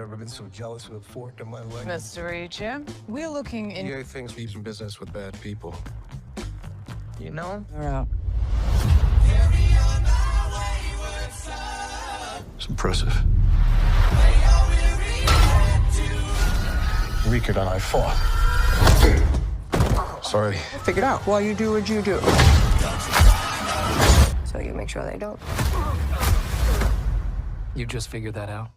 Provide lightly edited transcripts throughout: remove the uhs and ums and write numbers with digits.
never been so jealous with a fork in my leg. Mr. Ritchson, we're looking in... EA thinks he's in business with bad people. You know? We're out. It's impressive. Rickard and I fought. Sorry. Figured out why you do what you do. So you make sure they don't. You just figured that out?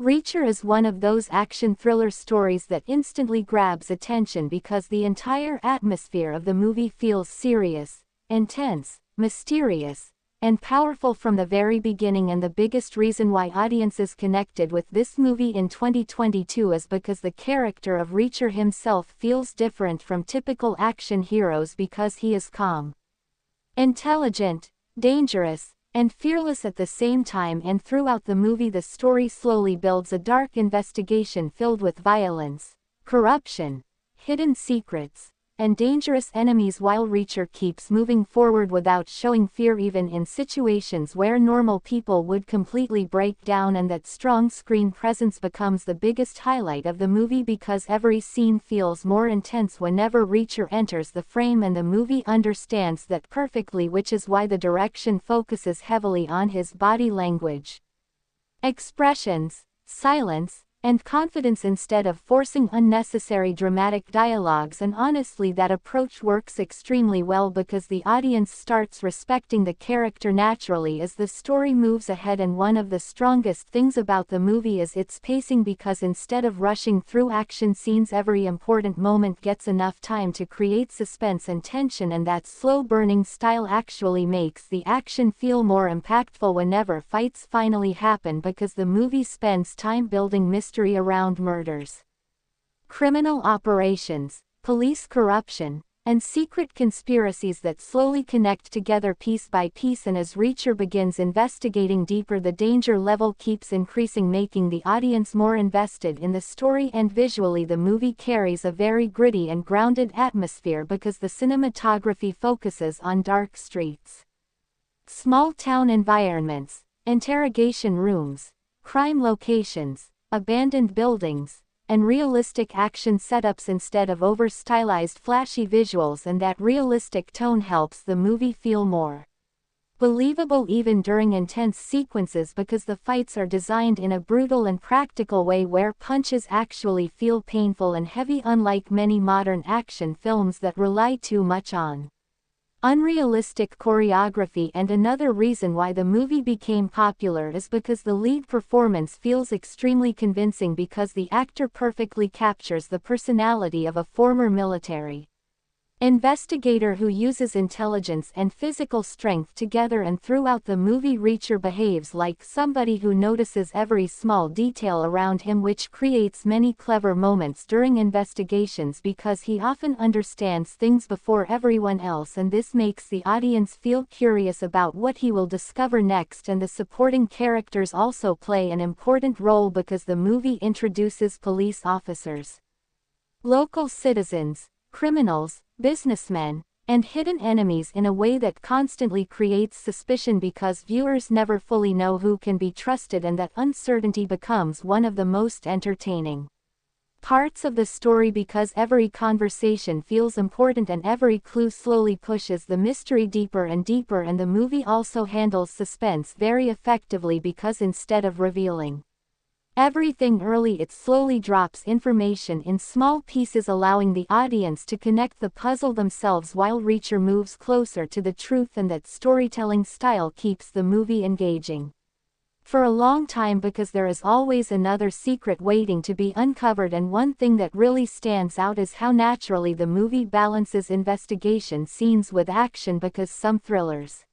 Reacher is one of those action thriller stories that instantly grabs attention because the entire atmosphere of the movie feels serious, intense, mysterious, and powerful from the very beginning, and the biggest reason why audiences connected with this movie in 2022 is because the character of Reacher himself feels different from typical action heroes because he is calm, intelligent, dangerous, and fearless at the same time, and throughout the movie the story slowly builds a dark investigation filled with violence, corruption, hidden secrets, and dangerous enemies, while Reacher keeps moving forward without showing fear even in situations where normal people would completely break down, and that strong screen presence becomes the biggest highlight of the movie because every scene feels more intense whenever Reacher enters the frame, and the movie understands that perfectly, which is why the direction focuses heavily on his body language, expressions, silence, and confidence instead of forcing unnecessary dramatic dialogues, and honestly that approach works extremely well because the audience starts respecting the character naturally as the story moves ahead. And one of the strongest things about the movie is its pacing, because instead of rushing through action scenes, every important moment gets enough time to create suspense and tension, and that slow burning style actually makes the action feel more impactful whenever fights finally happen, because the movie spends time building mystery around murders, criminal operations, police corruption, and secret conspiracies that slowly connect together piece by piece. And as Reacher begins investigating deeper, the danger level keeps increasing, making the audience more invested in the story. And visually the movie carries a very gritty and grounded atmosphere because the cinematography focuses on dark streets, small town environments, interrogation rooms, crime locations, abandoned buildings, and realistic action setups instead of over-stylized flashy visuals, and that realistic tone helps the movie feel more believable even during intense sequences because the fights are designed in a brutal and practical way where punches actually feel painful and heavy, unlike many modern action films that rely too much on unrealistic choreography. And another reason why the movie became popular is because the lead performance feels extremely convincing because the actor perfectly captures the personality of a former military investigator who uses intelligence and physical strength together, and throughout the movie Reacher behaves like somebody who notices every small detail around him, which creates many clever moments during investigations because he often understands things before everyone else, and this makes the audience feel curious about what he will discover next. And the supporting characters also play an important role because the movie introduces police officers, local citizens, criminals, businessmen, and hidden enemies in a way that constantly creates suspicion because viewers never fully know who can be trusted, and that uncertainty becomes one of the most entertaining parts of the story because every conversation feels important and every clue slowly pushes the mystery deeper and deeper. And the movie also handles suspense very effectively because instead of revealing everything early, it slowly drops information in small pieces, allowing the audience to connect the puzzle themselves while Reacher moves closer to the truth. And that storytelling style keeps the movie engaging for a long time because there is always another secret waiting to be uncovered. And one thing that really stands out is how naturally the movie balances investigation scenes with action because some thrillers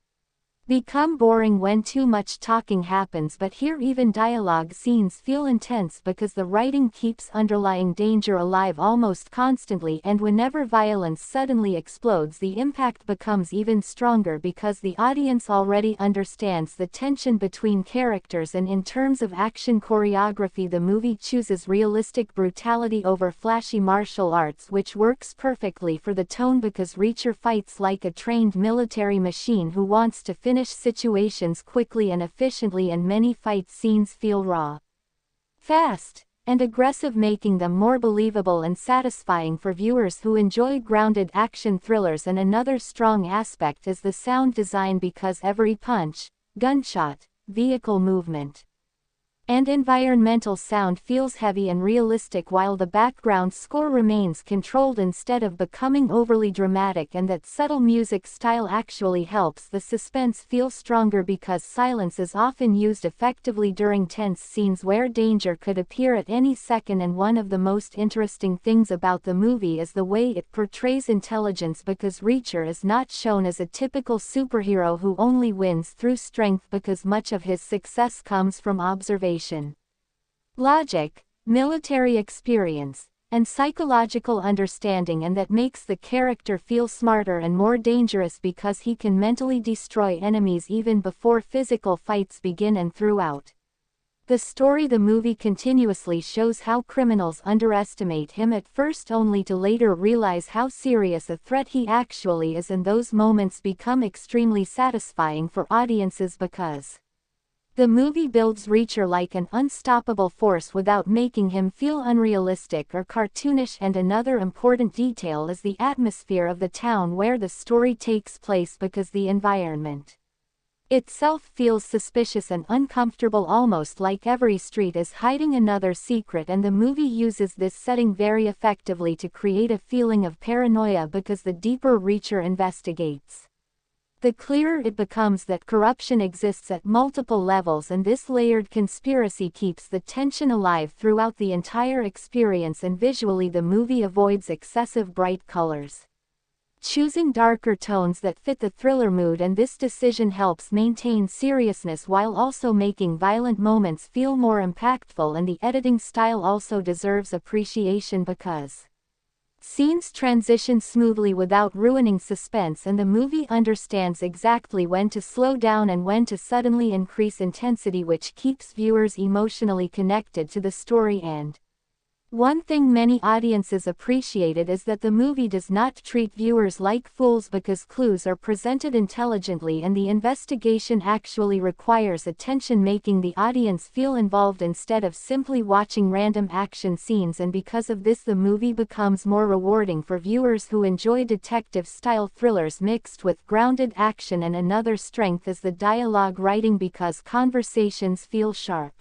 become boring when too much talking happens, but here even dialogue scenes feel intense because the writing keeps underlying danger alive almost constantly, and whenever violence suddenly explodes the impact becomes even stronger because the audience already understands the tension between characters. And in terms of action choreography, the movie chooses realistic brutality over flashy martial arts, which works perfectly for the tone because Reacher fights like a trained military machine who wants to finish situations quickly and efficiently, and many fight scenes feel raw, fast, and aggressive, making them more believable and satisfying for viewers who enjoy grounded action thrillers. And another strong aspect is the sound design because every punch, gunshot, vehicle movement, and environmental sound feels heavy and realistic while the background score remains controlled instead of becoming overly dramatic. And that subtle music style actually helps the suspense feel stronger because silence is often used effectively during tense scenes where danger could appear at any second. And one of the most interesting things about the movie is the way it portrays intelligence because Reacher is not shown as a typical superhero who only wins through strength because much of his success comes from observation, logic, military experience, and psychological understanding, and that makes the character feel smarter and more dangerous because he can mentally destroy enemies even before physical fights begin. And throughout the story, the movie continuously shows how criminals underestimate him at first only to later realize how serious a threat he actually is, and those moments become extremely satisfying for audiences because the movie builds Reacher like an unstoppable force without making him feel unrealistic or cartoonish. And another important detail is the atmosphere of the town where the story takes place because the environment itself feels suspicious and uncomfortable, almost like every street is hiding another secret. And the movie uses this setting very effectively to create a feeling of paranoia because the deeper Reacher investigates, the clearer it becomes that corruption exists at multiple levels, and this layered conspiracy keeps the tension alive throughout the entire experience. And visually, the movie avoids excessive bright colors, choosing darker tones that fit the thriller mood, and this decision helps maintain seriousness while also making violent moments feel more impactful. And the editing style also deserves appreciation because scenes transition smoothly without ruining suspense, and the movie understands exactly when to slow down and when to suddenly increase intensity, which keeps viewers emotionally connected to the story. And One thing many audiences appreciated is that the movie does not treat viewers like fools because clues are presented intelligently and the investigation actually requires attention, making the audience feel involved instead of simply watching random action scenes, and because of this the movie becomes more rewarding for viewers who enjoy detective-style thrillers mixed with grounded action. And another strength is the dialogue writing because conversations feel sharp,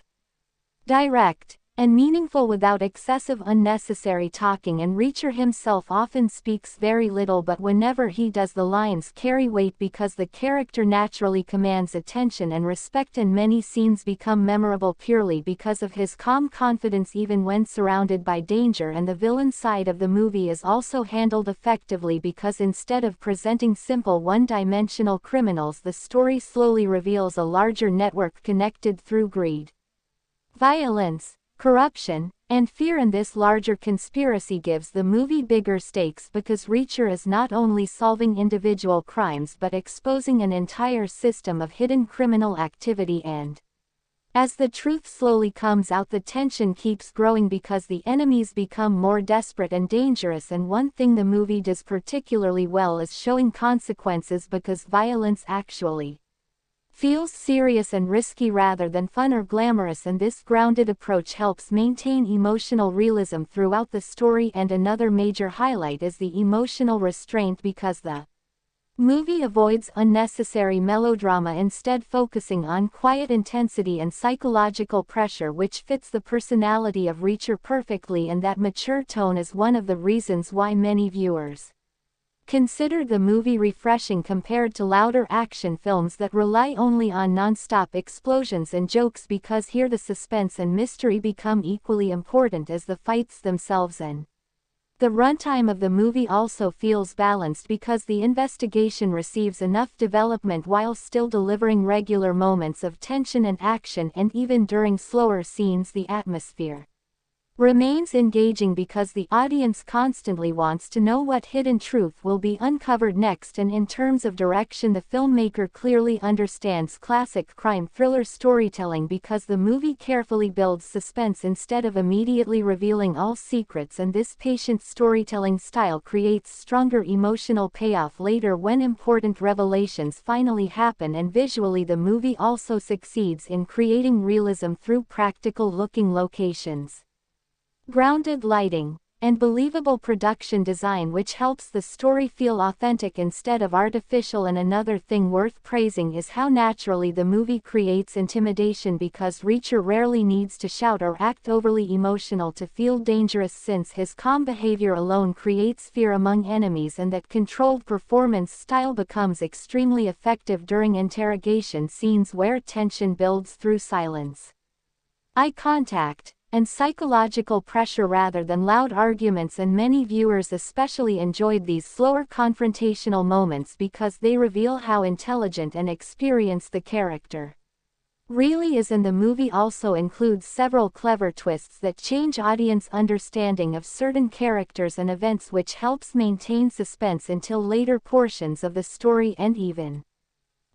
direct, and meaningful without excessive unnecessary talking, and Reacher himself often speaks very little, but whenever he does the lines carry weight because the character naturally commands attention and respect, and many scenes become memorable purely because of his calm confidence even when surrounded by danger. And the villain side of the movie is also handled effectively because instead of presenting simple one-dimensional criminals, the story slowly reveals a larger network connected through greed, violence, corruption, and fear, and this larger conspiracy gives the movie bigger stakes because Reacher is not only solving individual crimes but exposing an entire system of hidden criminal activity, and as the truth slowly comes out the tension keeps growing because the enemies become more desperate and dangerous. And one thing the movie does particularly well is showing consequences because violence actually feels serious and risky rather than fun or glamorous, and this grounded approach helps maintain emotional realism throughout the story. And another major highlight is the emotional restraint because the movie avoids unnecessary melodrama, instead focusing on quiet intensity and psychological pressure, which fits the personality of Reacher perfectly, and that mature tone is one of the reasons why many viewers consider the movie refreshing compared to louder action films that rely only on non-stop explosions and jokes, because here the suspense and mystery become equally important as the fights themselves. And the runtime of the movie also feels balanced because the investigation receives enough development while still delivering regular moments of tension and action, and even during slower scenes the atmosphere remains engaging because the audience constantly wants to know what hidden truth will be uncovered next. And in terms of direction, the filmmaker clearly understands classic crime thriller storytelling because the movie carefully builds suspense instead of immediately revealing all secrets, and this patient storytelling style creates stronger emotional payoff later when important revelations finally happen. And visually the movie also succeeds in creating realism through practical-looking locations, grounded lighting, and believable production design, which helps the story feel authentic instead of artificial. And another thing worth praising is how naturally the movie creates intimidation because Reacher rarely needs to shout or act overly emotional to feel dangerous, since his calm behavior alone creates fear among enemies, and that controlled performance style becomes extremely effective during interrogation scenes where tension builds through silence, eye contact, and psychological pressure rather than loud arguments. And many viewers especially enjoyed these slower confrontational moments because they reveal how intelligent and experienced the character really is. And the movie also includes several clever twists that change audience understanding of certain characters and events, which helps maintain suspense until later portions of the story. And even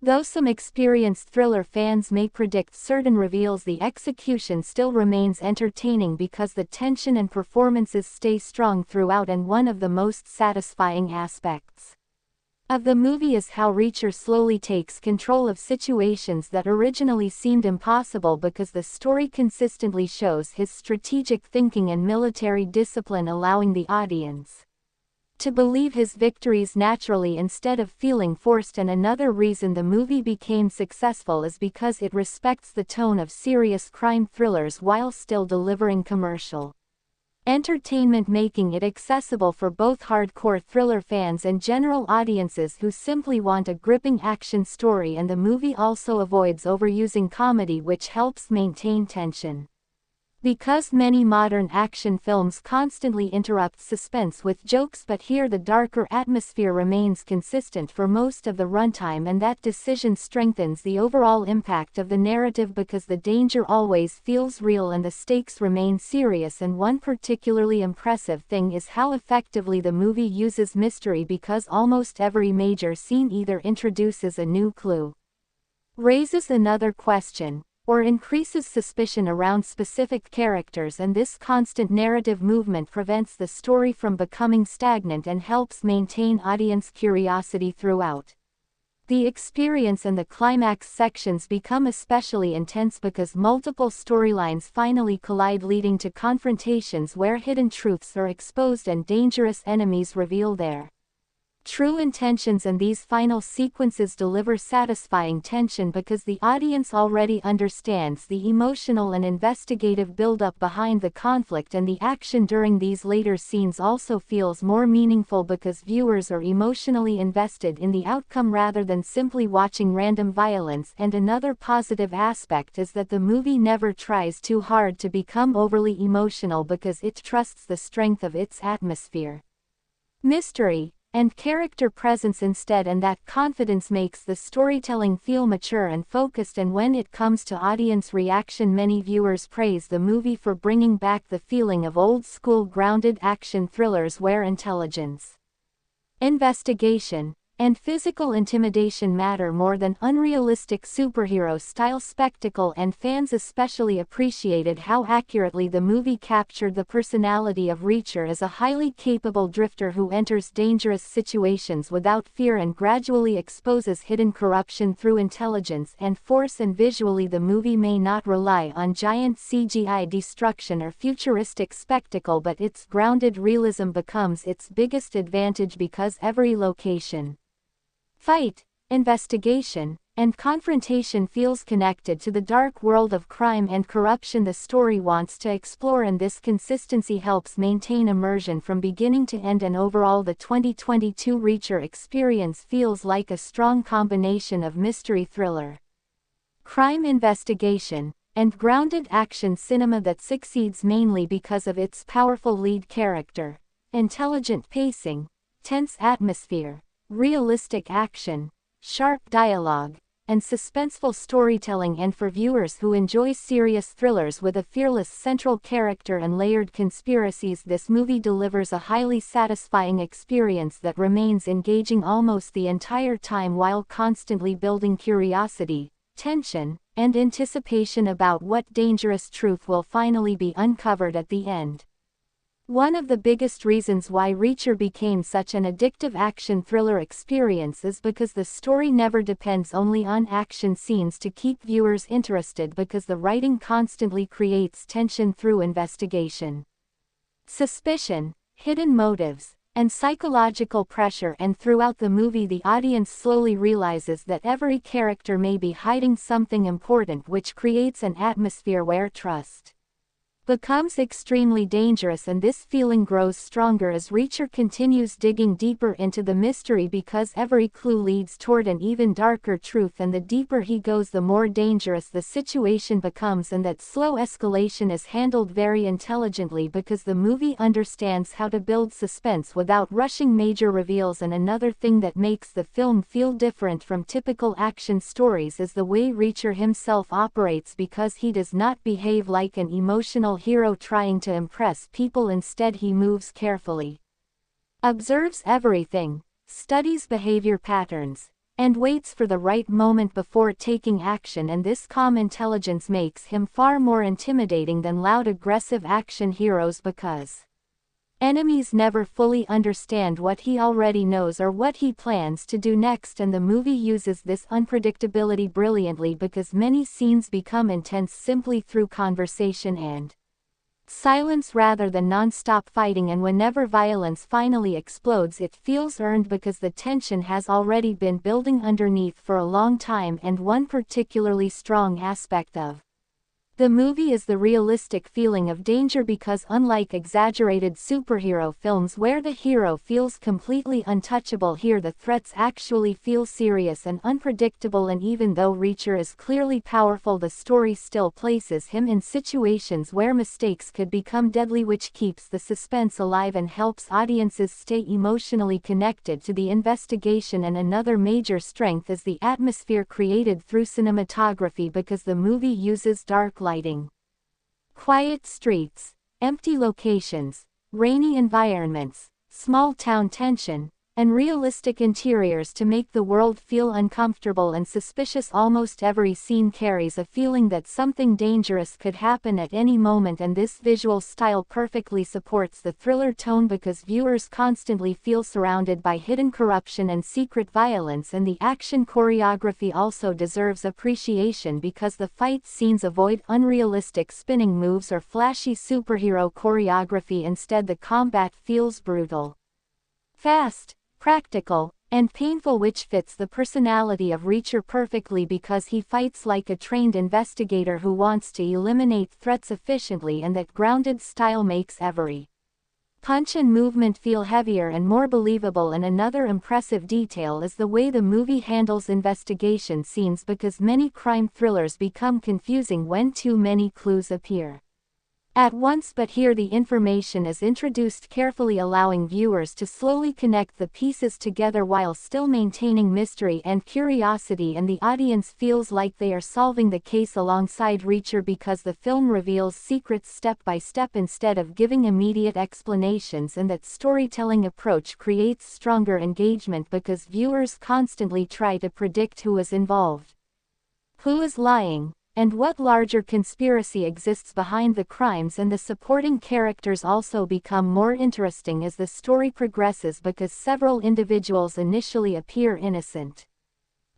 though some experienced thriller fans may predict certain reveals, the execution still remains entertaining because the tension and performances stay strong throughout. And one of the most satisfying aspects of the movie is how Reacher slowly takes control of situations that originally seemed impossible because the story consistently shows his strategic thinking and military discipline, allowing the audience to believe his victories naturally instead of feeling forced. And another reason the movie became successful is because it respects the tone of serious crime thrillers while still delivering commercial entertainment, making it accessible for both hardcore thriller fans and general audiences who simply want a gripping action story. And the movie also avoids overusing comedy, which helps maintain tension because many modern action films constantly interrupt suspense with jokes, but here the darker atmosphere remains consistent for most of the runtime, and that decision strengthens the overall impact of the narrative because the danger always feels real and the stakes remain serious. And one particularly impressive thing is how effectively the movie uses mystery because almost every major scene either introduces a new clue, raises another question, or increases suspicion around specific characters, and this constant narrative movement prevents the story from becoming stagnant and helps maintain audience curiosity throughout. The experience and the climax sections become especially intense because multiple storylines finally collide, leading to confrontations where hidden truths are exposed and dangerous enemies reveal their true intentions, and these final sequences deliver satisfying tension because the audience already understands the emotional and investigative build-up behind the conflict, and the action during these later scenes also feels more meaningful because viewers are emotionally invested in the outcome rather than simply watching random violence. And another positive aspect is that the movie never tries too hard to become overly emotional because it trusts the strength of its atmosphere, mystery, and character presence instead, and that confidence makes the storytelling feel mature and focused. And when it comes to audience reaction, many viewers praise the movie for bringing back the feeling of old-school grounded action thrillers where intelligence, investigation, and physical intimidation matter more than unrealistic superhero-style spectacle, and fans especially appreciated how accurately the movie captured the personality of Reacher as a highly capable drifter who enters dangerous situations without fear and gradually exposes hidden corruption through intelligence and force. And visually, the movie may not rely on giant CGI destruction or futuristic spectacle, but its grounded realism becomes its biggest advantage because every location, fight, investigation, and confrontation feels connected to the dark world of crime and corruption the story wants to explore, and this consistency helps maintain immersion from beginning to end. And overall, the 2022 Reacher experience feels like a strong combination of mystery thriller, crime investigation, and grounded action cinema that succeeds mainly because of its powerful lead character, intelligent pacing, tense atmosphere, realistic action, sharp dialogue, and suspenseful storytelling. And for viewers who enjoy serious thrillers with a fearless central character and layered conspiracies, this movie delivers a highly satisfying experience that remains engaging almost the entire time while constantly building curiosity, tension, and anticipation about what dangerous truth will finally be uncovered at the end. One of the biggest reasons why Reacher became such an addictive action thriller experience is because the story never depends only on action scenes to keep viewers interested, because the writing constantly creates tension through investigation, suspicion, hidden motives, and psychological pressure. And throughout the movie, the audience slowly realizes that every character may be hiding something important, which creates an atmosphere where trust becomes extremely dangerous, and this feeling grows stronger as Reacher continues digging deeper into the mystery because every clue leads toward an even darker truth, and the deeper he goes the more dangerous the situation becomes. And that slow escalation is handled very intelligently because the movie understands how to build suspense without rushing major reveals. And another thing that makes the film feel different from typical action stories is the way Reacher himself operates, because he does not behave like an emotional hero trying to impress people. Instead, he moves carefully, observes everything, studies behavior patterns, and waits for the right moment before taking action. And this calm intelligence makes him far more intimidating than loud aggressive action heroes, because enemies never fully understand what he already knows or what he plans to do next. And the movie uses this unpredictability brilliantly because many scenes become intense simply through conversation and silence rather than non-stop fighting, and whenever violence finally explodes, it feels earned because the tension has already been building underneath for a long time. And one particularly strong aspect of the movie is the realistic feeling of danger, because unlike exaggerated superhero films where the hero feels completely untouchable, here the threats actually feel serious and unpredictable. And even though Reacher is clearly powerful, the story still places him in situations where mistakes could become deadly, which keeps the suspense alive and helps audiences stay emotionally connected to the investigation. And another major strength is the atmosphere created through cinematography, because the movie uses dark lighting, quiet streets, empty locations, rainy environments, small town tension, and realistic interiors to make the world feel uncomfortable and suspicious. Almost every scene carries a feeling that something dangerous could happen at any moment, and this visual style perfectly supports the thriller tone because viewers constantly feel surrounded by hidden corruption and secret violence. And the action choreography also deserves appreciation because the fight scenes avoid unrealistic spinning moves or flashy superhero choreography. Instead, the combat feels brutal, fast, practical, and painful, which fits the personality of Reacher perfectly because he fights like a trained investigator who wants to eliminate threats efficiently, and that grounded style makes every punch and movement feel heavier and more believable. And another impressive detail is the way the movie handles investigation scenes because many crime thrillers become confusing when too many clues appear at once, but here the information is introduced carefully, allowing viewers to slowly connect the pieces together while still maintaining mystery and curiosity, and the audience feels like they are solving the case alongside Reacher because the film reveals secrets step by step instead of giving immediate explanations, and that storytelling approach creates stronger engagement because viewers constantly try to predict who is involved, who is lying, and what larger conspiracy exists behind the crimes. And the supporting characters also become more interesting as the story progresses because several individuals initially appear innocent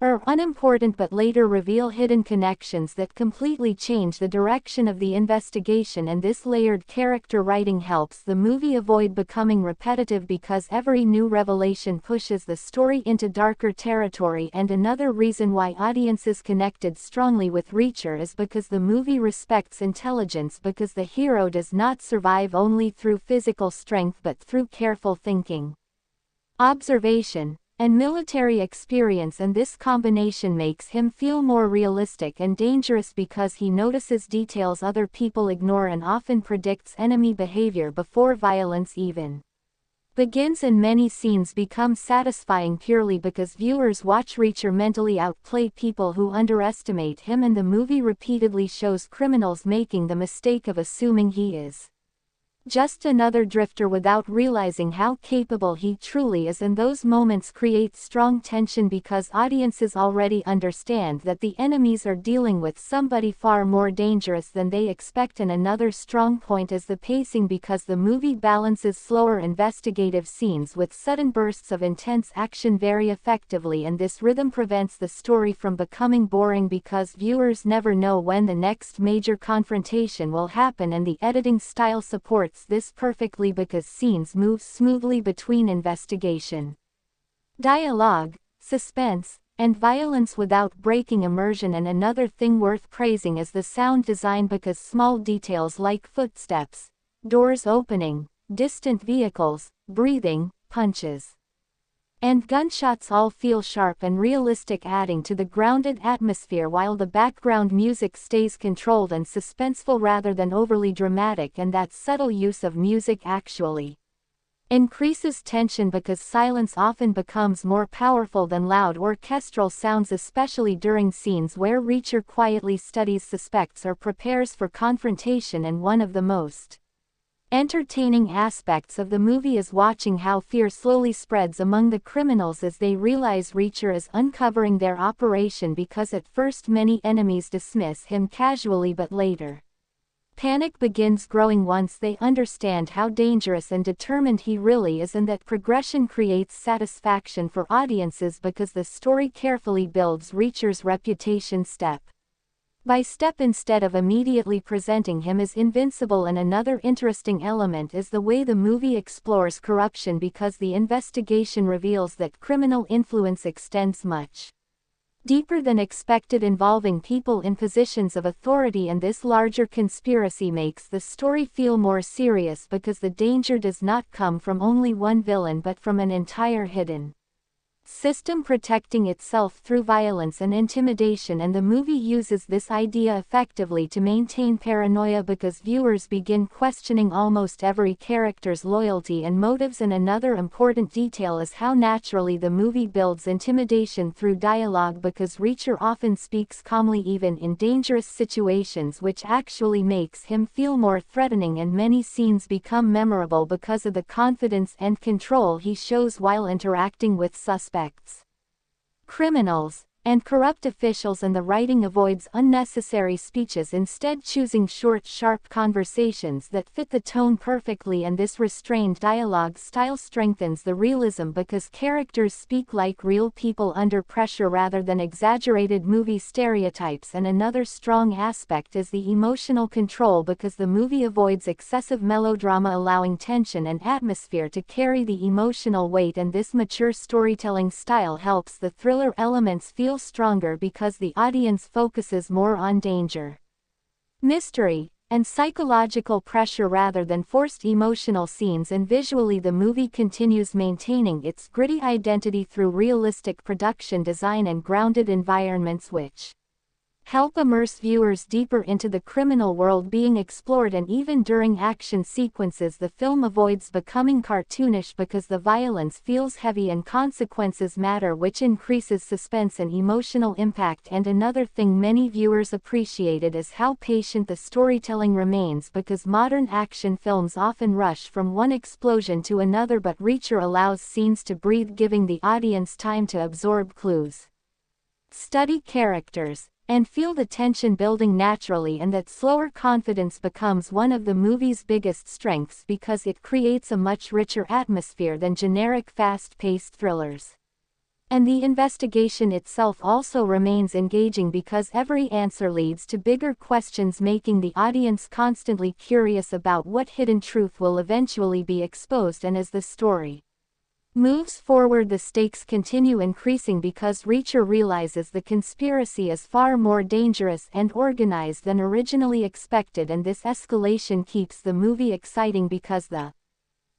or unimportant but later reveal hidden connections that completely change the direction of the investigation, and this layered character writing helps the movie avoid becoming repetitive because every new revelation pushes the story into darker territory. And another reason why audiences connected strongly with Reacher is because the movie respects intelligence, because the hero does not survive only through physical strength but through careful thinking, observation, and military experience, and this combination makes him feel more realistic and dangerous because he notices details other people ignore and often predicts enemy behavior before violence even begins. And many scenes become satisfying purely because viewers watch Reacher mentally outplay people who underestimate him, and the movie repeatedly shows criminals making the mistake of assuming he is just another drifter without realizing how capable he truly is, and those moments create strong tension because audiences already understand that the enemies are dealing with somebody far more dangerous than they expect. And another strong point is the pacing because the movie balances slower investigative scenes with sudden bursts of intense action very effectively, and this rhythm prevents the story from becoming boring because viewers never know when the next major confrontation will happen, and the editing style supports this perfectly because scenes move smoothly between investigation, dialogue, suspense, and violence without breaking immersion. And another thing worth praising is the sound design because small details like footsteps, doors opening, distant vehicles, breathing, punches, and gunshots all feel sharp and realistic, adding to the grounded atmosphere while the background music stays controlled and suspenseful rather than overly dramatic, and that subtle use of music actually increases tension because silence often becomes more powerful than loud orchestral sounds, especially during scenes where Reacher quietly studies suspects or prepares for confrontation. And one of the most entertaining aspects of the movie is watching how fear slowly spreads among the criminals as they realize Reacher is uncovering their operation, because at first many enemies dismiss him casually, but later panic begins growing once they understand how dangerous and determined he really is, and that progression creates satisfaction for audiences because the story carefully builds Reacher's reputation step by step instead of immediately presenting him as invincible. And another interesting element is the way the movie explores corruption because the investigation reveals that criminal influence extends much deeper than expected, involving people in positions of authority, and this larger conspiracy makes the story feel more serious because the danger does not come from only one villain but from an entire hidden system protecting itself through violence and intimidation, and the movie uses this idea effectively to maintain paranoia because viewers begin questioning almost every character's loyalty and motives. And another important detail is how naturally the movie builds intimidation through dialogue, because Reacher often speaks calmly even in dangerous situations, which actually makes him feel more threatening, and many scenes become memorable because of the confidence and control he shows while interacting with suspects, criminals, and corrupt officials, and the writing avoids unnecessary speeches, instead choosing short, sharp conversations that fit the tone perfectly, and this restrained dialogue style strengthens the realism because characters speak like real people under pressure rather than exaggerated movie stereotypes. And another strong aspect is the emotional control, because the movie avoids excessive melodrama, allowing tension and atmosphere to carry the emotional weight, and this mature storytelling style helps the thriller elements feel stronger because the audience focuses more on danger, mystery, and psychological pressure rather than forced emotional scenes. And visually, the movie continues maintaining its gritty identity through realistic production design and grounded environments, which help immerse viewers deeper into the criminal world being explored. And even during action sequences, the film avoids becoming cartoonish because the violence feels heavy and consequences matter, which increases suspense and emotional impact. And another thing many viewers appreciated is how patient the storytelling remains, because modern action films often rush from one explosion to another, but Reacher allows scenes to breathe, giving the audience time to absorb clues, study characters, and feel the tension building naturally. And that slower confidence becomes one of the movie's biggest strengths because it creates a much richer atmosphere than generic fast-paced thrillers. And the investigation itself also remains engaging because every answer leads to bigger questions, making the audience constantly curious about what hidden truth will eventually be exposed. And as the story moves forward, the stakes continue increasing because Reacher realizes the conspiracy is far more dangerous and organized than originally expected, and this escalation keeps the movie exciting because the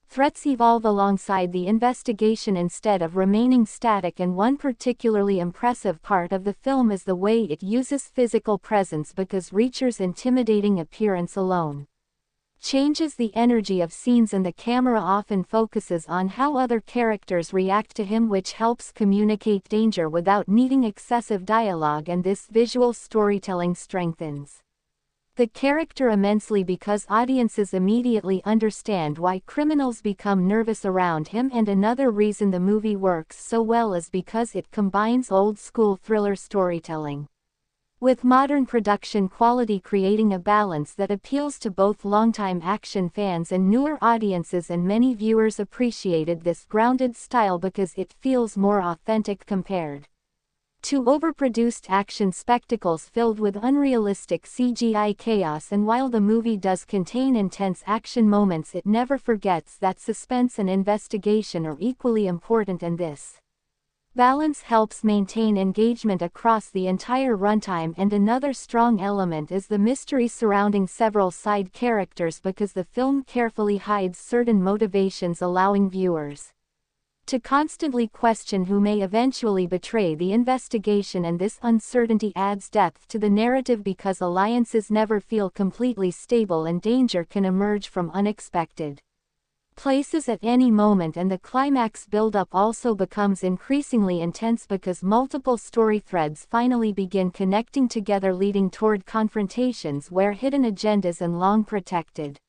threats evolve alongside the investigation instead of remaining static. And one particularly impressive part of the film is the way it uses physical presence, because Reacher's intimidating appearance alone changes the energy of scenes, and the camera often focuses on how other characters react to him, which helps communicate danger without needing excessive dialogue. And this visual storytelling strengthens the character immensely because audiences immediately understand why criminals become nervous around him. And another reason the movie works so well is because it combines old-school thriller storytelling with modern production quality, creating a balance that appeals to both longtime action fans and newer audiences. And many viewers appreciated this grounded style because it feels more authentic compared to overproduced action spectacles filled with unrealistic CGI chaos. And while the movie does contain intense action moments, it never forgets that suspense and investigation are equally important, and this balance helps maintain engagement across the entire runtime. And another strong element is the mystery surrounding several side characters, because the film carefully hides certain motivations, allowing viewers to constantly question who may eventually betray the investigation. And this uncertainty adds depth to the narrative because alliances never feel completely stable and danger can emerge from unexpected places at any moment. And the climax build-up also becomes increasingly intense because multiple story threads finally begin connecting together, leading toward confrontations where hidden agendas and long-protected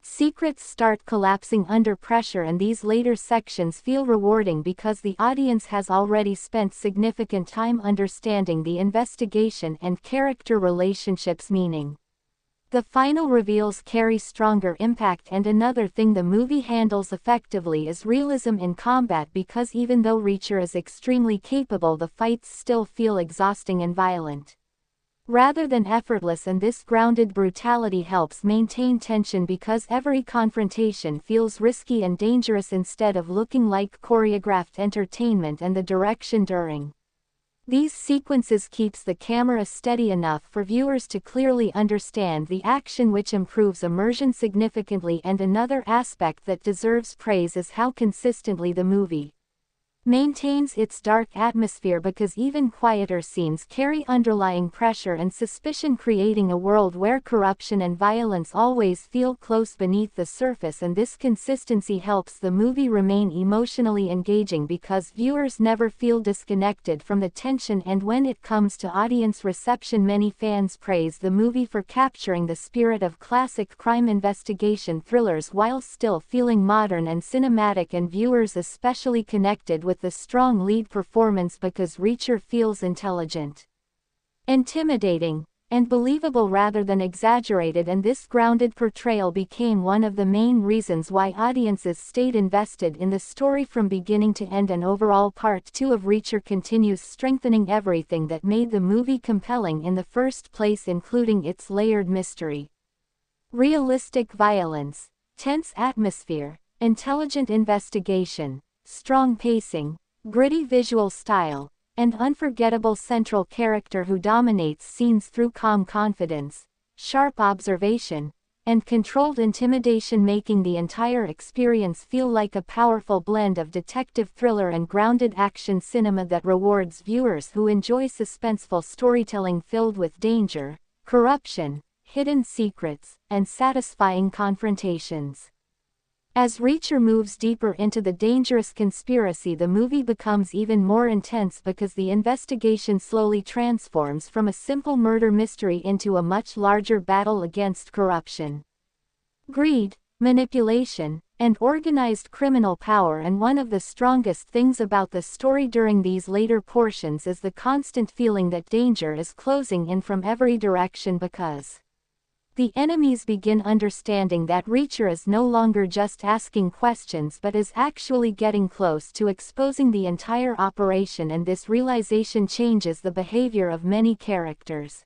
secrets start collapsing under pressure. And these later sections feel rewarding because the audience has already spent significant time understanding the investigation and character relationships, meaning the final reveals carry stronger impact. And another thing the movie handles effectively is realism in combat, because even though Reacher is extremely capable, the fights still feel exhausting and violent rather than effortless. And this grounded brutality helps maintain tension because every confrontation feels risky and dangerous instead of looking like choreographed entertainment. And the direction during these sequences keeps the camera steady enough for viewers to clearly understand the action, which improves immersion significantly. And another aspect that deserves praise is how consistently the movie maintains its dark atmosphere because even quieter scenes carry underlying pressure and suspicion, creating a world where corruption and violence always feel close beneath the surface. And this consistency helps the movie remain emotionally engaging because viewers never feel disconnected from the tension. And when it comes to audience reception, many fans praise the movie for capturing the spirit of classic crime investigation thrillers while still feeling modern and cinematic, and viewers especially connected with the strong lead performance because Reacher feels intelligent, intimidating, and believable rather than exaggerated, and this grounded portrayal became one of the main reasons why audiences stayed invested in the story from beginning to end. And overall, Part 2 of Reacher continues strengthening everything that made the movie compelling in the first place, including its layered mystery, realistic violence, tense atmosphere, intelligent investigation, strong pacing, gritty visual style, and unforgettable central character who dominates scenes through calm confidence, sharp observation, and controlled intimidation, making the entire experience feel like a powerful blend of detective thriller and grounded action cinema that rewards viewers who enjoy suspenseful storytelling filled with danger, corruption, hidden secrets, and satisfying confrontations. As Reacher moves deeper into the dangerous conspiracy, the movie becomes even more intense because the investigation slowly transforms from a simple murder mystery into a much larger battle against corruption, greed, manipulation, and organized criminal power. And one of the strongest things about the story during these later portions is the constant feeling that danger is closing in from every direction because the enemies begin understanding that Reacher is no longer just asking questions but is actually getting close to exposing the entire operation, and this realization changes the behavior of many characters.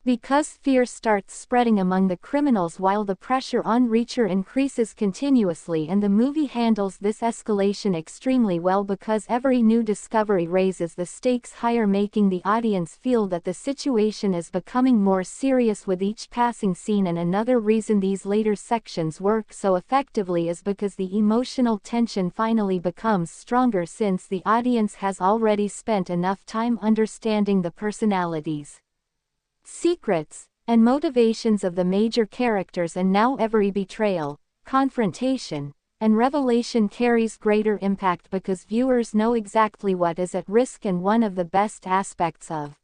Because fear starts spreading among the criminals while the pressure on Reacher increases continuously, and the movie handles this escalation extremely well because every new discovery raises the stakes higher, making the audience feel that the situation is becoming more serious with each passing scene. And another reason these later sections work so effectively is because the emotional tension finally becomes stronger since the audience has already spent enough time understanding the personalities, secrets, and motivations of the major characters, and now every betrayal, confrontation, and revelation carries greater impact because viewers know exactly what is at risk. And one of the best aspects of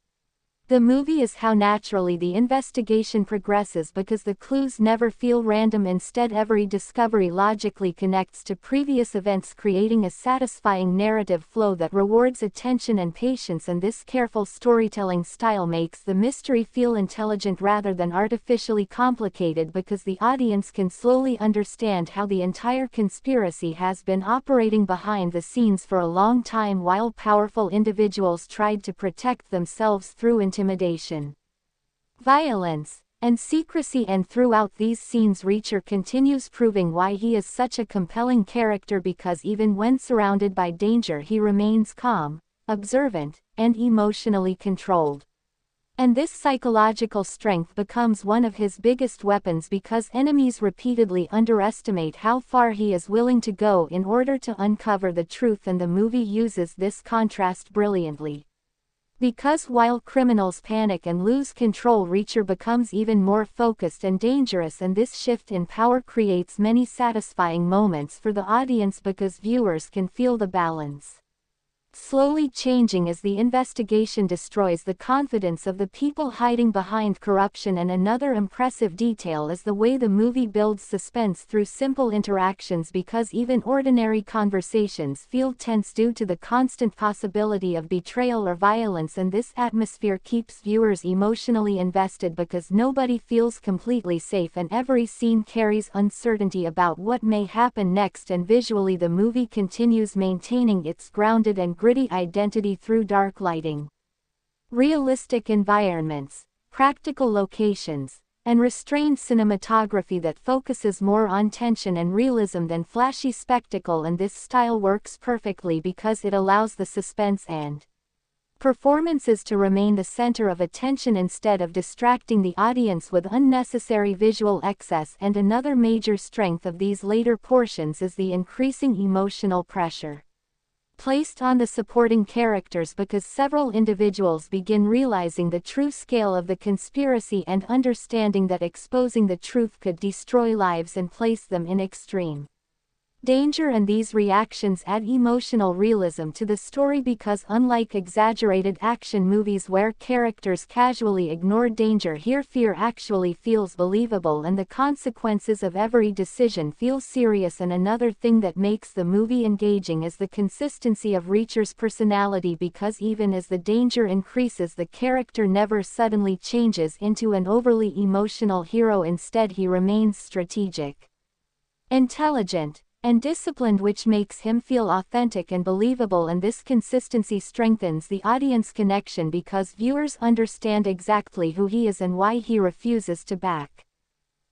the movie is how naturally the investigation progresses because the clues never feel random. Instead, every discovery logically connects to previous events, creating a satisfying narrative flow that rewards attention and patience. And this careful storytelling style makes the mystery feel intelligent rather than artificially complicated because the audience can slowly understand how the entire conspiracy has been operating behind the scenes for a long time while powerful individuals tried to protect themselves through intimidation, violence, and secrecy. And throughout these scenes, Reacher continues proving why he is such a compelling character because even when surrounded by danger he remains calm, observant, and emotionally controlled. And this psychological strength becomes one of his biggest weapons because enemies repeatedly underestimate how far he is willing to go in order to uncover the truth, and the movie uses this contrast brilliantly. Because while criminals panic and lose control, Reacher becomes even more focused and dangerous, and this shift in power creates many satisfying moments for the audience because viewers can feel the balance slowly changing as the investigation destroys the confidence of the people hiding behind corruption. And another impressive detail is the way the movie builds suspense through simple interactions because even ordinary conversations feel tense due to the constant possibility of betrayal or violence, and this atmosphere keeps viewers emotionally invested because nobody feels completely safe and every scene carries uncertainty about what may happen next. And visually, the movie continues maintaining its grounded and gritty identity through dark lighting, realistic environments, practical locations, and restrained cinematography that focuses more on tension and realism than flashy spectacle. And this style works perfectly because it allows the suspense and performances to remain the center of attention instead of distracting the audience with unnecessary visual excess. And another major strength of these later portions is the increasing emotional pressure. placed on the supporting characters because several individuals begin realizing the true scale of the conspiracy and understanding that exposing the truth could destroy lives and place them in extreme danger, and these reactions add emotional realism to the story because unlike exaggerated action movies where characters casually ignore danger, here fear actually feels believable and the consequences of every decision feel serious. And another thing that makes the movie engaging is the consistency of Reacher's personality, because even as the danger increases, the character never suddenly changes into an overly emotional hero. Instead, he remains strategic, intelligent, and disciplined, which makes him feel authentic and believable, and this consistency strengthens the audience connection because viewers understand exactly who he is and why he refuses to back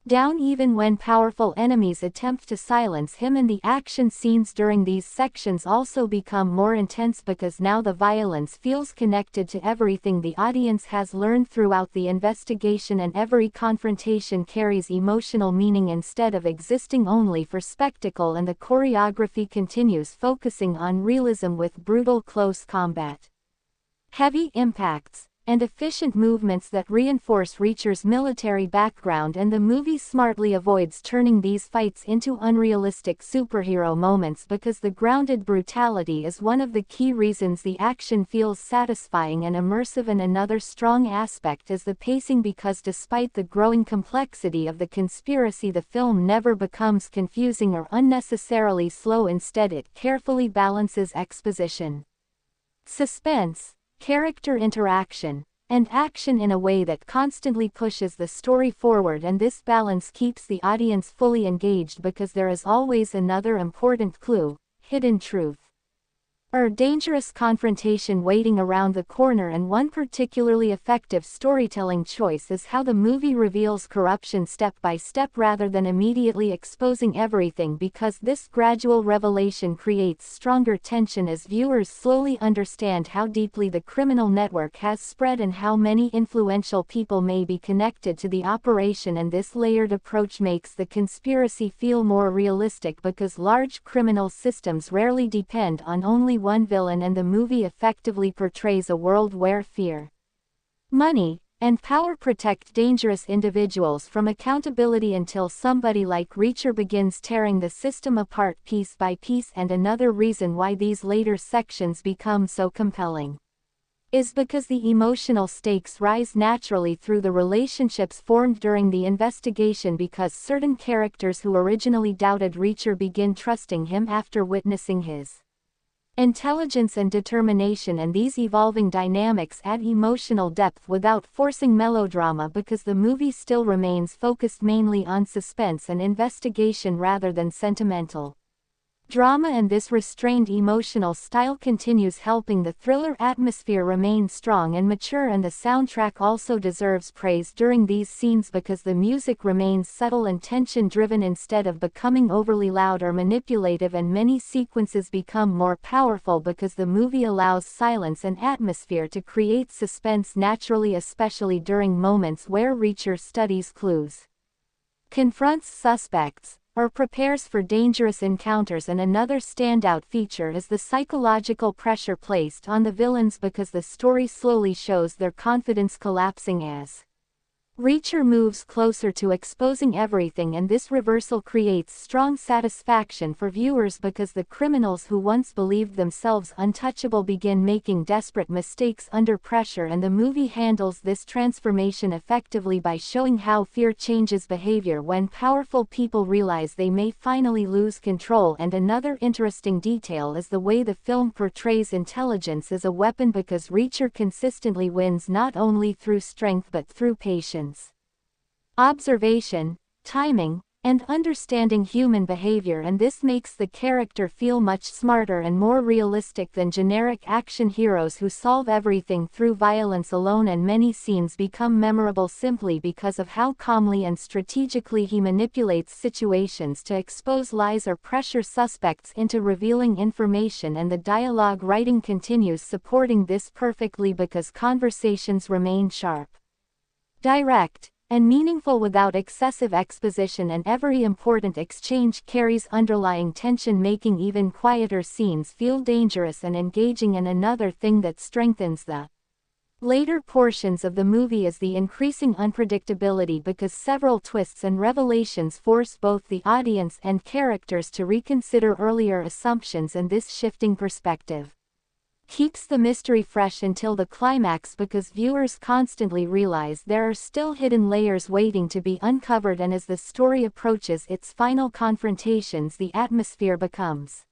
down even when powerful enemies attempt to silence him. And the action scenes during these sections also become more intense because now the violence feels connected to everything the audience has learned throughout the investigation, and every confrontation carries emotional meaning instead of existing only for spectacle, and the choreography continues, focusing on realism with brutal close combat, heavy impacts, and efficient movements that reinforce Reacher's military background, and the movie smartly avoids turning these fights into unrealistic superhero moments because the grounded brutality is one of the key reasons the action feels satisfying and immersive. And another strong aspect is the pacing, because despite the growing complexity of the conspiracy, the film never becomes confusing or unnecessarily slow. Instead, it carefully balances exposition, suspense, character interaction, and action in a way that constantly pushes the story forward, and this balance keeps the audience fully engaged because there is always another important clue, hidden truth, or dangerous confrontation waiting around the corner. And one particularly effective storytelling choice is how the movie reveals corruption step by step rather than immediately exposing everything, because this gradual revelation creates stronger tension as viewers slowly understand how deeply the criminal network has spread and how many influential people may be connected to the operation. And this layered approach makes the conspiracy feel more realistic because large criminal systems rarely depend on only one villain, and the movie effectively portrays a world where fear, money, and power protect dangerous individuals from accountability until somebody like Reacher begins tearing the system apart piece by piece. And another reason why these later sections become so compelling is because the emotional stakes rise naturally through the relationships formed during the investigation, because certain characters who originally doubted Reacher begin trusting him after witnessing his intelligence and determination, and these evolving dynamics add emotional depth without forcing melodrama because the movie still remains focused mainly on suspense and investigation rather than sentimental drama, and this restrained emotional style continues helping the thriller atmosphere remain strong and mature. And the soundtrack also deserves praise during these scenes because the music remains subtle and tension-driven instead of becoming overly loud or manipulative, and many sequences become more powerful because the movie allows silence and atmosphere to create suspense naturally, especially during moments where Reacher studies clues, confronts suspects, or prepares for dangerous encounters. And another standout feature is the psychological pressure placed on the villains because the story slowly shows their confidence collapsing as Reacher moves closer to exposing everything, and this reversal creates strong satisfaction for viewers because the criminals who once believed themselves untouchable begin making desperate mistakes under pressure, and the movie handles this transformation effectively by showing how fear changes behavior when powerful people realize they may finally lose control. And another interesting detail is the way the film portrays intelligence as a weapon because Reacher consistently wins not only through strength but through patience, observation, timing, and understanding human behavior, and this makes the character feel much smarter and more realistic than generic action heroes who solve everything through violence alone. And many scenes become memorable simply because of how calmly and strategically he manipulates situations to expose lies or pressure suspects into revealing information, and the dialogue writing continues supporting this perfectly because conversations remain sharp, direct, and meaningful without excessive exposition, and every important exchange carries underlying tension, making even quieter scenes feel dangerous and engaging. And another thing that strengthens the later portions of the movie is the increasing unpredictability, because several twists and revelations force both the audience and characters to reconsider earlier assumptions, and this shifting perspective keeps the mystery fresh until the climax, because viewers constantly realize there are still hidden layers waiting to be uncovered. And as the story approaches its final confrontations, the atmosphere becomes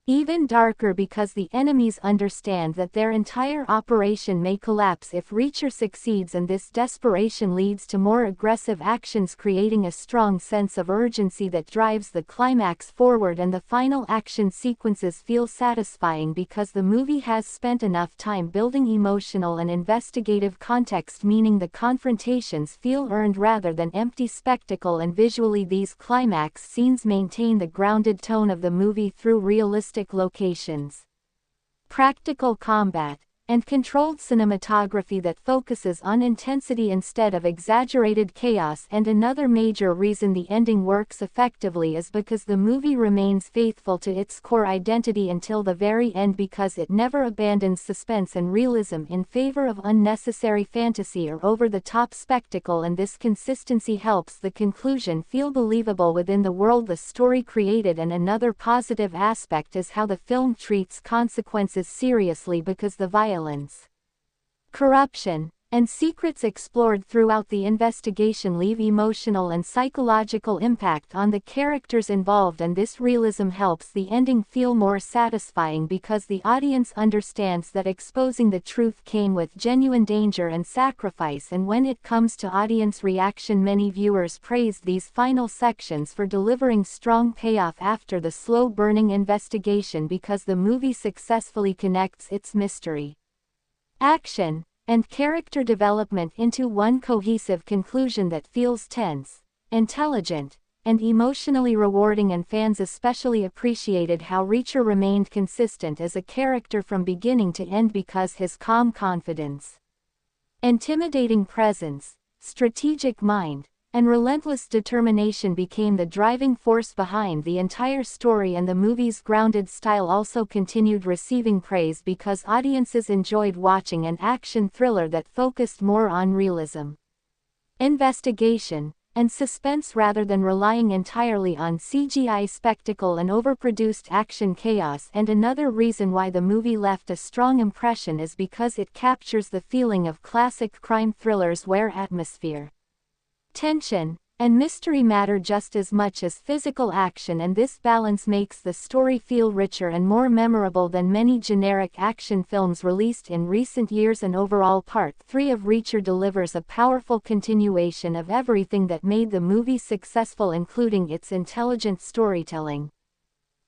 even darker, because the enemies understand that their entire operation may collapse if Reacher succeeds, and this desperation leads to more aggressive actions, creating a strong sense of urgency that drives the climax forward. And the final action sequences feel satisfying because the movie has spent enough time building emotional and investigative context, meaning the confrontations feel earned rather than empty spectacle. And visually, these climax scenes maintain the grounded tone of the movie through realistic locations, practical combat, and controlled cinematography that focuses on intensity instead of exaggerated chaos. And another major reason the ending works effectively is because the movie remains faithful to its core identity until the very end, because it never abandons suspense and realism in favor of unnecessary fantasy or over-the-top spectacle, and this consistency helps the conclusion feel believable within the world the story created. And another positive aspect is how the film treats consequences seriously, because the violence, corruption, and secrets explored throughout the investigation leave emotional and psychological impact on the characters involved, and this realism helps the ending feel more satisfying because the audience understands that exposing the truth came with genuine danger and sacrifice. And when it comes to audience reaction, many viewers praised these final sections for delivering strong payoff after the slow-burning investigation, because the movie successfully connects its mystery, action, and character development into one cohesive conclusion that feels tense, intelligent, and emotionally rewarding. And fans especially appreciated how Reacher remained consistent as a character from beginning to end, because his calm confidence, intimidating presence, strategic mind, and relentless determination became the driving force behind the entire story. And the movie's grounded style also continued receiving praise because audiences enjoyed watching an action thriller that focused more on realism, investigation, and suspense rather than relying entirely on CGI spectacle and overproduced action chaos. And another reason why the movie left a strong impression is because it captures the feeling of classic crime thrillers, where atmosphere, tension, and mystery matter just as much as physical action, and this balance makes the story feel richer and more memorable than many generic action films released in recent years. And overall, Part 3 of Reacher delivers a powerful continuation of everything that made the movie successful, including its intelligent storytelling,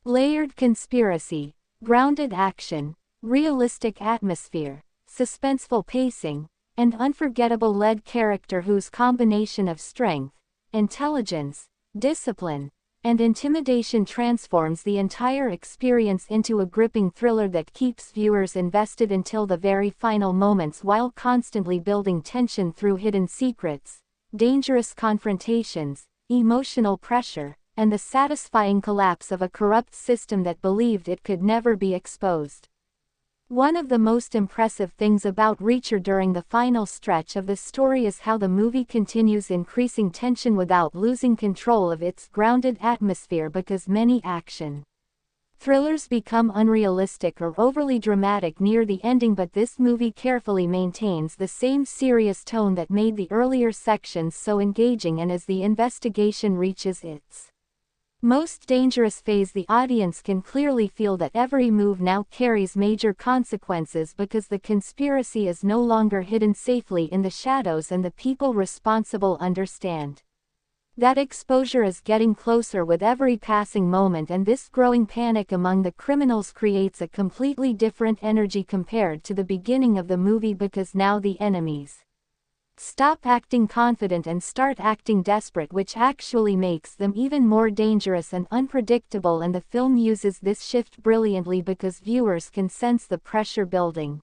layered conspiracy, grounded action, realistic atmosphere, suspenseful pacing, and unforgettable lead character whose combination of strength, intelligence, discipline, and intimidation transforms the entire experience into a gripping thriller that keeps viewers invested until the very final moments, while constantly building tension through hidden secrets, dangerous confrontations, emotional pressure, and the satisfying collapse of a corrupt system that believed it could never be exposed. One of the most impressive things about Reacher during the final stretch of the story is how the movie continues increasing tension without losing control of its grounded atmosphere, because many action thrillers become unrealistic or overly dramatic near the ending, but this movie carefully maintains the same serious tone that made the earlier sections so engaging. And as the investigation reaches its most dangerous phase, the audience can clearly feel that every move now carries major consequences, because the conspiracy is no longer hidden safely in the shadows, and the people responsible understand that exposure is getting closer with every passing moment. And this growing panic among the criminals creates a completely different energy compared to the beginning of the movie, because now the enemies stop acting confident and start acting desperate, which actually makes them even more dangerous and unpredictable. And the film uses this shift brilliantly, because viewers can sense the pressure building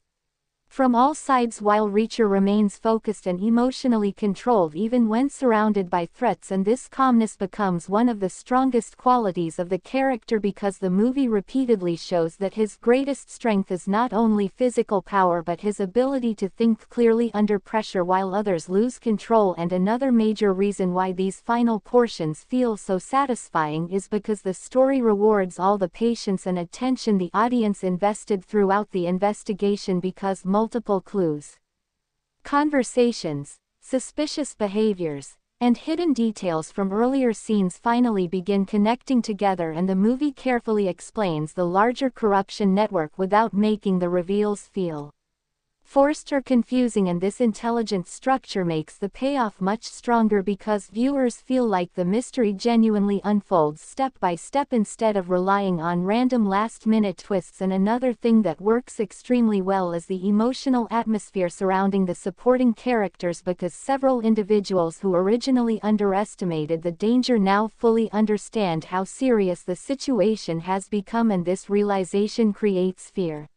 from all sides while Reacher remains focused and emotionally controlled even when surrounded by threats, and this calmness becomes one of the strongest qualities of the character because the movie repeatedly shows that his greatest strength is not only physical power but his ability to think clearly under pressure while others lose control. And another major reason why these final portions feel so satisfying is because the story rewards all the patience and attention the audience invested throughout the investigation, because multiple clues, conversations, suspicious behaviors, and hidden details from earlier scenes finally begin connecting together, and the movie carefully explains the larger corruption network without making the reveals feel forced or confusing, and this intelligent structure makes the payoff much stronger because viewers feel like the mystery genuinely unfolds step by step instead of relying on random last-minute twists. And another thing that works extremely well is the emotional atmosphere surrounding the supporting characters, because several individuals who originally underestimated the danger now fully understand how serious the situation has become, and this realization creates fear,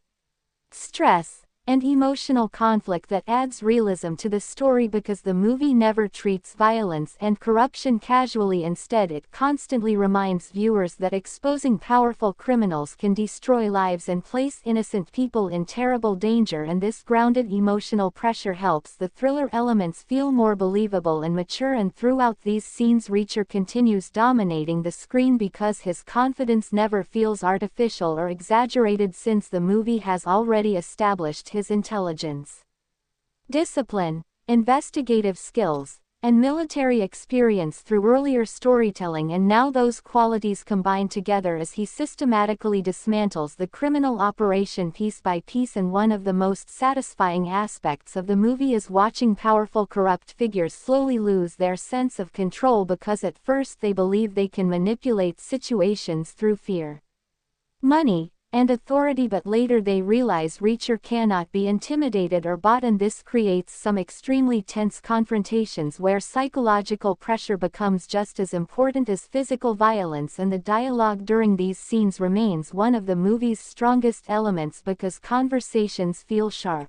stress, and emotional conflict that adds realism to the story because the movie never treats violence and corruption casually. Instead, it constantly reminds viewers that exposing powerful criminals can destroy lives and place innocent people in terrible danger, and this grounded emotional pressure helps the thriller elements feel more believable and mature. And throughout these scenes, Reacher continues dominating the screen because his confidence never feels artificial or exaggerated, since the movie has already established his intelligence, discipline, investigative skills, and military experience through earlier storytelling, and now those qualities combine together as he systematically dismantles the criminal operation piece by piece. And one of the most satisfying aspects of the movie is watching powerful corrupt figures slowly lose their sense of control, because at first they believe they can manipulate situations through fear, money, and authority, but later they realize Reacher cannot be intimidated or bought, and this creates some extremely tense confrontations where psychological pressure becomes just as important as physical violence. And the dialogue during these scenes remains one of the movie's strongest elements because conversations feel sharp,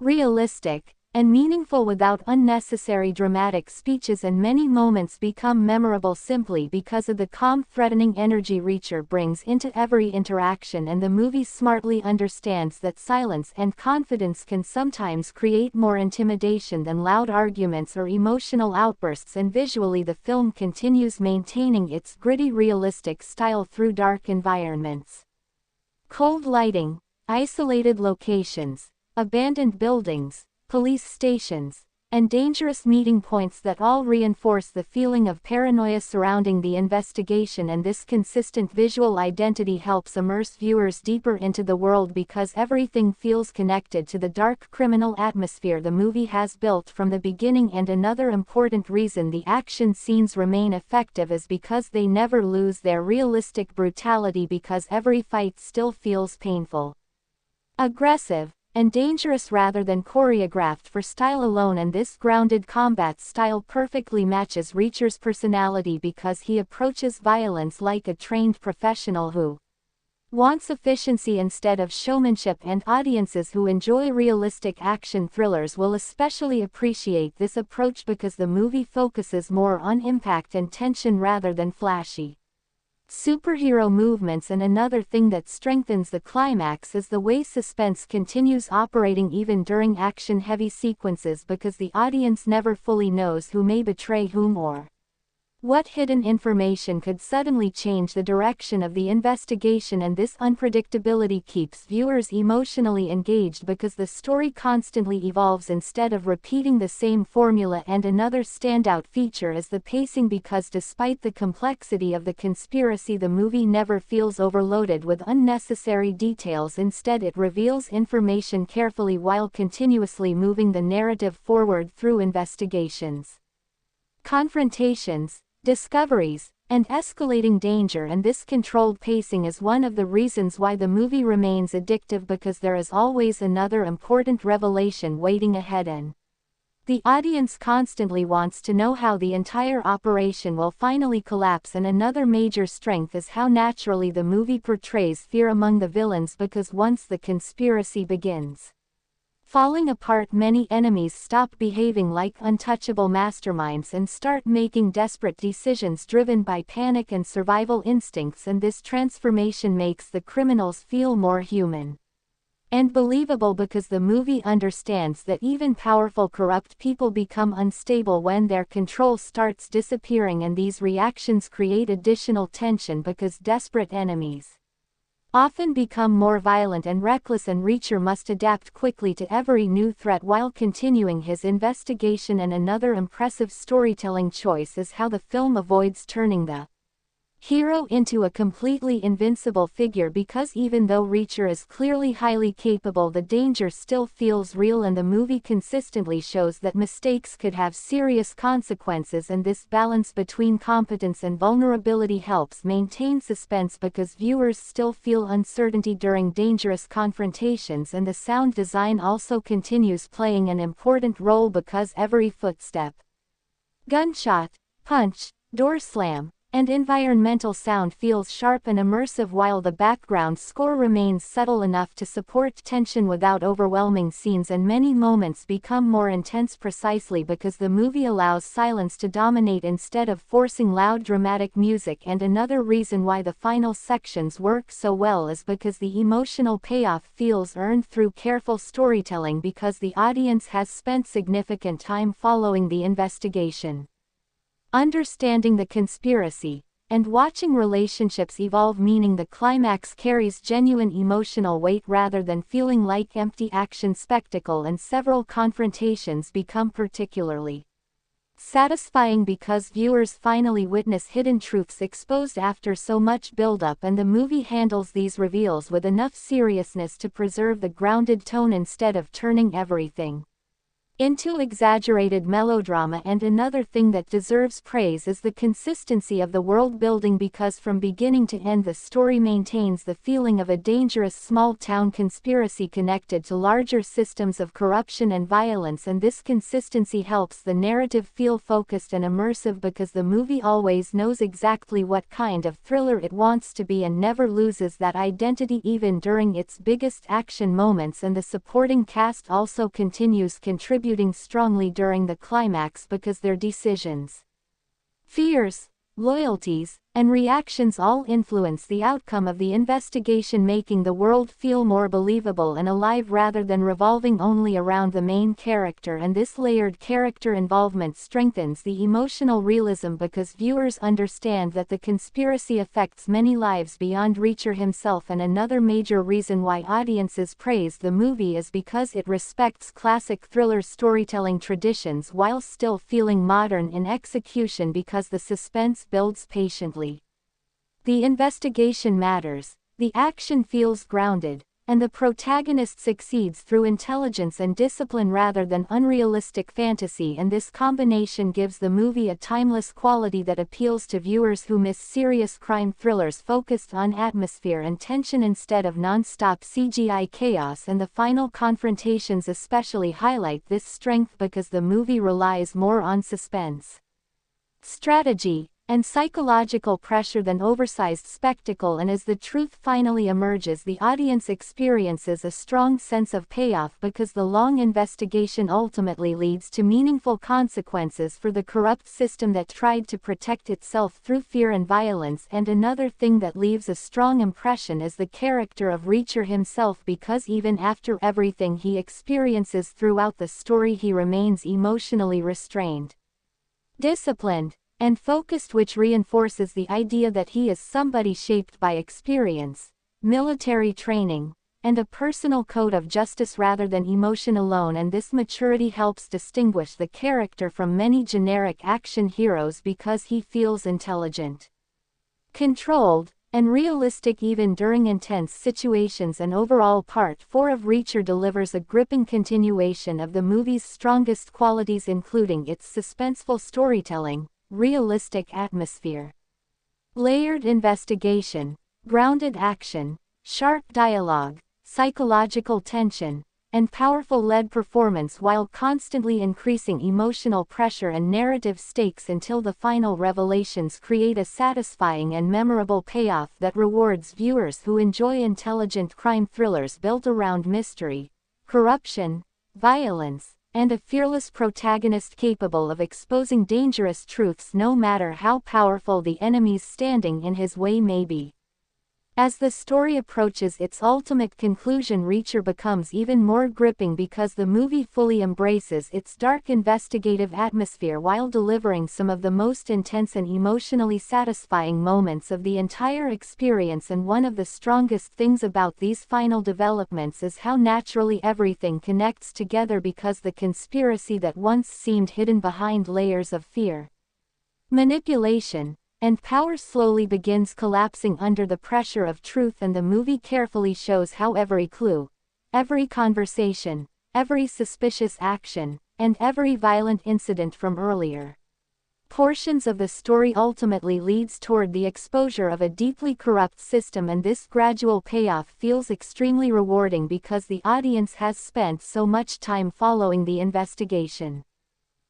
realistic, and meaningful without unnecessary dramatic speeches, and many moments become memorable simply because of the calm, threatening energy Reacher brings into every interaction. And the movie smartly understands that silence and confidence can sometimes create more intimidation than loud arguments or emotional outbursts, and visually the film continues maintaining its gritty, realistic style through dark environments, cold lighting, isolated locations, abandoned buildings, police stations, and dangerous meeting points that all reinforce the feeling of paranoia surrounding the investigation. And this consistent visual identity helps immerse viewers deeper into the world because everything feels connected to the dark criminal atmosphere the movie has built from the beginning. And another important reason the action scenes remain effective is because they never lose their realistic brutality, because every fight still feels painful, aggressive, and dangerous rather than choreographed for style alone. And this grounded combat style perfectly matches Reacher's personality because he approaches violence like a trained professional who wants efficiency instead of showmanship, and audiences who enjoy realistic action thrillers will especially appreciate this approach because the movie focuses more on impact and tension rather than flashy superhero movements. And another thing that strengthens the climax is the way suspense continues operating even during action-heavy sequences, because the audience never fully knows who may betray whom or what hidden information could suddenly change the direction of the investigation. And this unpredictability keeps viewers emotionally engaged because the story constantly evolves instead of repeating the same formula. And another standout feature is the pacing, because despite the complexity of the conspiracy, the movie never feels overloaded with unnecessary details. Instead, it reveals information carefully while continuously moving the narrative forward through investigations, confrontations, discoveries, and escalating danger. And this controlled pacing is one of the reasons why the movie remains addictive, because there is always another important revelation waiting ahead, and the audience constantly wants to know how the entire operation will finally collapse. And another major strength is how naturally the movie portrays fear among the villains, because once the conspiracy begins, Falling apart, many enemies stop behaving like untouchable masterminds and start making desperate decisions driven by panic and survival instincts, and this transformation makes the criminals feel more human and believable because the movie understands that even powerful corrupt people become unstable when their control starts disappearing, and these reactions create additional tension because desperate enemies often become more violent and reckless, and Reacher must adapt quickly to every new threat while continuing his investigation. And another impressive storytelling choice is how the film avoids turning the hero into a completely invincible figure, because even though Reacher is clearly highly capable, the danger still feels real, and the movie consistently shows that mistakes could have serious consequences, and this balance between competence and vulnerability helps maintain suspense because viewers still feel uncertainty during dangerous confrontations. And the sound design also continues playing an important role because every footstep, gunshot, punch, door slam, and environmental sound feels sharp and immersive, while the background score remains subtle enough to support tension without overwhelming scenes, and many moments become more intense precisely because the movie allows silence to dominate instead of forcing loud dramatic music. And another reason why the final sections work so well is because the emotional payoff feels earned through careful storytelling, because the audience has spent significant time following the investigation, understanding the conspiracy, and watching relationships evolve, meaning the climax carries genuine emotional weight rather than feeling like empty action spectacle. And several confrontations become particularly satisfying because viewers finally witness hidden truths exposed after so much build-up, and the movie handles these reveals with enough seriousness to preserve the grounded tone instead of turning everything into exaggerated melodrama. And another thing that deserves praise is the consistency of the world building, because from beginning to end the story maintains the feeling of a dangerous small-town conspiracy connected to larger systems of corruption and violence, and this consistency helps the narrative feel focused and immersive because the movie always knows exactly what kind of thriller it wants to be and never loses that identity even during its biggest action moments. And the supporting cast also continues contributing strongly during the climax because their decisions, fears, loyalties, and reactions all influence the outcome of the investigation, making the world feel more believable and alive rather than revolving only around the main character. And this layered character involvement strengthens the emotional realism because viewers understand that the conspiracy affects many lives beyond Reacher himself. And another major reason why audiences praise the movie is because it respects classic thriller storytelling traditions while still feeling modern in execution, because the suspense builds patiently, the investigation matters, the action feels grounded, and the protagonist succeeds through intelligence and discipline rather than unrealistic fantasy. And this combination gives the movie a timeless quality that appeals to viewers who miss serious crime thrillers focused on atmosphere and tension instead of non-stop CGI chaos. And the final confrontations especially highlight this strength because the movie relies more on suspense, strategy, and psychological pressure than oversized spectacle, and as the truth finally emerges, the audience experiences a strong sense of payoff because the long investigation ultimately leads to meaningful consequences for the corrupt system that tried to protect itself through fear and violence. And another thing that leaves a strong impression is the character of Reacher himself, because even after everything he experiences throughout the story, he remains emotionally restrained, disciplined, and focused, which reinforces the idea that he is somebody shaped by experience, military training, and a personal code of justice rather than emotion alone. And this maturity helps distinguish the character from many generic action heroes because he feels intelligent, controlled, and realistic even during intense situations. And overall, Part 4 of Reacher delivers a gripping continuation of the movie's strongest qualities, including its suspenseful storytelling, realistic atmosphere, layered investigation, grounded action, sharp dialogue, psychological tension, and powerful lead performance, while constantly increasing emotional pressure and narrative stakes until the final revelations create a satisfying and memorable payoff that rewards viewers who enjoy intelligent crime thrillers built around mystery, corruption, violence, and a fearless protagonist capable of exposing dangerous truths no matter how powerful the enemies standing in his way may be. As the story approaches its ultimate conclusion, Reacher becomes even more gripping because the movie fully embraces its dark investigative atmosphere while delivering some of the most intense and emotionally satisfying moments of the entire experience. And one of the strongest things about these final developments is how naturally everything connects together, because the conspiracy that once seemed hidden behind layers of fear, manipulation, and power slowly begins collapsing under the pressure of truth. And the movie carefully shows how every clue, every conversation, every suspicious action, and every violent incident from earlier portions of the story ultimately leads toward the exposure of a deeply corrupt system. And this gradual payoff feels extremely rewarding because the audience has spent so much time following the investigation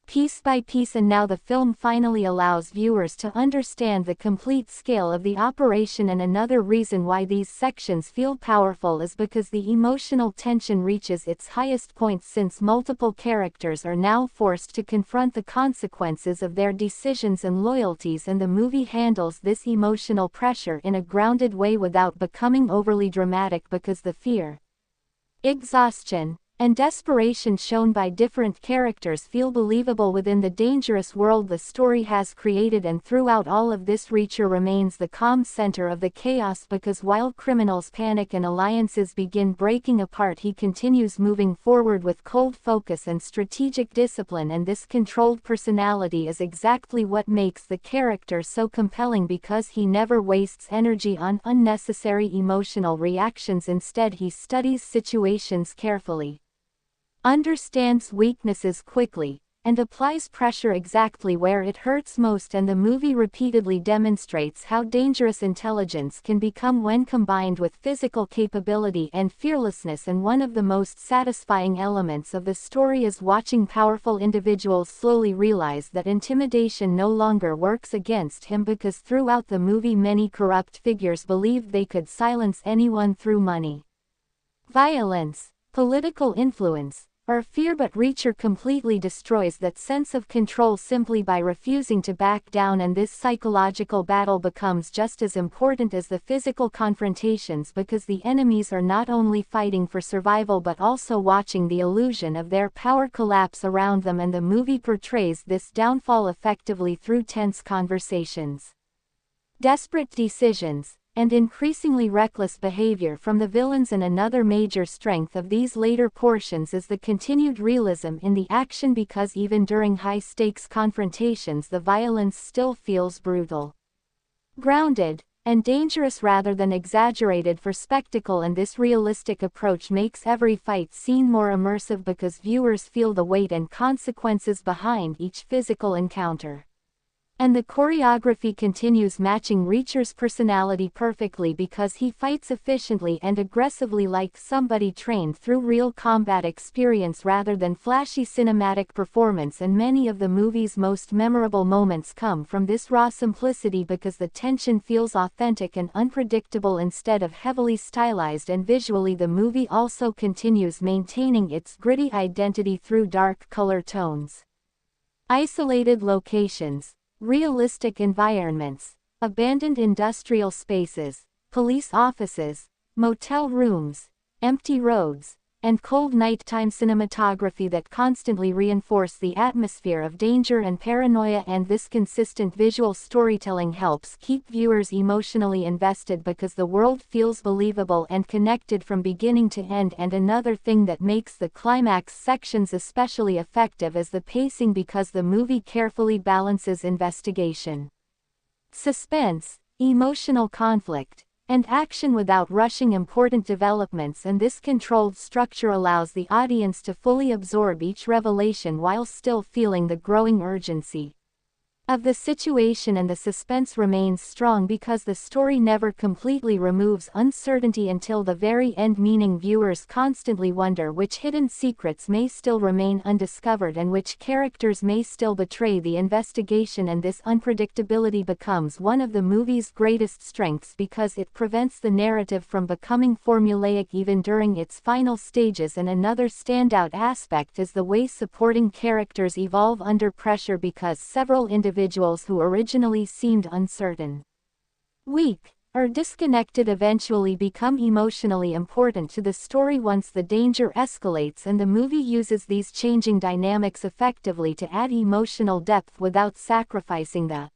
piece by piece, and now the film finally allows viewers to understand the complete scale of the operation. And another reason why these sections feel powerful is because the emotional tension reaches its highest point, since multiple characters are now forced to confront the consequences of their decisions and loyalties, and the movie handles this emotional pressure in a grounded way without becoming overly dramatic, because the fear, exhaustion, and desperation shown by different characters feel believable within the dangerous world the story has created. And throughout all of this, Reacher remains the calm center of the chaos, because while criminals panic and alliances begin breaking apart, he continues moving forward with cold focus and strategic discipline. And this controlled personality is exactly what makes the character so compelling, because he never wastes energy on unnecessary emotional reactions. Instead, he studies situations carefully, understands weaknesses quickly, and applies pressure exactly where it hurts most. And the movie repeatedly demonstrates how dangerous intelligence can become when combined with physical capability and fearlessness. And one of the most satisfying elements of the story is watching powerful individuals slowly realize that intimidation no longer works against him, because throughout the movie many corrupt figures believed they could silence anyone through money, violence, political influence, or fear. But Reacher completely destroys that sense of control simply by refusing to back down. And this psychological battle becomes just as important as the physical confrontations, because the enemies are not only fighting for survival but also watching the illusion of their power collapse around them. And the movie portrays this downfall effectively through tense conversations, desperate decisions, and increasingly reckless behavior from the villains. And another major strength of these later portions is the continued realism in the action, because even during high-stakes confrontations the violence still feels brutal, grounded, and dangerous rather than exaggerated for spectacle. And this realistic approach makes every fight scene more immersive, because viewers feel the weight and consequences behind each physical encounter. And the choreography continues, matching Reacher's personality perfectly, because he fights efficiently and aggressively like somebody trained through real combat experience rather than flashy cinematic performance. And many of the movie's most memorable moments come from this raw simplicity, because the tension feels authentic and unpredictable instead of heavily stylized. And visually, the movie also continues maintaining its gritty identity through dark color tones, isolated locations, realistic environments, abandoned industrial spaces, police offices, motel rooms, empty roads, and cold nighttime cinematography that constantly reinforce the atmosphere of danger and paranoia. And this consistent visual storytelling helps keep viewers emotionally invested, because the world feels believable and connected from beginning to end. And another thing that makes the climax sections especially effective is the pacing, because the movie carefully balances investigation, suspense, emotional conflict, and action without rushing important developments. And this controlled structure allows the audience to fully absorb each revelation while still feeling the growing urgency, of the situation, and the suspense remains strong because the story never completely removes uncertainty until the very end, meaning viewers constantly wonder which hidden secrets may still remain undiscovered and which characters may still betray the investigation, and this unpredictability becomes one of the movie's greatest strengths because it prevents the narrative from becoming formulaic even during its final stages. And another standout aspect is the way supporting characters evolve under pressure because several individuals who originally seemed uncertain, weak, or disconnected eventually become emotionally important to the story once the danger escalates, and the movie uses these changing dynamics effectively to add emotional depth without sacrificing the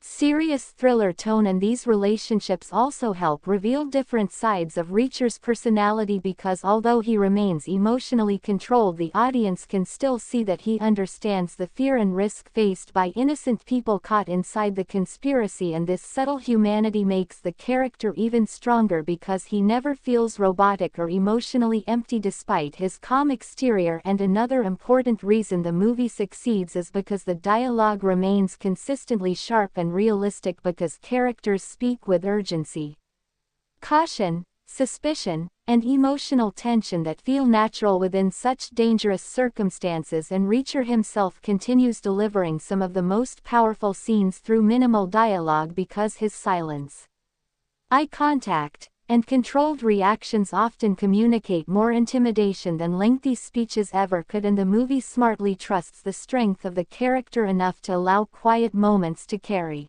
serious thriller tone. And these relationships also help reveal different sides of Reacher's personality because although he remains emotionally controlled, the audience can still see that he understands the fear and risk faced by innocent people caught inside the conspiracy, and this subtle humanity makes the character even stronger because he never feels robotic or emotionally empty despite his calm exterior. And another important reason the movie succeeds is because the dialogue remains consistently sharp and realistic because characters speak with urgency, caution, suspicion, and emotional tension that feel natural within such dangerous circumstances, and Reacher himself continues delivering some of the most powerful scenes through minimal dialogue because his silence, eye contact, and controlled reactions often communicate more intimidation than lengthy speeches ever could, and the movie smartly trusts the strength of the character enough to allow quiet moments to carry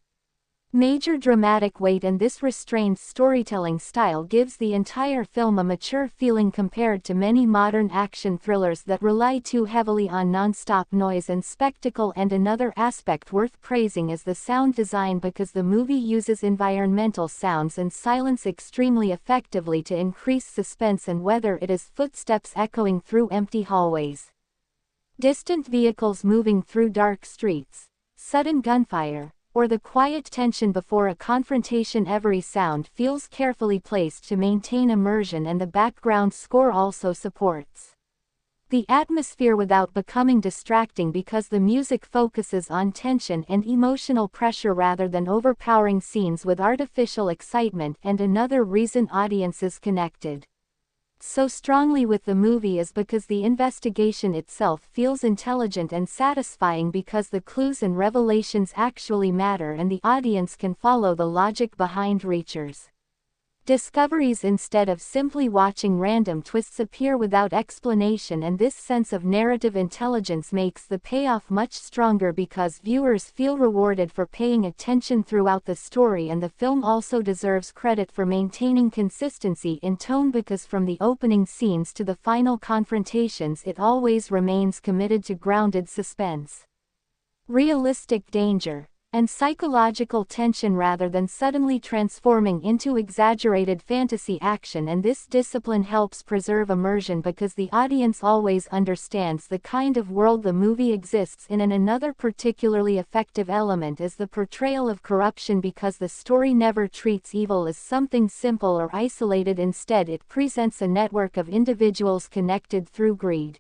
major dramatic weight, and this restrained storytelling style gives the entire film a mature feeling compared to many modern action thrillers that rely too heavily on non-stop noise and spectacle. And another aspect worth praising is the sound design because the movie uses environmental sounds and silence extremely effectively to increase suspense, and whether it is footsteps echoing through empty hallways, distant vehicles moving through dark streets, sudden gunfire, or the quiet tension before a confrontation, every sound feels carefully placed to maintain immersion, and the background score also supports the atmosphere without becoming distracting because the music focuses on tension and emotional pressure rather than overpowering scenes with artificial excitement. And another reason audiences connected so strongly with the movie is because the investigation itself feels intelligent and satisfying because the clues and revelations actually matter, and the audience can follow the logic behind Reacher's discoveries instead of simply watching random twists appear without explanation. And this sense of narrative intelligence makes the payoff much stronger because viewers feel rewarded for paying attention throughout the story, and the film also deserves credit for maintaining consistency in tone because from the opening scenes to the final confrontations it always remains committed to grounded suspense, realistic danger, and psychological tension rather than suddenly transforming into exaggerated fantasy action. And this discipline helps preserve immersion because the audience always understands the kind of world the movie exists in. And another particularly effective element is the portrayal of corruption because the story never treats evil as something simple or isolated. Instead, it presents a network of individuals connected through greed,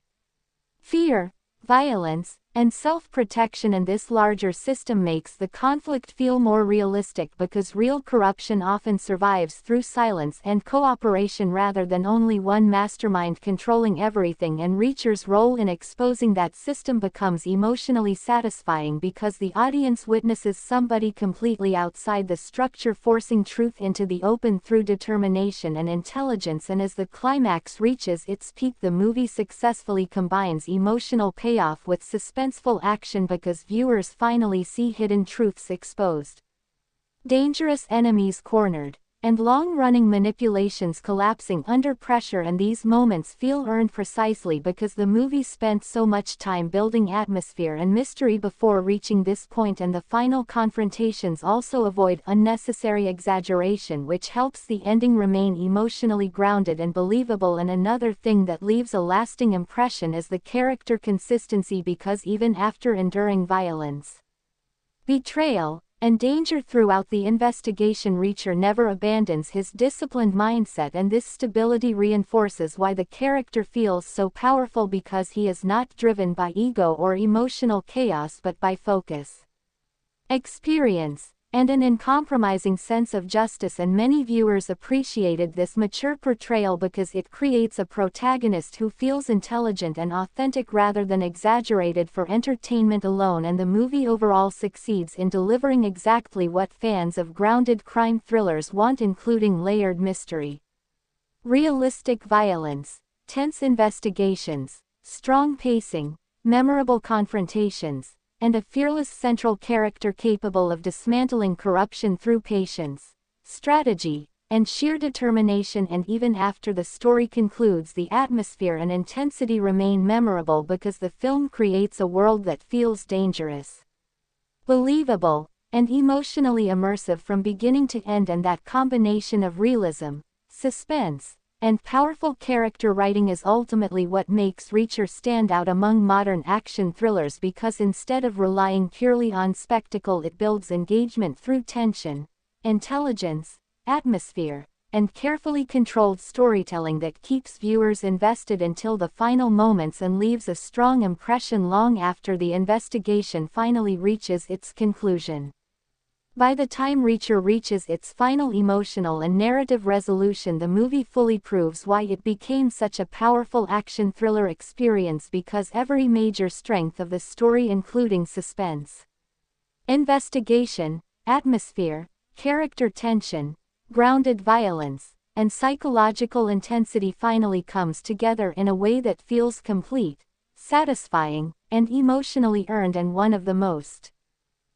fear, violence, and self-protection, and this larger system makes the conflict feel more realistic because real corruption often survives through silence and cooperation rather than only one mastermind controlling everything. And Reacher's role in exposing that system becomes emotionally satisfying because the audience witnesses somebody completely outside the structure forcing truth into the open through determination and intelligence. And as the climax reaches its peak, the movie successfully combines emotional payoff with suspenseful action because viewers finally see hidden truths exposed, dangerous enemies cornered, and long-running manipulations collapsing under pressure. And these moments feel earned precisely because the movie spent so much time building atmosphere and mystery before reaching this point, and the final confrontations also avoid unnecessary exaggeration, which helps the ending remain emotionally grounded and believable. And another thing that leaves a lasting impression is the character consistency because even after enduring violence, betrayal, and danger throughout the investigation, Reacher never abandons his disciplined mindset, and this stability reinforces why the character feels so powerful because he is not driven by ego or emotional chaos but by focus, experience, and an uncompromising sense of justice, and many viewers appreciated this mature portrayal because it creates a protagonist who feels intelligent and authentic rather than exaggerated for entertainment alone, and the movie overall succeeds in delivering exactly what fans of grounded crime thrillers want, including layered mystery, realistic violence, tense investigations, strong pacing, memorable confrontations, and a fearless central character capable of dismantling corruption through patience, strategy, and sheer determination. And even after the story concludes, the atmosphere and intensity remain memorable because the film creates a world that feels dangerous, believable, and emotionally immersive from beginning to end, and that combination of realism, suspense, and powerful character writing is ultimately what makes Reacher stand out among modern action thrillers, because instead of relying purely on spectacle, it builds engagement through tension, intelligence, atmosphere, and carefully controlled storytelling that keeps viewers invested until the final moments and leaves a strong impression long after the investigation finally reaches its conclusion. By the time Reacher reaches its final emotional and narrative resolution, the movie fully proves why it became such a powerful action thriller experience, because every major strength of the story, including suspense, investigation, atmosphere, character tension, grounded violence, and psychological intensity, finally comes together in a way that feels complete, satisfying, and emotionally earned. And one of the most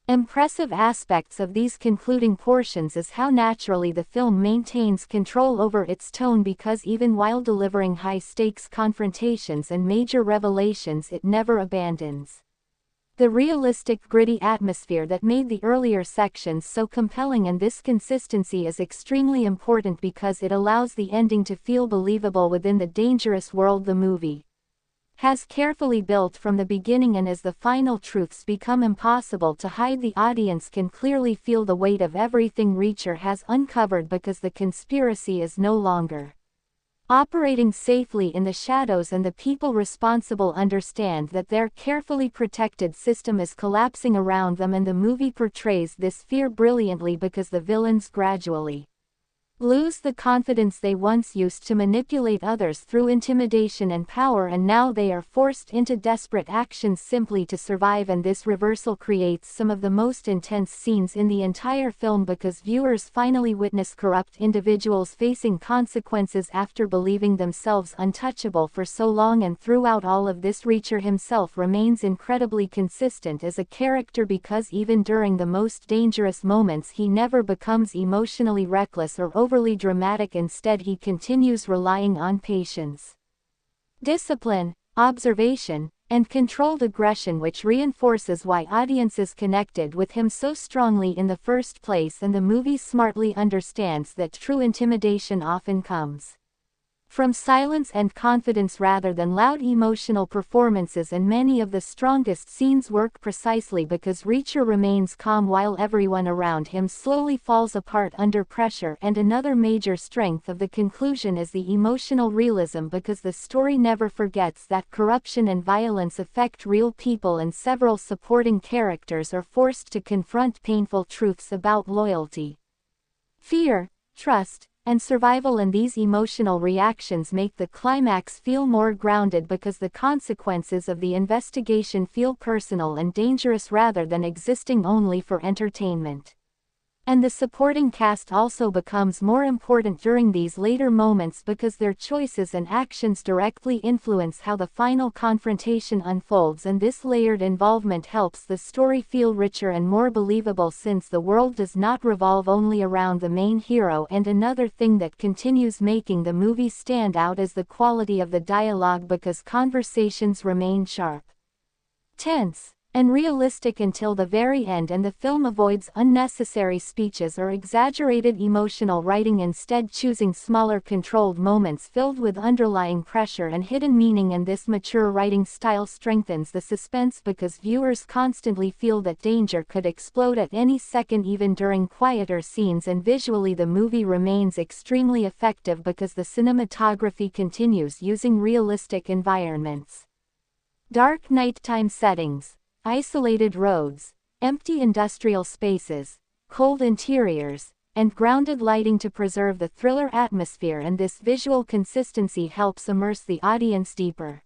impressive aspects of these concluding portions is how naturally the film maintains control over its tone, because even while delivering high-stakes confrontations and major revelations, it never abandons the realistic, gritty atmosphere that made the earlier sections so compelling. And this consistency is extremely important because it allows the ending to feel believable within the dangerous world the movie has carefully built from the beginning, and as the final truths become impossible to hide, the audience can clearly feel the weight of everything Reacher has uncovered, because the conspiracy is no longer operating safely in the shadows, and the people responsible understand that their carefully protected system is collapsing around them. And the movie portrays this fear brilliantly, because the villains gradually lose the confidence they once used to manipulate others through intimidation and power, and now they are forced into desperate actions simply to survive. And this reversal creates some of the most intense scenes in the entire film, because viewers finally witness corrupt individuals facing consequences after believing themselves untouchable for so long. And throughout all of this, Reacher himself remains incredibly consistent as a character, because even during the most dangerous moments he never becomes emotionally reckless or overly dramatic. Instead, he continues relying on patience, discipline, observation, and controlled aggression, which reinforces why audiences connected with him so strongly in the first place. And the movie smartly understands that true intimidation often comes from silence and confidence rather than loud emotional performances, and many of the strongest scenes work precisely because Reacher remains calm while everyone around him slowly falls apart under pressure. And another major strength of the conclusion is the emotional realism, because the story never forgets that corruption and violence affect real people, and several supporting characters are forced to confront painful truths about loyalty, fear, trust, and survival. And these emotional reactions make the climax feel more grounded, because the consequences of the investigation feel personal and dangerous rather than existing only for entertainment. And the supporting cast also becomes more important during these later moments, because their choices and actions directly influence how the final confrontation unfolds. And this layered involvement helps the story feel richer and more believable, since the world does not revolve only around the main hero. And another thing that continues making the movie stand out is the quality of the dialogue, because conversations remain sharp, tense, and realistic until the very end, and the film avoids unnecessary speeches or exaggerated emotional writing, instead choosing smaller controlled moments filled with underlying pressure and hidden meaning. And this mature writing style strengthens the suspense, because viewers constantly feel that danger could explode at any second, even during quieter scenes. And visually, the movie remains extremely effective because the cinematography continues using realistic environments, dark nighttime settings, isolated roads, empty industrial spaces, cold interiors, and grounded lighting to preserve the thriller atmosphere, and this visual consistency helps immerse the audience deeper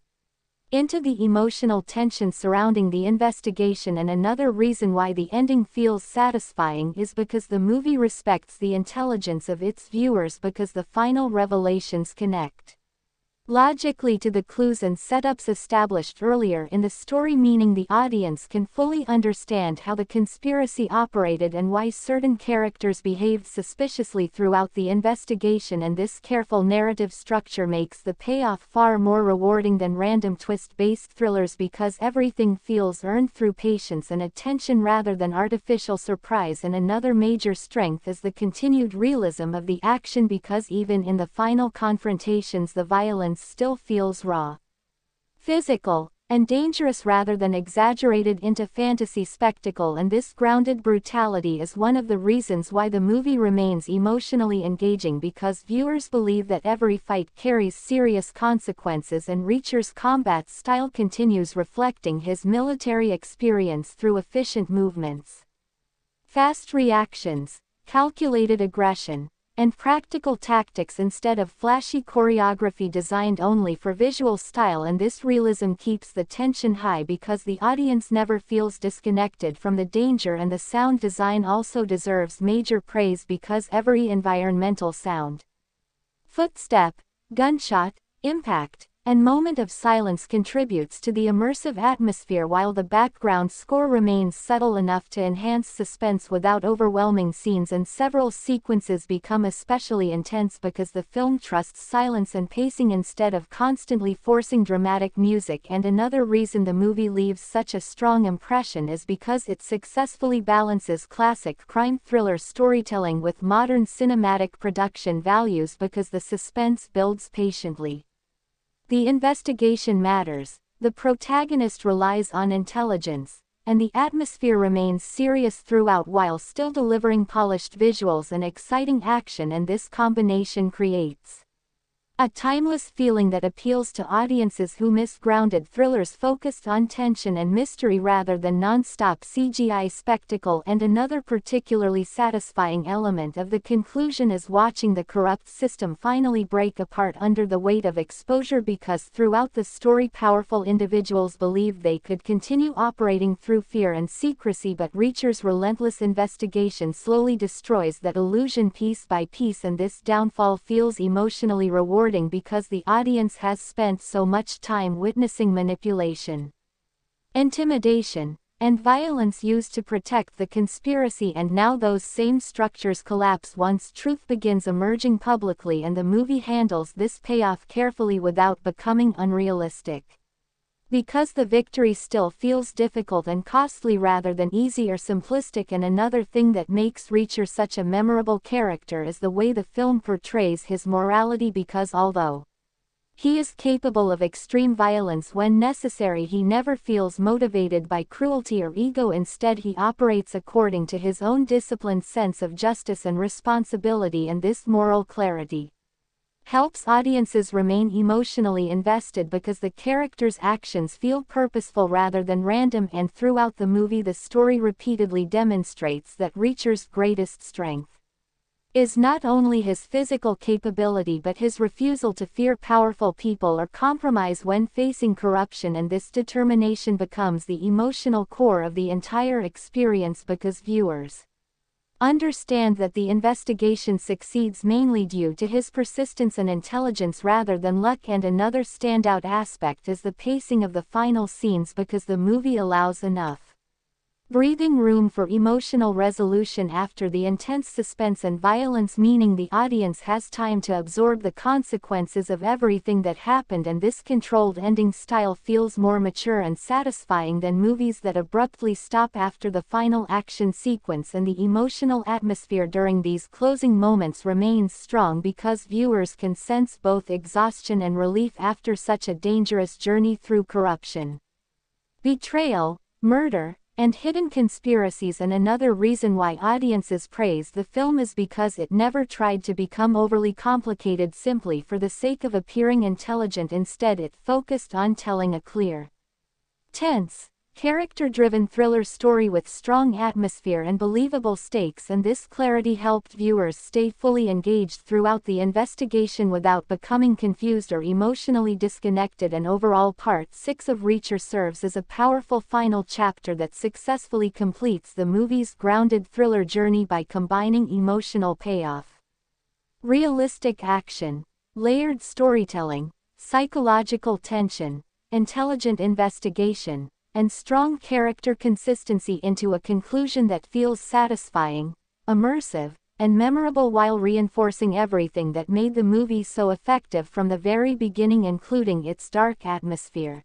into the emotional tension surrounding the investigation. And another reason why the ending feels satisfying is because the movie respects the intelligence of its viewers, because the final revelations connect logically to the clues and setups established earlier in the story, meaning the audience can fully understand how the conspiracy operated and why certain characters behaved suspiciously throughout the investigation. And this careful narrative structure makes the payoff far more rewarding than random twist-based thrillers, because everything feels earned through patience and attention rather than artificial surprise. And another major strength is the continued realism of the action, because even in the final confrontations the violence still feels raw, physical, and dangerous rather than exaggerated into fantasy spectacle. And this grounded brutality is one of the reasons why the movie remains emotionally engaging, because viewers believe that every fight carries serious consequences, and Reacher's combat style continues reflecting his military experience through efficient movements, fast reactions, calculated aggression, and practical tactics instead of flashy choreography designed only for visual style. And this realism keeps the tension high because the audience never feels disconnected from the danger. And the sound design also deserves major praise, because every environmental sound, footstep, gunshot, impact, and moment of silence contributes to the immersive atmosphere, while the background score remains subtle enough to enhance suspense without overwhelming scenes. And several sequences become especially intense because the film trusts silence and pacing instead of constantly forcing dramatic music. And another reason the movie leaves such a strong impression is because it successfully balances classic crime thriller storytelling with modern cinematic production values, because the suspense builds patiently, the investigation matters, the protagonist relies on intelligence, and the atmosphere remains serious throughout while still delivering polished visuals and exciting action. And this combination creates a timeless feeling that appeals to audiences who miss grounded thrillers focused on tension and mystery rather than non-stop CGI spectacle. And another particularly satisfying element of the conclusion is watching the corrupt system finally break apart under the weight of exposure, because throughout the story powerful individuals believed they could continue operating through fear and secrecy, but Reacher's relentless investigation slowly destroys that illusion piece by piece. And this downfall feels emotionally rewarding because the audience has spent so much time witnessing manipulation, intimidation, and violence used to protect the conspiracy, and now those same structures collapse once truth begins emerging publicly. And the movie handles this payoff carefully without becoming unrealistic, because the victory still feels difficult and costly rather than easy or simplistic. And another thing that makes Reacher such a memorable character is the way the film portrays his morality, because although he is capable of extreme violence when necessary, he never feels motivated by cruelty or ego. Instead, he operates according to his own disciplined sense of justice and responsibility, and this moral clarity helps audiences remain emotionally invested because the character's actions feel purposeful rather than random. And throughout the movie the story repeatedly demonstrates that Reacher's greatest strength is not only his physical capability but his refusal to fear powerful people or compromise when facing corruption. And this determination becomes the emotional core of the entire experience, because viewers understand that the investigation succeeds mainly due to his persistence and intelligence rather than luck. And another standout aspect is the pacing of the final scenes, because the movie allows enough breathing room for emotional resolution after the intense suspense and violence, meaning the audience has time to absorb the consequences of everything that happened. And this controlled ending style feels more mature and satisfying than movies that abruptly stop after the final action sequence. And the emotional atmosphere during these closing moments remains strong because viewers can sense both exhaustion and relief after such a dangerous journey through corruption, betrayal, murder, and hidden conspiracies. And another reason why audiences praise the film is because it never tried to become overly complicated simply for the sake of appearing intelligent. Instead, it focused on telling a clear, tense, character-driven thriller story with strong atmosphere and believable stakes, and this clarity helped viewers stay fully engaged throughout the investigation without becoming confused or emotionally disconnected. And overall, Part 6 of Reacher serves as a powerful final chapter that successfully completes the movie's grounded thriller journey by combining emotional payoff, realistic action, layered storytelling, psychological tension, intelligent investigation, and strong character consistency into a conclusion that feels satisfying, immersive, and memorable, while reinforcing everything that made the movie so effective from the very beginning, including its dark atmosphere,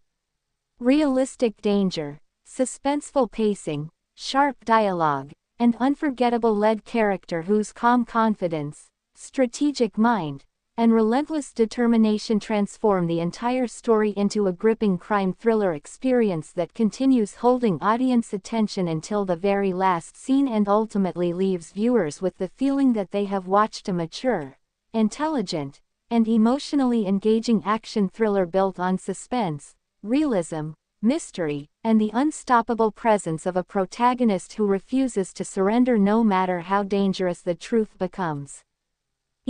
realistic danger, suspenseful pacing, sharp dialogue, and unforgettable lead character whose calm confidence, strategic mind, and relentless determination transform the entire story into a gripping crime thriller experience that continues holding audience attention until the very last scene and ultimately leaves viewers with the feeling that they have watched a mature, intelligent, and emotionally engaging action thriller built on suspense, realism, mystery, and the unstoppable presence of a protagonist who refuses to surrender no matter how dangerous the truth becomes.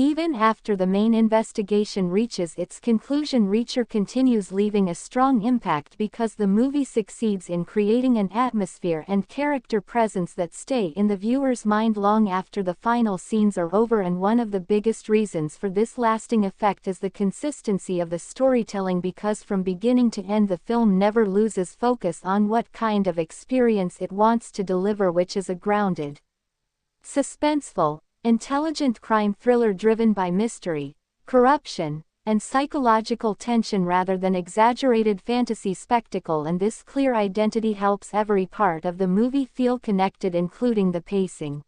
Even after the main investigation reaches its conclusion, Reacher continues leaving a strong impact because the movie succeeds in creating an atmosphere and character presence that stay in the viewer's mind long after the final scenes are over. And one of the biggest reasons for this lasting effect is the consistency of the storytelling, because from beginning to end the film never loses focus on what kind of experience it wants to deliver, which is a grounded, suspenseful, intelligent crime thriller driven by mystery, corruption, and psychological tension rather than exaggerated fantasy spectacle. And this clear identity helps every part of the movie feel connected, including the pacing,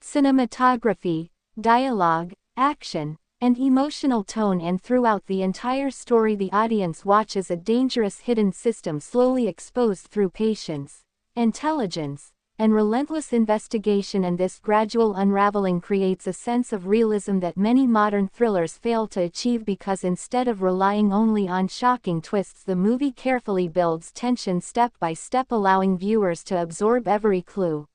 cinematography, dialogue, action, and emotional tone. And throughout the entire story the audience watches a dangerous hidden system slowly exposed through patience, intelligence, and relentless investigation, and this gradual unraveling creates a sense of realism that many modern thrillers fail to achieve, because instead of relying only on shocking twists the movie carefully builds tension step by step, allowing viewers to absorb every clue,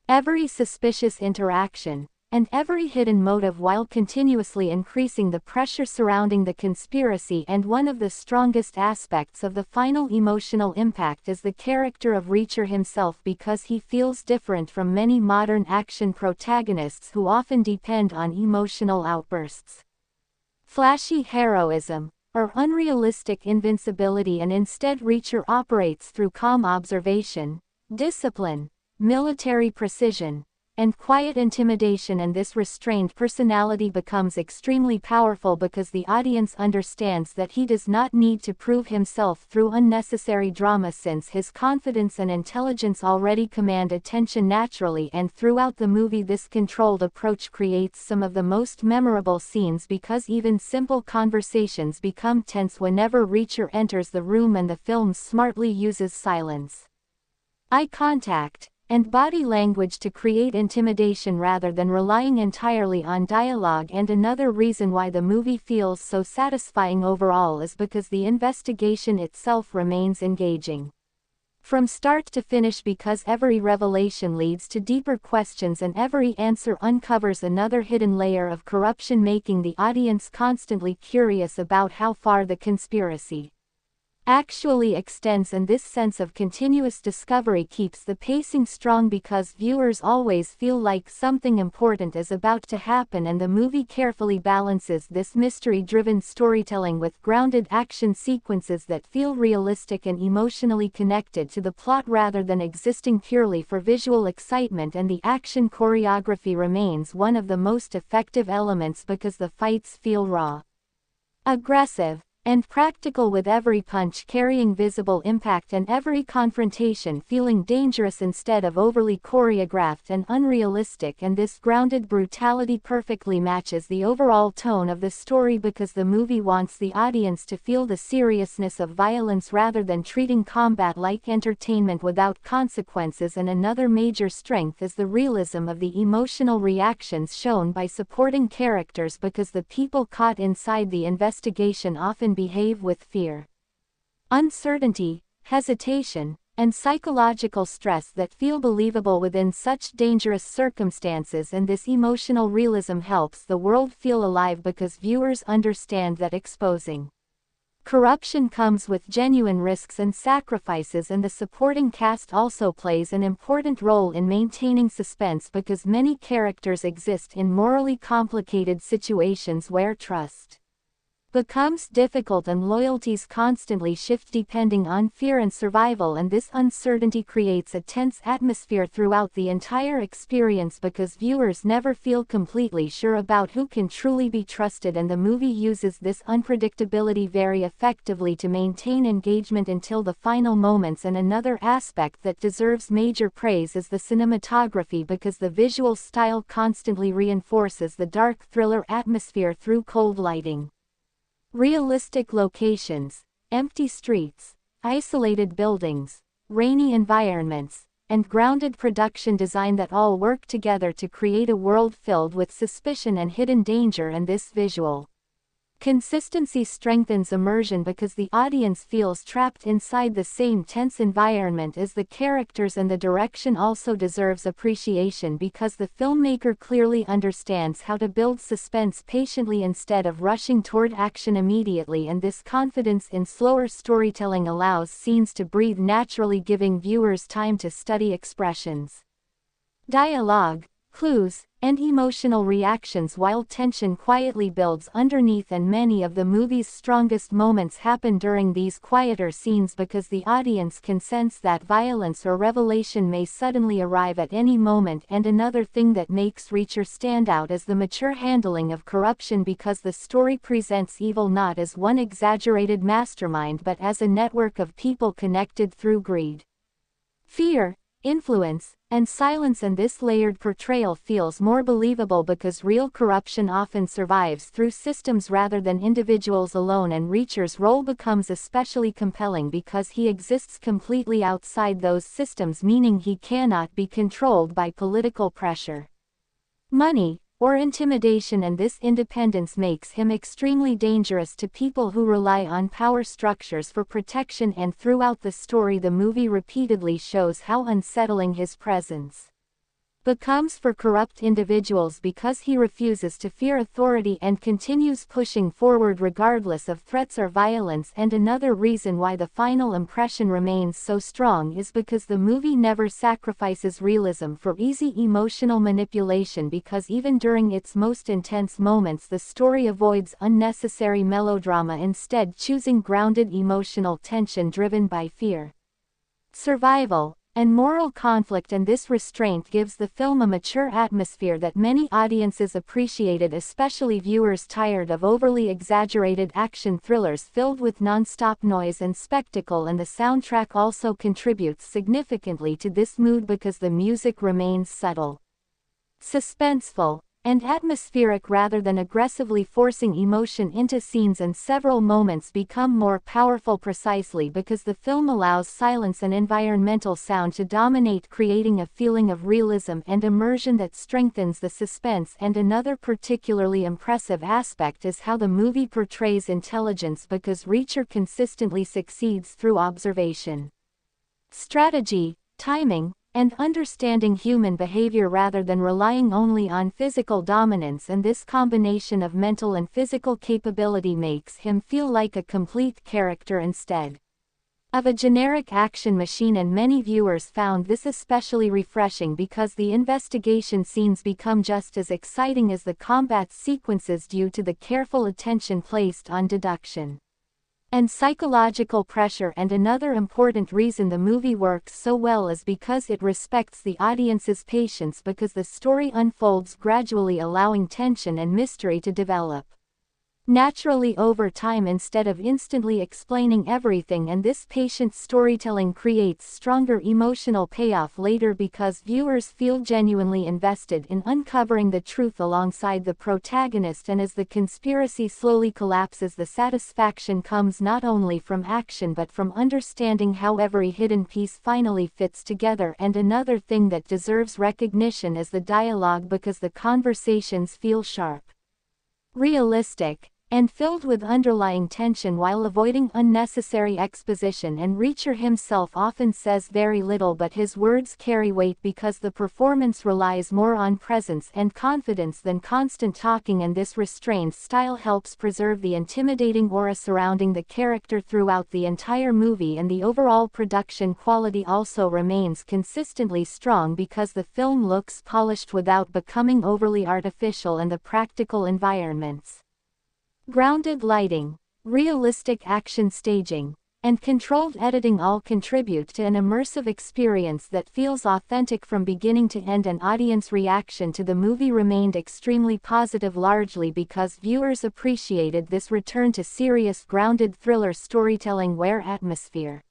every suspicious interaction, and every hidden motive while continuously increasing the pressure surrounding the conspiracy. And one of the strongest aspects of the final emotional impact is the character of Reacher himself, because he feels different from many modern action protagonists who often depend on emotional outbursts, flashy heroism, or unrealistic invincibility, and instead Reacher operates through calm observation, discipline, military precision, and quiet intimidation. And this restrained personality becomes extremely powerful because the audience understands that he does not need to prove himself through unnecessary drama, since his confidence and intelligence already command attention naturally. And throughout the movie this controlled approach creates some of the most memorable scenes, because even simple conversations become tense whenever Reacher enters the room, and the film smartly uses silence, eye contact, and body language to create intimidation rather than relying entirely on dialogue. And another reason why the movie feels so satisfying overall is because the investigation itself remains engaging from start to finish, because every revelation leads to deeper questions and every answer uncovers another hidden layer of corruption, making the audience constantly curious about how far the conspiracy actually extends. And this sense of continuous discovery keeps the pacing strong, because viewers always feel like something important is about to happen, and the movie carefully balances this mystery-driven storytelling with grounded action sequences that feel realistic and emotionally connected to the plot rather than existing purely for visual excitement. And the action choreography remains one of the most effective elements, because the fights feel raw, aggressive, and practical, with every punch carrying visible impact and every confrontation feeling dangerous instead of overly choreographed and unrealistic. And this grounded brutality perfectly matches the overall tone of the story, because the movie wants the audience to feel the seriousness of violence rather than treating combat like entertainment without consequences. And another major strength is the realism of the emotional reactions shown by supporting characters, because the people caught inside the investigation often behave with fear, uncertainty, hesitation, and psychological stress that feel believable within such dangerous circumstances, and this emotional realism helps the world feel alive because viewers understand that exposing corruption comes with genuine risks and sacrifices, and the supporting cast also plays an important role in maintaining suspense because many characters exist in morally complicated situations where trust becomes difficult and loyalties constantly shift depending on fear and survival, and this uncertainty creates a tense atmosphere throughout the entire experience because viewers never feel completely sure about who can truly be trusted, and the movie uses this unpredictability very effectively to maintain engagement until the final moments. And another aspect that deserves major praise is the cinematography because the visual style constantly reinforces the dark thriller atmosphere through cold lighting, realistic locations, empty streets, isolated buildings, rainy environments, and grounded production design that all work together to create a world filled with suspicion and hidden danger. And this visual consistency strengthens immersion because the audience feels trapped inside the same tense environment as the characters, and the direction also deserves appreciation because the filmmaker clearly understands how to build suspense patiently instead of rushing toward action immediately, and this confidence in slower storytelling allows scenes to breathe naturally, giving viewers time to study expressions, dialogue, clues, and emotional reactions while tension quietly builds underneath. And many of the movie's strongest moments happen during these quieter scenes because the audience can sense that violence or revelation may suddenly arrive at any moment. And another thing that makes Reacher stand out is the mature handling of corruption because the story presents evil not as one exaggerated mastermind but as a network of people connected through greed, fear, influence, and silence, and this layered portrayal feels more believable because real corruption often survives through systems rather than individuals alone, and Reacher's role becomes especially compelling because he exists completely outside those systems, meaning he cannot be controlled by political pressure, money, or intimidation, and this independence makes him extremely dangerous to people who rely on power structures for protection. And throughout the story the movie repeatedly shows how unsettling his presence becomes for corrupt individuals because he refuses to fear authority and continues pushing forward regardless of threats or violence. And another reason why the final impression remains so strong is because the movie never sacrifices realism for easy emotional manipulation because even during its most intense moments the story avoids unnecessary melodrama, instead choosing grounded emotional tension driven by fear, survival, and moral conflict. And this restraint gives the film a mature atmosphere that many audiences appreciated, especially viewers tired of overly exaggerated action thrillers filled with non-stop noise and spectacle. And the soundtrack also contributes significantly to this mood because the music remains subtle, suspenseful, and atmospheric rather than aggressively forcing emotion into scenes, and several moments become more powerful precisely because the film allows silence and environmental sound to dominate, creating a feeling of realism and immersion that strengthens the suspense. And another particularly impressive aspect is how the movie portrays intelligence because Reacher consistently succeeds through observation, strategy, timing, and understanding human behavior rather than relying only on physical dominance, and this combination of mental and physical capability makes him feel like a complete character instead of a generic action machine. And many viewers found this especially refreshing because the investigation scenes become just as exciting as the combat sequences due to the careful attention placed on deduction and psychological pressure. And another important reason the movie works so well is because it respects the audience's patience because the story unfolds gradually, allowing tension and mystery to develop naturally over time instead of instantly explaining everything. And this patient storytelling creates stronger emotional payoff later because viewers feel genuinely invested in uncovering the truth alongside the protagonist, and as the conspiracy slowly collapses the satisfaction comes not only from action but from understanding how every hidden piece finally fits together. And another thing that deserves recognition is the dialogue because the conversations feel sharp, realistic, and filled with underlying tension while avoiding unnecessary exposition, and Reacher himself often says very little but his words carry weight because the performance relies more on presence and confidence than constant talking, and this restrained style helps preserve the intimidating aura surrounding the character throughout the entire movie, and the overall production quality also remains consistently strong because the film looks polished without becoming overly artificial, and the practical environments, grounded lighting, realistic action staging, and controlled editing all contribute to an immersive experience that feels authentic from beginning to end. An audience reaction to the movie remained extremely positive, largely because viewers appreciated this return to serious, grounded thriller storytelling where atmosphere,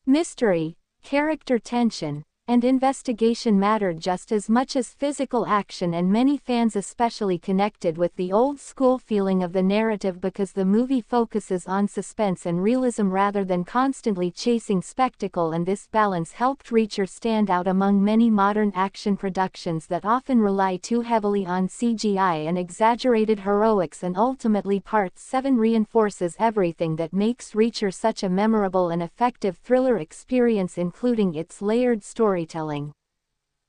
mystery, character tension, and investigation mattered just as much as physical action, and many fans especially connected with the old-school feeling of the narrative because the movie focuses on suspense and realism rather than constantly chasing spectacle, and this balance helped Reacher stand out among many modern action productions that often rely too heavily on CGI and exaggerated heroics, and ultimately Part 7 reinforces everything that makes Reacher such a memorable and effective thriller experience, including its layered storytelling,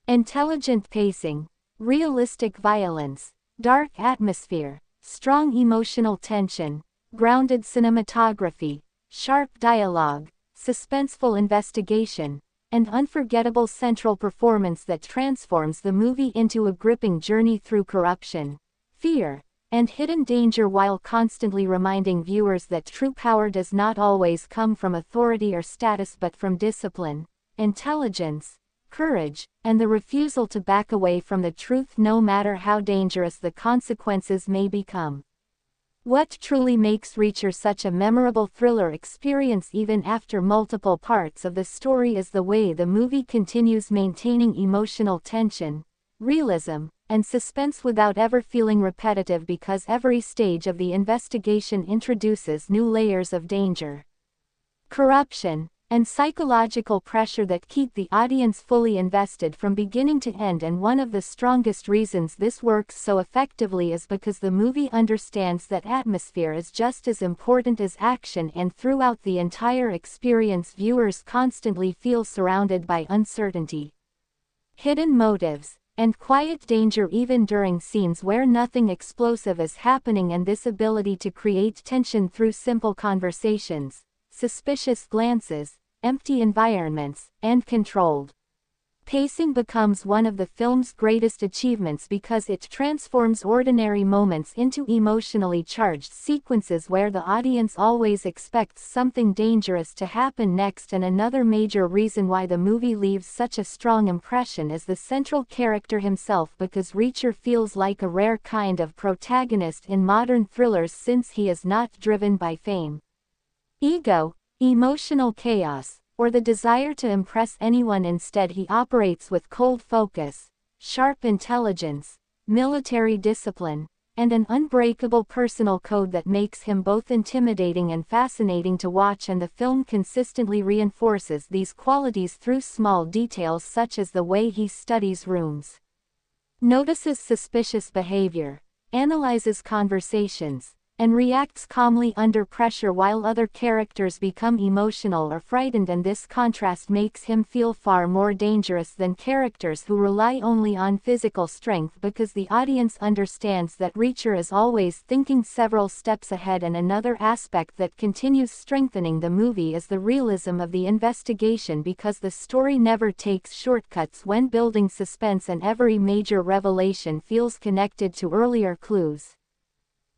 intelligent pacing, realistic violence, dark atmosphere, strong emotional tension, grounded cinematography, sharp dialogue, suspenseful investigation, and unforgettable central performance that transforms the movie into a gripping journey through corruption, fear, and hidden danger, while constantly reminding viewers that true power does not always come from authority or status but from discipline, intelligence, courage, and the refusal to back away from the truth no matter how dangerous the consequences may become. What truly makes Reacher such a memorable thriller experience even after multiple parts of the story is the way the movie continues maintaining emotional tension, realism, and suspense without ever feeling repetitive, because every stage of the investigation introduces new layers of danger, corruption, and psychological pressure that keep the audience fully invested from beginning to end. And one of the strongest reasons this works so effectively is because the movie understands that atmosphere is just as important as action, and throughout the entire experience viewers constantly feel surrounded by uncertainty, hidden motives, and quiet danger even during scenes where nothing explosive is happening, and this ability to create tension through simple conversations, suspicious glances, empty environments, and controlled pacing becomes one of the film's greatest achievements because it transforms ordinary moments into emotionally charged sequences where the audience always expects something dangerous to happen next. And another major reason why the movie leaves such a strong impression is the central character himself, because Reacher feels like a rare kind of protagonist in modern thrillers since he is not driven by fame, ego, emotional chaos, or the desire to impress anyone. Instead, he operates with cold focus, sharp intelligence, military discipline, and an unbreakable personal code that makes him both intimidating and fascinating to watch, and the film consistently reinforces these qualities through small details such as the way he studies rooms, notices suspicious behavior, analyzes conversations, and reacts calmly under pressure while other characters become emotional or frightened, and this contrast makes him feel far more dangerous than characters who rely only on physical strength, because the audience understands that Reacher is always thinking several steps ahead. And another aspect that continues strengthening the movie is the realism of the investigation, because the story never takes shortcuts when building suspense, and every major revelation feels connected to earlier clues,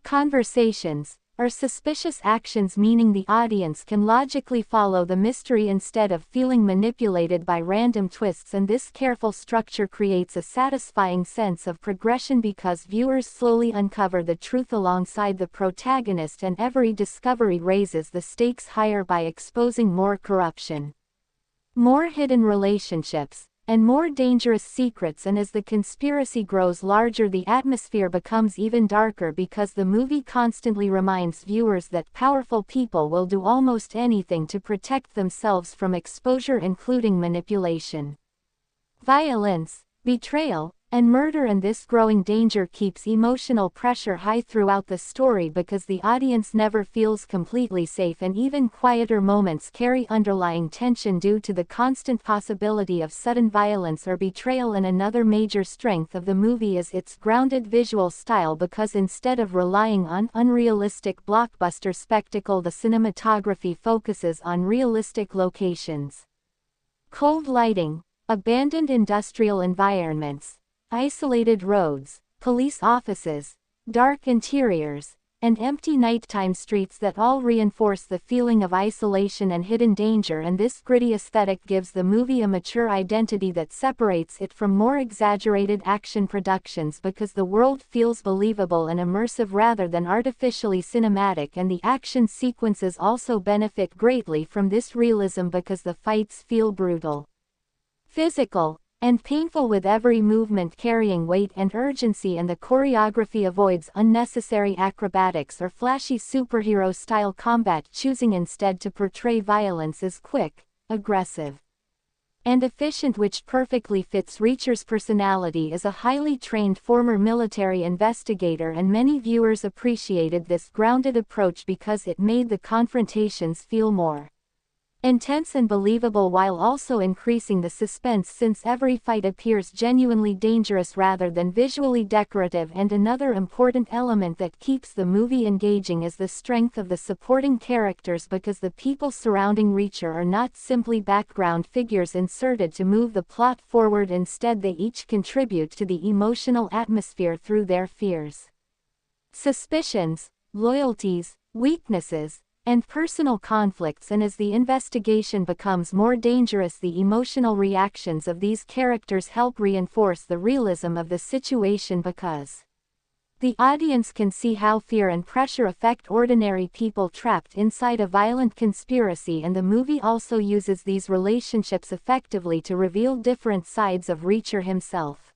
conversations, or suspicious actions, meaning the audience can logically follow the mystery instead of feeling manipulated by random twists. And this careful structure creates a satisfying sense of progression because viewers slowly uncover the truth alongside the protagonist, and every discovery raises the stakes higher by exposing more corruption, more hidden relationships, and more dangerous secrets. And as the conspiracy grows larger, the atmosphere becomes even darker because the movie constantly reminds viewers that powerful people will do almost anything to protect themselves from exposure, including manipulation, violence, betrayal, and murder, and this growing danger keeps emotional pressure high throughout the story because the audience never feels completely safe, and even quieter moments carry underlying tension due to the constant possibility of sudden violence or betrayal. And another major strength of the movie is its grounded visual style, because instead of relying on unrealistic blockbuster spectacle, the cinematography focuses on realistic locations. Cold lighting, abandoned industrial environments, isolated roads, police offices, dark interiors, and empty nighttime streets that all reinforce the feeling of isolation and hidden danger, and this gritty aesthetic gives the movie a mature identity that separates it from more exaggerated action productions, because the world feels believable and immersive rather than artificially cinematic, and the action sequences also benefit greatly from this realism because the fights feel brutal, physical, and painful, with every movement carrying weight and urgency, and the choreography avoids unnecessary acrobatics or flashy superhero-style combat, choosing instead to portray violence as quick, aggressive, and efficient, which perfectly fits Reacher's personality as a highly trained former military investigator, and many viewers appreciated this grounded approach because it made the confrontations feel more intense and believable, while also increasing the suspense since every fight appears genuinely dangerous rather than visually decorative. And another important element that keeps the movie engaging is the strength of the supporting characters, because the people surrounding Reacher are not simply background figures inserted to move the plot forward. Instead, they each contribute to the emotional atmosphere through their fears, suspicions, loyalties, weaknesses, and personal conflicts, and as the investigation becomes more dangerous, the emotional reactions of these characters help reinforce the realism of the situation, because the audience can see how fear and pressure affect ordinary people trapped inside a violent conspiracy, and the movie also uses these relationships effectively to reveal different sides of Reacher himself.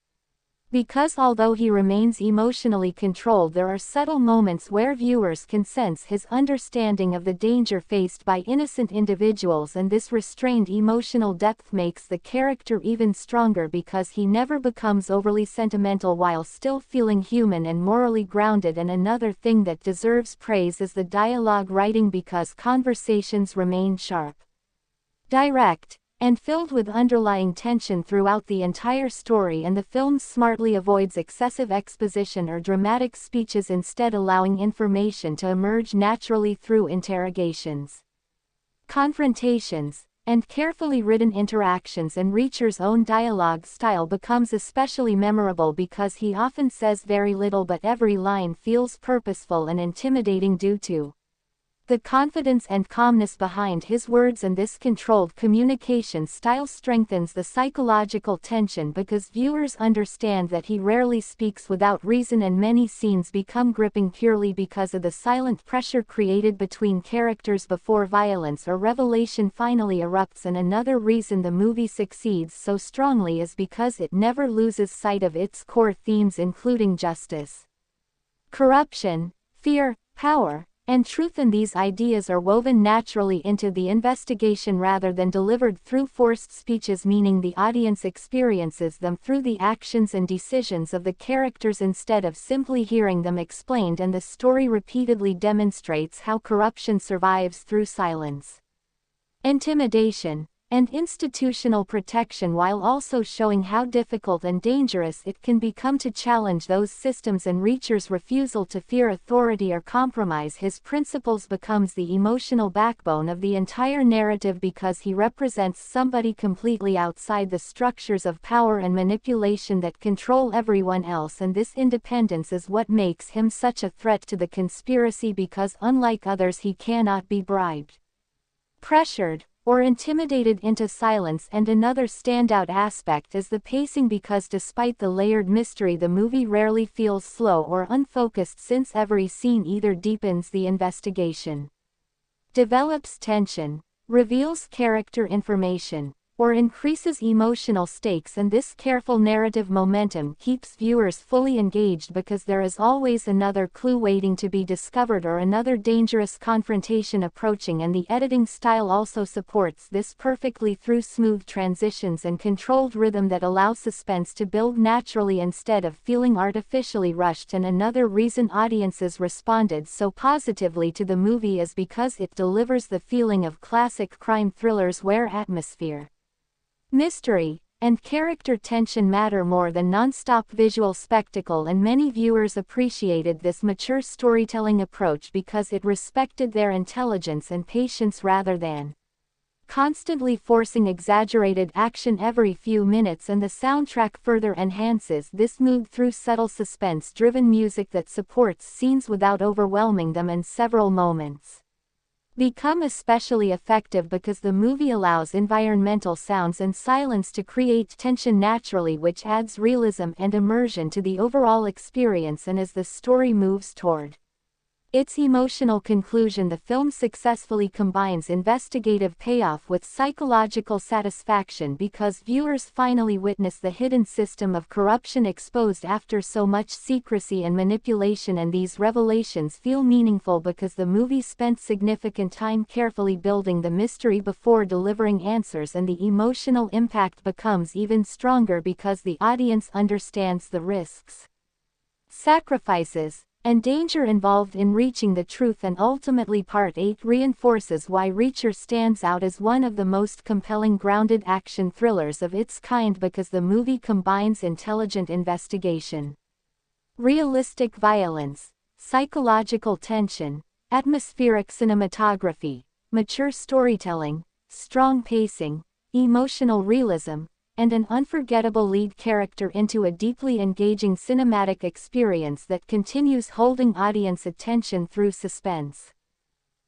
Because although he remains emotionally controlled, there are subtle moments where viewers can sense his understanding of the danger faced by innocent individuals, and this restrained emotional depth makes the character even stronger because he never becomes overly sentimental while still feeling human and morally grounded. And another thing that deserves praise is the dialogue writing, because conversations remain sharp, direct, and filled with underlying tension throughout the entire story, and the film smartly avoids excessive exposition or dramatic speeches, instead allowing information to emerge naturally through interrogations, confrontations, and carefully written interactions. And Reacher's own dialogue style becomes especially memorable because he often says very little, but every line feels purposeful and intimidating due to the confidence and calmness behind his words, and this controlled communication style strengthens the psychological tension because viewers understand that he rarely speaks without reason, and many scenes become gripping purely because of the silent pressure created between characters before violence or revelation finally erupts. And another reason the movie succeeds so strongly is because it never loses sight of its core themes, including justice, corruption, fear, power, and truth, and these ideas are woven naturally into the investigation rather than delivered through forced speeches, meaning the audience experiences them through the actions and decisions of the characters instead of simply hearing them explained. And the story repeatedly demonstrates how corruption survives through silence, intimidation, and institutional protection, while also showing how difficult and dangerous it can become to challenge those systems. And Reacher's refusal to fear authority or compromise his principles becomes the emotional backbone of the entire narrative, because he represents somebody completely outside the structures of power and manipulation that control everyone else, and this independence is what makes him such a threat to the conspiracy, because unlike others he cannot be bribed, pressured, or intimidated into silence. And another standout aspect is the pacing, because despite the layered mystery, the movie rarely feels slow or unfocused, since every scene either deepens the investigation, develops tension, reveals character information, or increases emotional stakes, and this careful narrative momentum keeps viewers fully engaged because there is always another clue waiting to be discovered or another dangerous confrontation approaching, and the editing style also supports this perfectly through smooth transitions and controlled rhythm that allows suspense to build naturally instead of feeling artificially rushed. And another reason audiences responded so positively to the movie is because it delivers the feeling of classic crime thrillers where atmosphere, mystery, and character tension matter more than non-stop visual spectacle, and many viewers appreciated this mature storytelling approach because it respected their intelligence and patience rather than constantly forcing exaggerated action every few minutes. And the soundtrack further enhances this mood through subtle suspense-driven music that supports scenes without overwhelming them, and several moments become especially effective because the movie allows environmental sounds and silence to create tension naturally, which adds realism and immersion to the overall experience. And as the story moves toward its emotional conclusion, the film successfully combines investigative payoff with psychological satisfaction because viewers finally witness the hidden system of corruption exposed after so much secrecy and manipulation, and these revelations feel meaningful because the movie spent significant time carefully building the mystery before delivering answers, and the emotional impact becomes even stronger because the audience understands the risks, sacrifices, and danger involved in reaching the truth. And ultimately, Part 8 reinforces why Reacher stands out as one of the most compelling grounded action thrillers of its kind because the movie combines intelligent investigation, realistic violence, psychological tension, atmospheric cinematography, mature storytelling, strong pacing, emotional realism, and an unforgettable lead character into a deeply engaging cinematic experience that continues holding audience attention through suspense,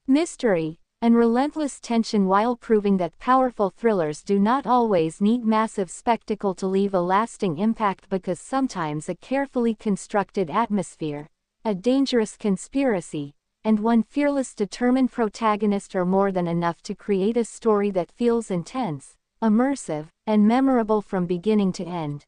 mystery, and relentless tension, while proving that powerful thrillers do not always need massive spectacle to leave a lasting impact because sometimes a carefully constructed atmosphere, a dangerous conspiracy, and one fearless determined protagonist are more than enough to create a story that feels intense, immersive, and memorable from beginning to end.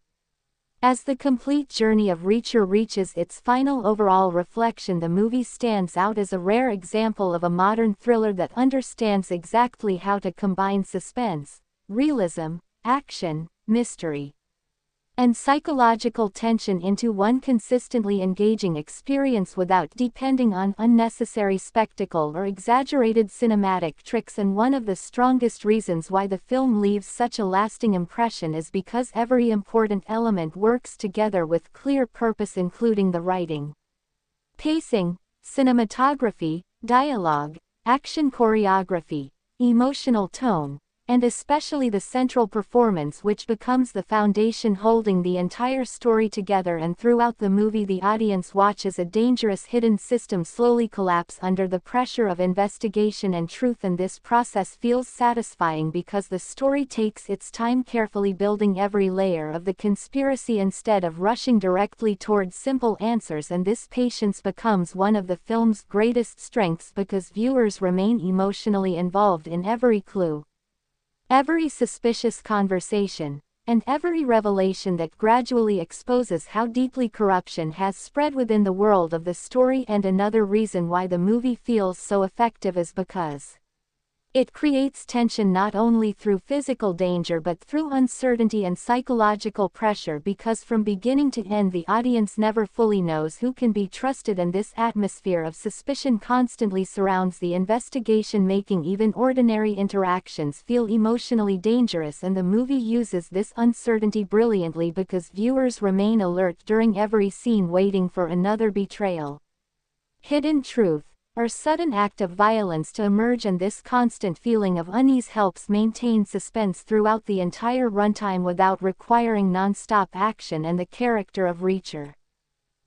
As the complete journey of Reacher reaches its final overall reflection, the movie stands out as a rare example of a modern thriller that understands exactly how to combine suspense, realism, action, mystery, and psychological tension into one consistently engaging experience without depending on unnecessary spectacle or exaggerated cinematic tricks. And one of the strongest reasons why the film leaves such a lasting impression is because every important element works together with clear purpose, including the writing, pacing, cinematography, dialogue, action choreography, emotional tone, and especially the central performance, which becomes the foundation holding the entire story together. And throughout the movie, the audience watches a dangerous hidden system slowly collapse under the pressure of investigation and truth, and this process feels satisfying because the story takes its time carefully building every layer of the conspiracy instead of rushing directly towards simple answers. And this patience becomes one of the film's greatest strengths because viewers remain emotionally involved in every clue, every suspicious conversation, and every revelation that gradually exposes how deeply corruption has spread within the world of the story. And another reason why the movie feels so effective is because it creates tension not only through physical danger but through uncertainty and psychological pressure, because from beginning to end the audience never fully knows who can be trusted, and this atmosphere of suspicion constantly surrounds the investigation, making even ordinary interactions feel emotionally dangerous. And the movie uses this uncertainty brilliantly because viewers remain alert during every scene, waiting for another betrayal, hidden truth, or sudden act of violence to emerge, and this constant feeling of unease helps maintain suspense throughout the entire runtime without requiring non-stop action. And the character of Reacher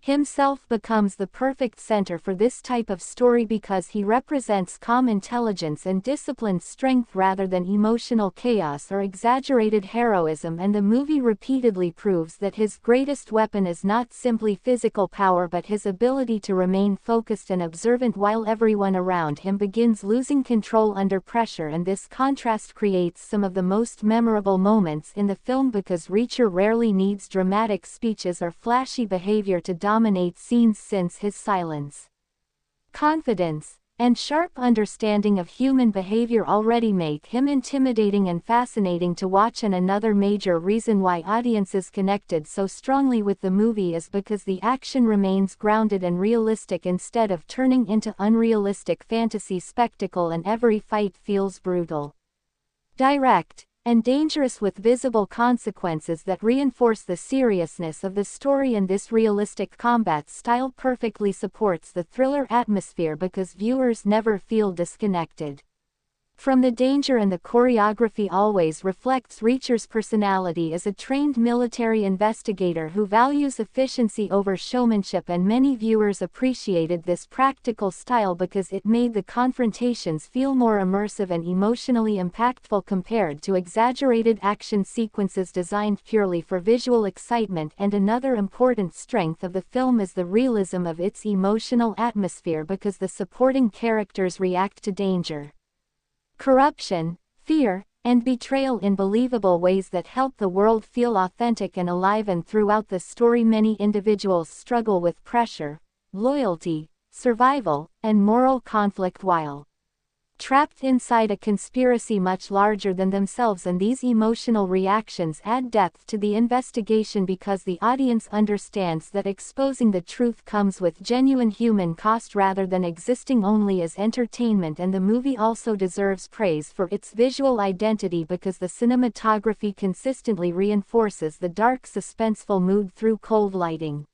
himself becomes the perfect center for this type of story because he represents calm intelligence and disciplined strength rather than emotional chaos or exaggerated heroism, and the movie repeatedly proves that his greatest weapon is not simply physical power but his ability to remain focused and observant while everyone around him begins losing control under pressure, and this contrast creates some of the most memorable moments in the film because Reacher rarely needs dramatic speeches or flashy behavior to dominate scenes since his silence, confidence, and sharp understanding of human behavior already make him intimidating and fascinating to watch. And another major reason why audiences connected so strongly with the movie is because the action remains grounded and realistic instead of turning into unrealistic fantasy spectacle, and every fight feels brutal, direct, and dangerous with visible consequences that reinforce the seriousness of the story, and this realistic combat style perfectly supports the thriller atmosphere because viewers never feel disconnected from the danger, and the choreography always reflects Reacher's personality as a trained military investigator who values efficiency over showmanship, and many viewers appreciated this practical style because it made the confrontations feel more immersive and emotionally impactful compared to exaggerated action sequences designed purely for visual excitement. And another important strength of the film is the realism of its emotional atmosphere because the supporting characters react to danger, corruption, fear, and betrayal in believable ways that help the world feel authentic and alive. And throughout the story many individuals struggle with pressure, loyalty, survival, and moral conflict while trapped inside a conspiracy much larger than themselves, and these emotional reactions add depth to the investigation because the audience understands that exposing the truth comes with genuine human cost rather than existing only as entertainment. And the movie also deserves praise for its visual identity because the cinematography consistently reinforces the dark, suspenseful mood through cold lighting,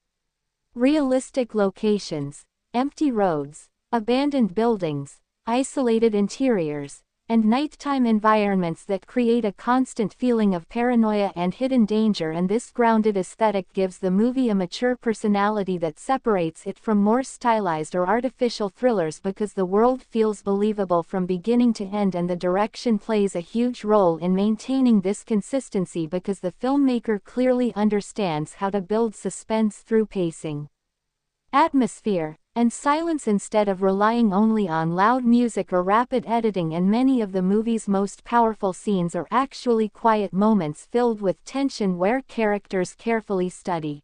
realistic locations, empty roads, abandoned buildings, isolated interiors, and nighttime environments that create a constant feeling of paranoia and hidden danger. And this grounded aesthetic gives the movie a mature personality that separates it from more stylized or artificial thrillers because the world feels believable from beginning to end, and the direction plays a huge role in maintaining this consistency because the filmmaker clearly understands how to build suspense through pacing, atmosphere, and silence instead of relying only on loud music or rapid editing. And many of the movie's most powerful scenes are actually quiet moments filled with tension where characters carefully study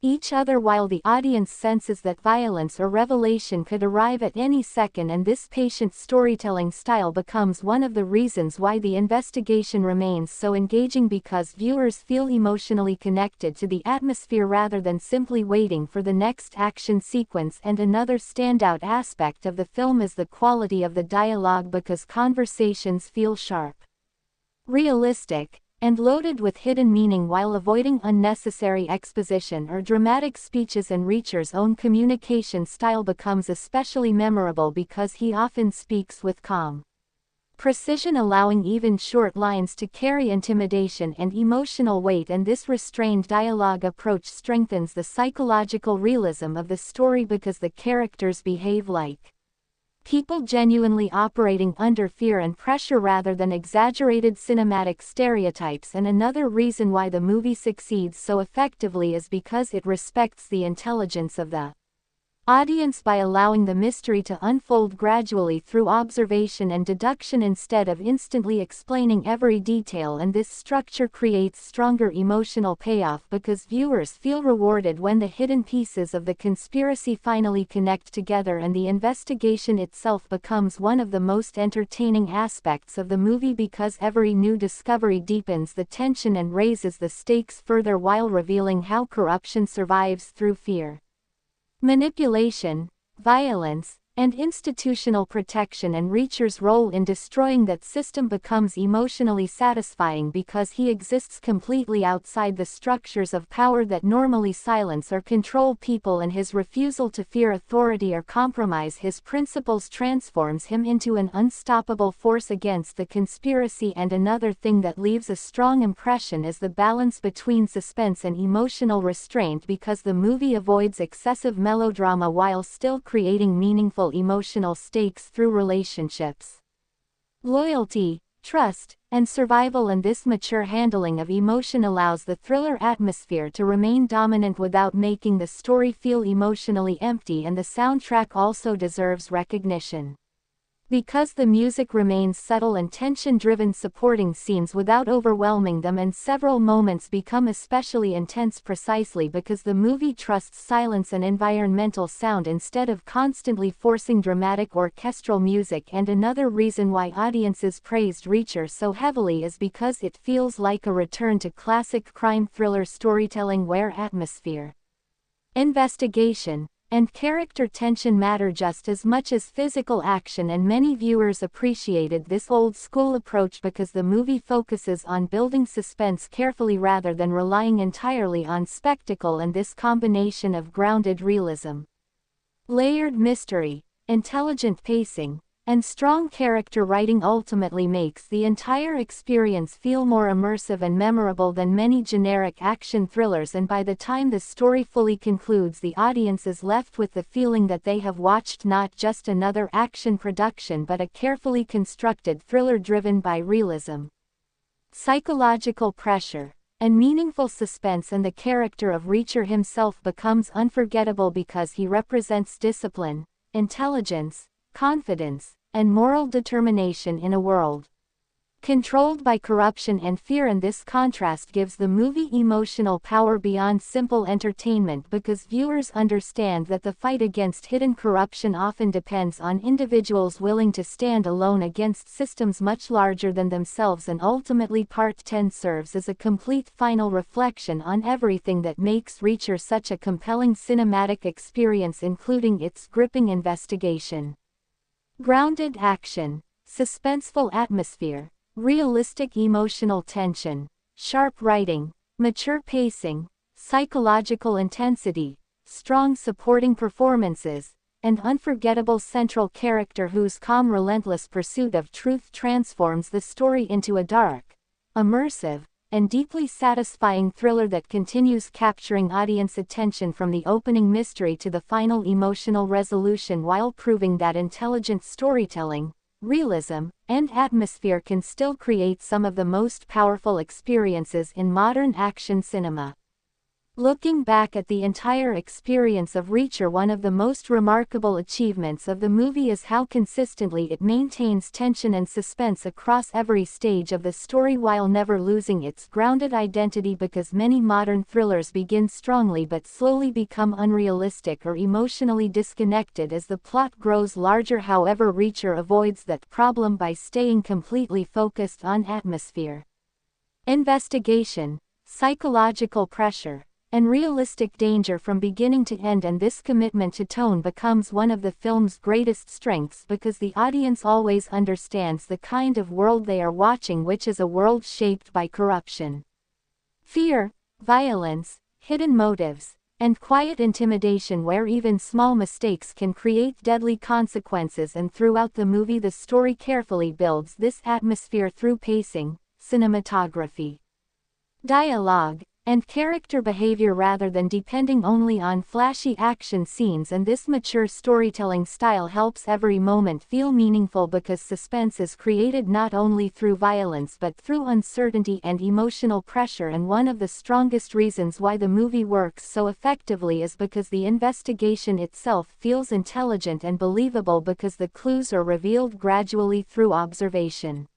each other while the audience senses that violence or revelation could arrive at any second, and this patient storytelling style becomes one of the reasons why the investigation remains so engaging because viewers feel emotionally connected to the atmosphere rather than simply waiting for the next action sequence. And another standout aspect of the film is the quality of the dialogue because conversations feel sharp, realistic, and loaded with hidden meaning while avoiding unnecessary exposition or dramatic speeches. And Reacher's own communication style becomes especially memorable because he often speaks with calm precision, allowing even short lines to carry intimidation and emotional weight, and this restrained dialogue approach strengthens the psychological realism of the story because the characters behave like people genuinely operating under fear and pressure rather than exaggerated cinematic stereotypes. And another reason why the movie succeeds so effectively is because it respects the intelligence of the audience by allowing the mystery to unfold gradually through observation and deduction instead of instantly explaining every detail, and this structure creates stronger emotional payoff because viewers feel rewarded when the hidden pieces of the conspiracy finally connect together, and the investigation itself becomes one of the most entertaining aspects of the movie because every new discovery deepens the tension and raises the stakes further while revealing how corruption survives through fear, manipulation, violence, and institutional protection, and Reacher's role in destroying that system becomes emotionally satisfying because he exists completely outside the structures of power that normally silence or control people, and his refusal to fear authority or compromise his principles transforms him into an unstoppable force against the conspiracy. And another thing that leaves a strong impression is the balance between suspense and emotional restraint, because the movie avoids excessive melodrama while still creating meaningful emotional stakes through relationships, loyalty, trust, and survival, and this mature handling of emotion allows the thriller atmosphere to remain dominant without making the story feel emotionally empty. And the soundtrack also deserves recognition. Because the music remains subtle and tension-driven, supporting scenes without overwhelming them, and several moments become especially intense precisely because the movie trusts silence and environmental sound instead of constantly forcing dramatic orchestral music. And another reason why audiences praised Reacher so heavily is because it feels like a return to classic crime thriller storytelling where atmosphere, investigation, and character tension matter just as much as physical action, and many viewers appreciated this old-school approach because the movie focuses on building suspense carefully rather than relying entirely on spectacle. And this combination of grounded realism, layered mystery, intelligent pacing, and strong character writing ultimately makes the entire experience feel more immersive and memorable than many generic action thrillers. And by the time the story fully concludes, the audience is left with the feeling that they have watched not just another action production but a carefully constructed thriller driven by realism, psychological pressure, and meaningful suspense. And the character of Reacher himself becomes unforgettable because he represents discipline, intelligence, confidence, and moral determination in a world controlled by corruption and fear. And this contrast gives the movie emotional power beyond simple entertainment because viewers understand that the fight against hidden corruption often depends on individuals willing to stand alone against systems much larger than themselves. And ultimately, Part 10 serves as a complete final reflection on everything that makes Reacher such a compelling cinematic experience, including its gripping investigation, grounded action, suspenseful atmosphere, realistic emotional tension, sharp writing, mature pacing, psychological intensity, strong supporting performances, and unforgettable central character whose calm, relentless pursuit of truth transforms the story into a dark, immersive, and deeply satisfying thriller that continues capturing audience attention from the opening mystery to the final emotional resolution, while proving that intelligent storytelling, realism, and atmosphere can still create some of the most powerful experiences in modern action cinema. Looking back at the entire experience of Reacher, one of the most remarkable achievements of the movie is how consistently it maintains tension and suspense across every stage of the story while never losing its grounded identity, because many modern thrillers begin strongly but slowly become unrealistic or emotionally disconnected as the plot grows larger. However, Reacher avoids that problem by staying completely focused on atmosphere, investigation, psychological pressure, and realistic danger from beginning to end. And this commitment to tone becomes one of the film's greatest strengths because the audience always understands the kind of world they are watching, which is a world shaped by corruption, fear, violence, hidden motives, and quiet intimidation where even small mistakes can create deadly consequences. And throughout the movie, the story carefully builds this atmosphere through pacing, cinematography, dialogue, and character behavior rather than depending only on flashy action scenes. And this mature storytelling style helps every moment feel meaningful because suspense is created not only through violence but through uncertainty and emotional pressure. And one of the strongest reasons why the movie works so effectively is because the investigation itself feels intelligent and believable, because the clues are revealed gradually through observation,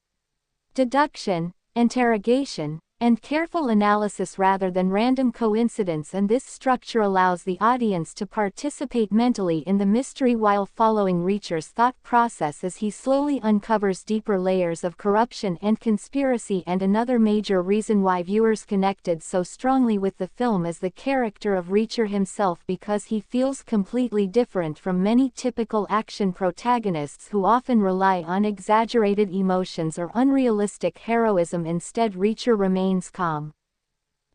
deduction, interrogation, and careful analysis rather than random coincidence, and this structure allows the audience to participate mentally in the mystery while following Reacher's thought process as he slowly uncovers deeper layers of corruption and conspiracy. And another major reason why viewers connected so strongly with the film is the character of Reacher himself, because he feels completely different from many typical action protagonists who often rely on exaggerated emotions or unrealistic heroism. Instead, Reacher remains calm,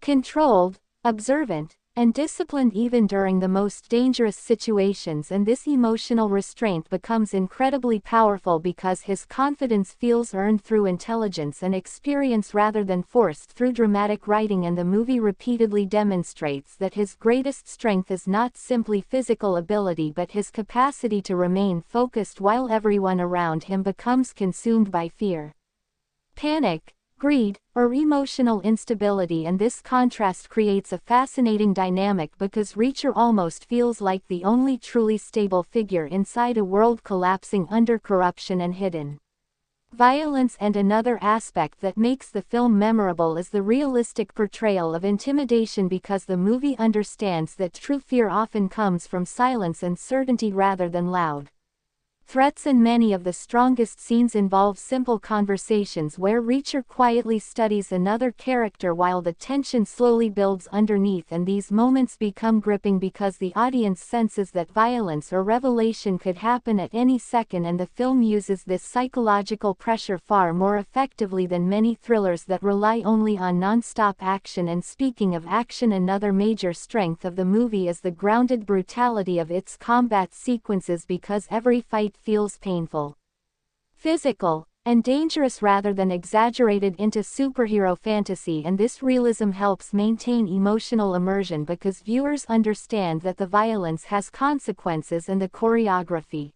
controlled, observant, and disciplined even during the most dangerous situations, and this emotional restraint becomes incredibly powerful because his confidence feels earned through intelligence and experience rather than forced through dramatic writing. And the movie repeatedly demonstrates that his greatest strength is not simply physical ability but his capacity to remain focused while everyone around him becomes consumed by fear, panic, greed, or emotional instability. And this contrast creates a fascinating dynamic because Reacher almost feels like the only truly stable figure inside a world collapsing under corruption and hidden violence. And another aspect that makes the film memorable is the realistic portrayal of intimidation, because the movie understands that true fear often comes from silence and certainty rather than loud threats, and many of the strongest scenes involve simple conversations where Reacher quietly studies another character while the tension slowly builds underneath, and these moments become gripping because the audience senses that violence or revelation could happen at any second, and the film uses this psychological pressure far more effectively than many thrillers that rely only on non-stop action. And speaking of action, another major strength of the movie is the grounded brutality of its combat sequences, because every fight feels painful, physical, and dangerous rather than exaggerated into superhero fantasy. And this realism helps maintain emotional immersion because viewers understand that the violence has consequences, and the choreography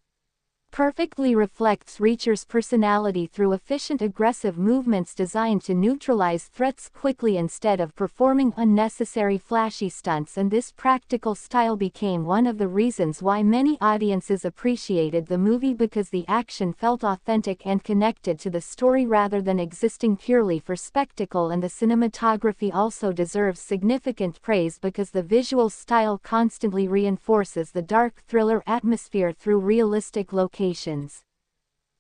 perfectly reflects Reacher's personality through efficient aggressive movements designed to neutralize threats quickly instead of performing unnecessary flashy stunts. And this practical style became one of the reasons why many audiences appreciated the movie, because the action felt authentic and connected to the story rather than existing purely for spectacle. And the cinematography also deserves significant praise because the visual style constantly reinforces the dark thriller atmosphere through realistic locations,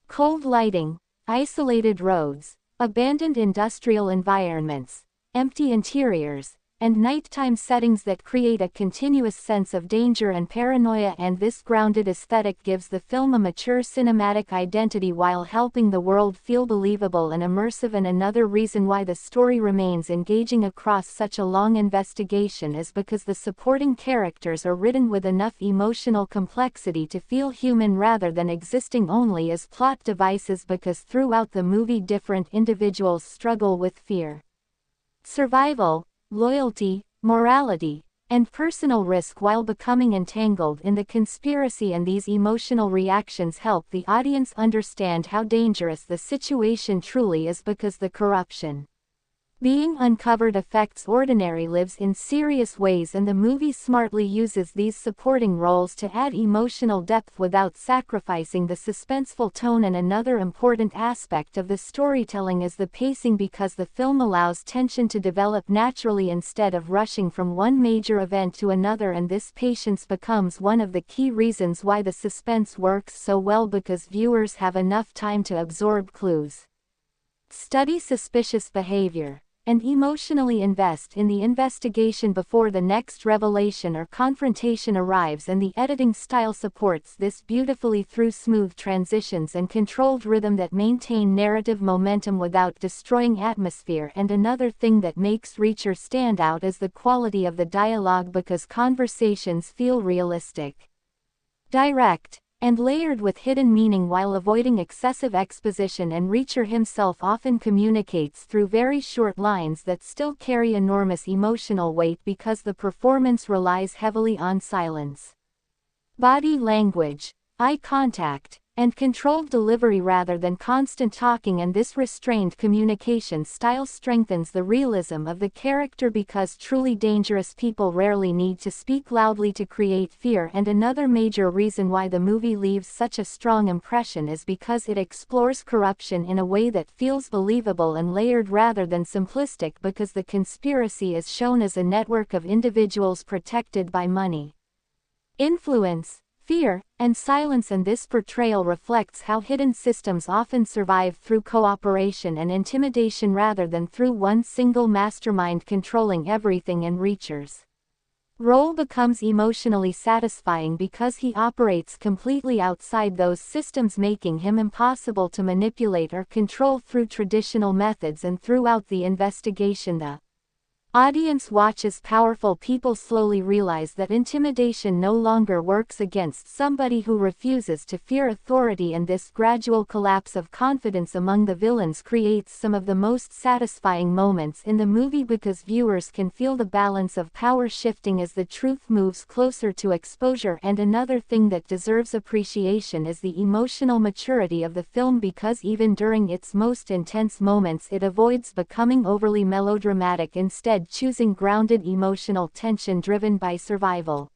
cold lighting, isolated roads, abandoned industrial environments, empty interiors, and nighttime settings that create a continuous sense of danger and paranoia. And this grounded aesthetic gives the film a mature cinematic identity while helping the world feel believable and immersive. And another reason why the story remains engaging across such a long investigation is because the supporting characters are written with enough emotional complexity to feel human rather than existing only as plot devices, because throughout the movie different individuals struggle with fear, survival, loyalty, morality, and personal risk while becoming entangled in the conspiracy. And these emotional reactions help the audience understand how dangerous the situation truly is, because the corruption being uncovered affects ordinary lives in serious ways, and the movie smartly uses these supporting roles to add emotional depth without sacrificing the suspenseful tone. And another important aspect of the storytelling is the pacing, because the film allows tension to develop naturally instead of rushing from one major event to another, and this patience becomes one of the key reasons why the suspense works so well, because viewers have enough time to absorb clues, study suspicious behavior, and emotionally invest in the investigation before the next revelation or confrontation arrives. And the editing style supports this beautifully through smooth transitions and controlled rhythm that maintain narrative momentum without destroying atmosphere. And another thing that makes Reacher stand out is the quality of the dialogue, because conversations feel realistic, direct, and layered with hidden meaning while avoiding excessive exposition. And Reacher himself often communicates through very short lines that still carry enormous emotional weight, because the performance relies heavily on silence, body language, eye contact, and controlled delivery rather than constant talking, and this restrained communication style strengthens the realism of the character because truly dangerous people rarely need to speak loudly to create fear. And another major reason why the movie leaves such a strong impression is because it explores corruption in a way that feels believable and layered rather than simplistic, because the conspiracy is shown as a network of individuals protected by money, influence, fear, and silence, and this portrayal reflects how hidden systems often survive through cooperation and intimidation rather than through one single mastermind controlling everything. And Reacher's role becomes emotionally satisfying because he operates completely outside those systems, making him impossible to manipulate or control through traditional methods. And throughout the investigation, the audience watches powerful people slowly realize that intimidation no longer works against somebody who refuses to fear authority, and this gradual collapse of confidence among the villains creates some of the most satisfying moments in the movie because viewers can feel the balance of power shifting as the truth moves closer to exposure. And another thing that deserves appreciation is the emotional maturity of the film, because even during its most intense moments it avoids becoming overly melodramatic, instead choosing grounded emotional tension driven by survival,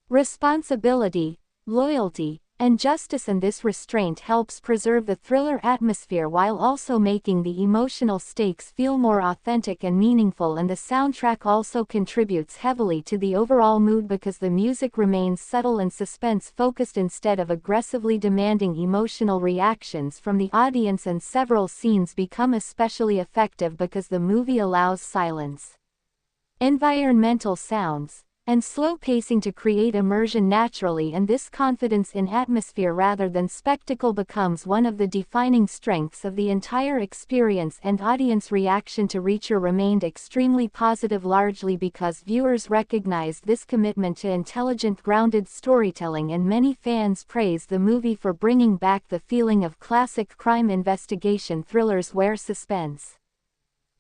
responsibility, loyalty, and justice. And this restraint helps preserve the thriller atmosphere while also making the emotional stakes feel more authentic and meaningful. And the soundtrack also contributes heavily to the overall mood because the music remains subtle and suspense-focused instead of aggressively demanding emotional reactions from the audience, and several scenes become especially effective because the movie allows silence, environmental sounds, and slow pacing to create immersion naturally, and this confidence in atmosphere rather than spectacle becomes one of the defining strengths of the entire experience. And audience reaction to Reacher remained extremely positive, largely because viewers recognized this commitment to intelligent, grounded storytelling, and many fans praised the movie for bringing back the feeling of classic crime investigation thrillers where suspense,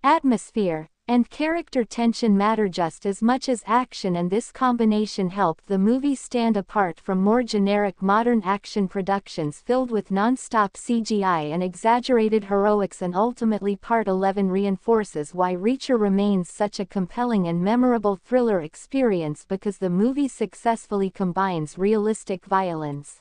atmosphere, and character tension matter just as much as action, and this combination helped the movie stand apart from more generic modern action productions filled with non-stop CGI and exaggerated heroics. And ultimately, Part 11 reinforces why Reacher remains such a compelling and memorable thriller experience, because the movie successfully combines realistic violence,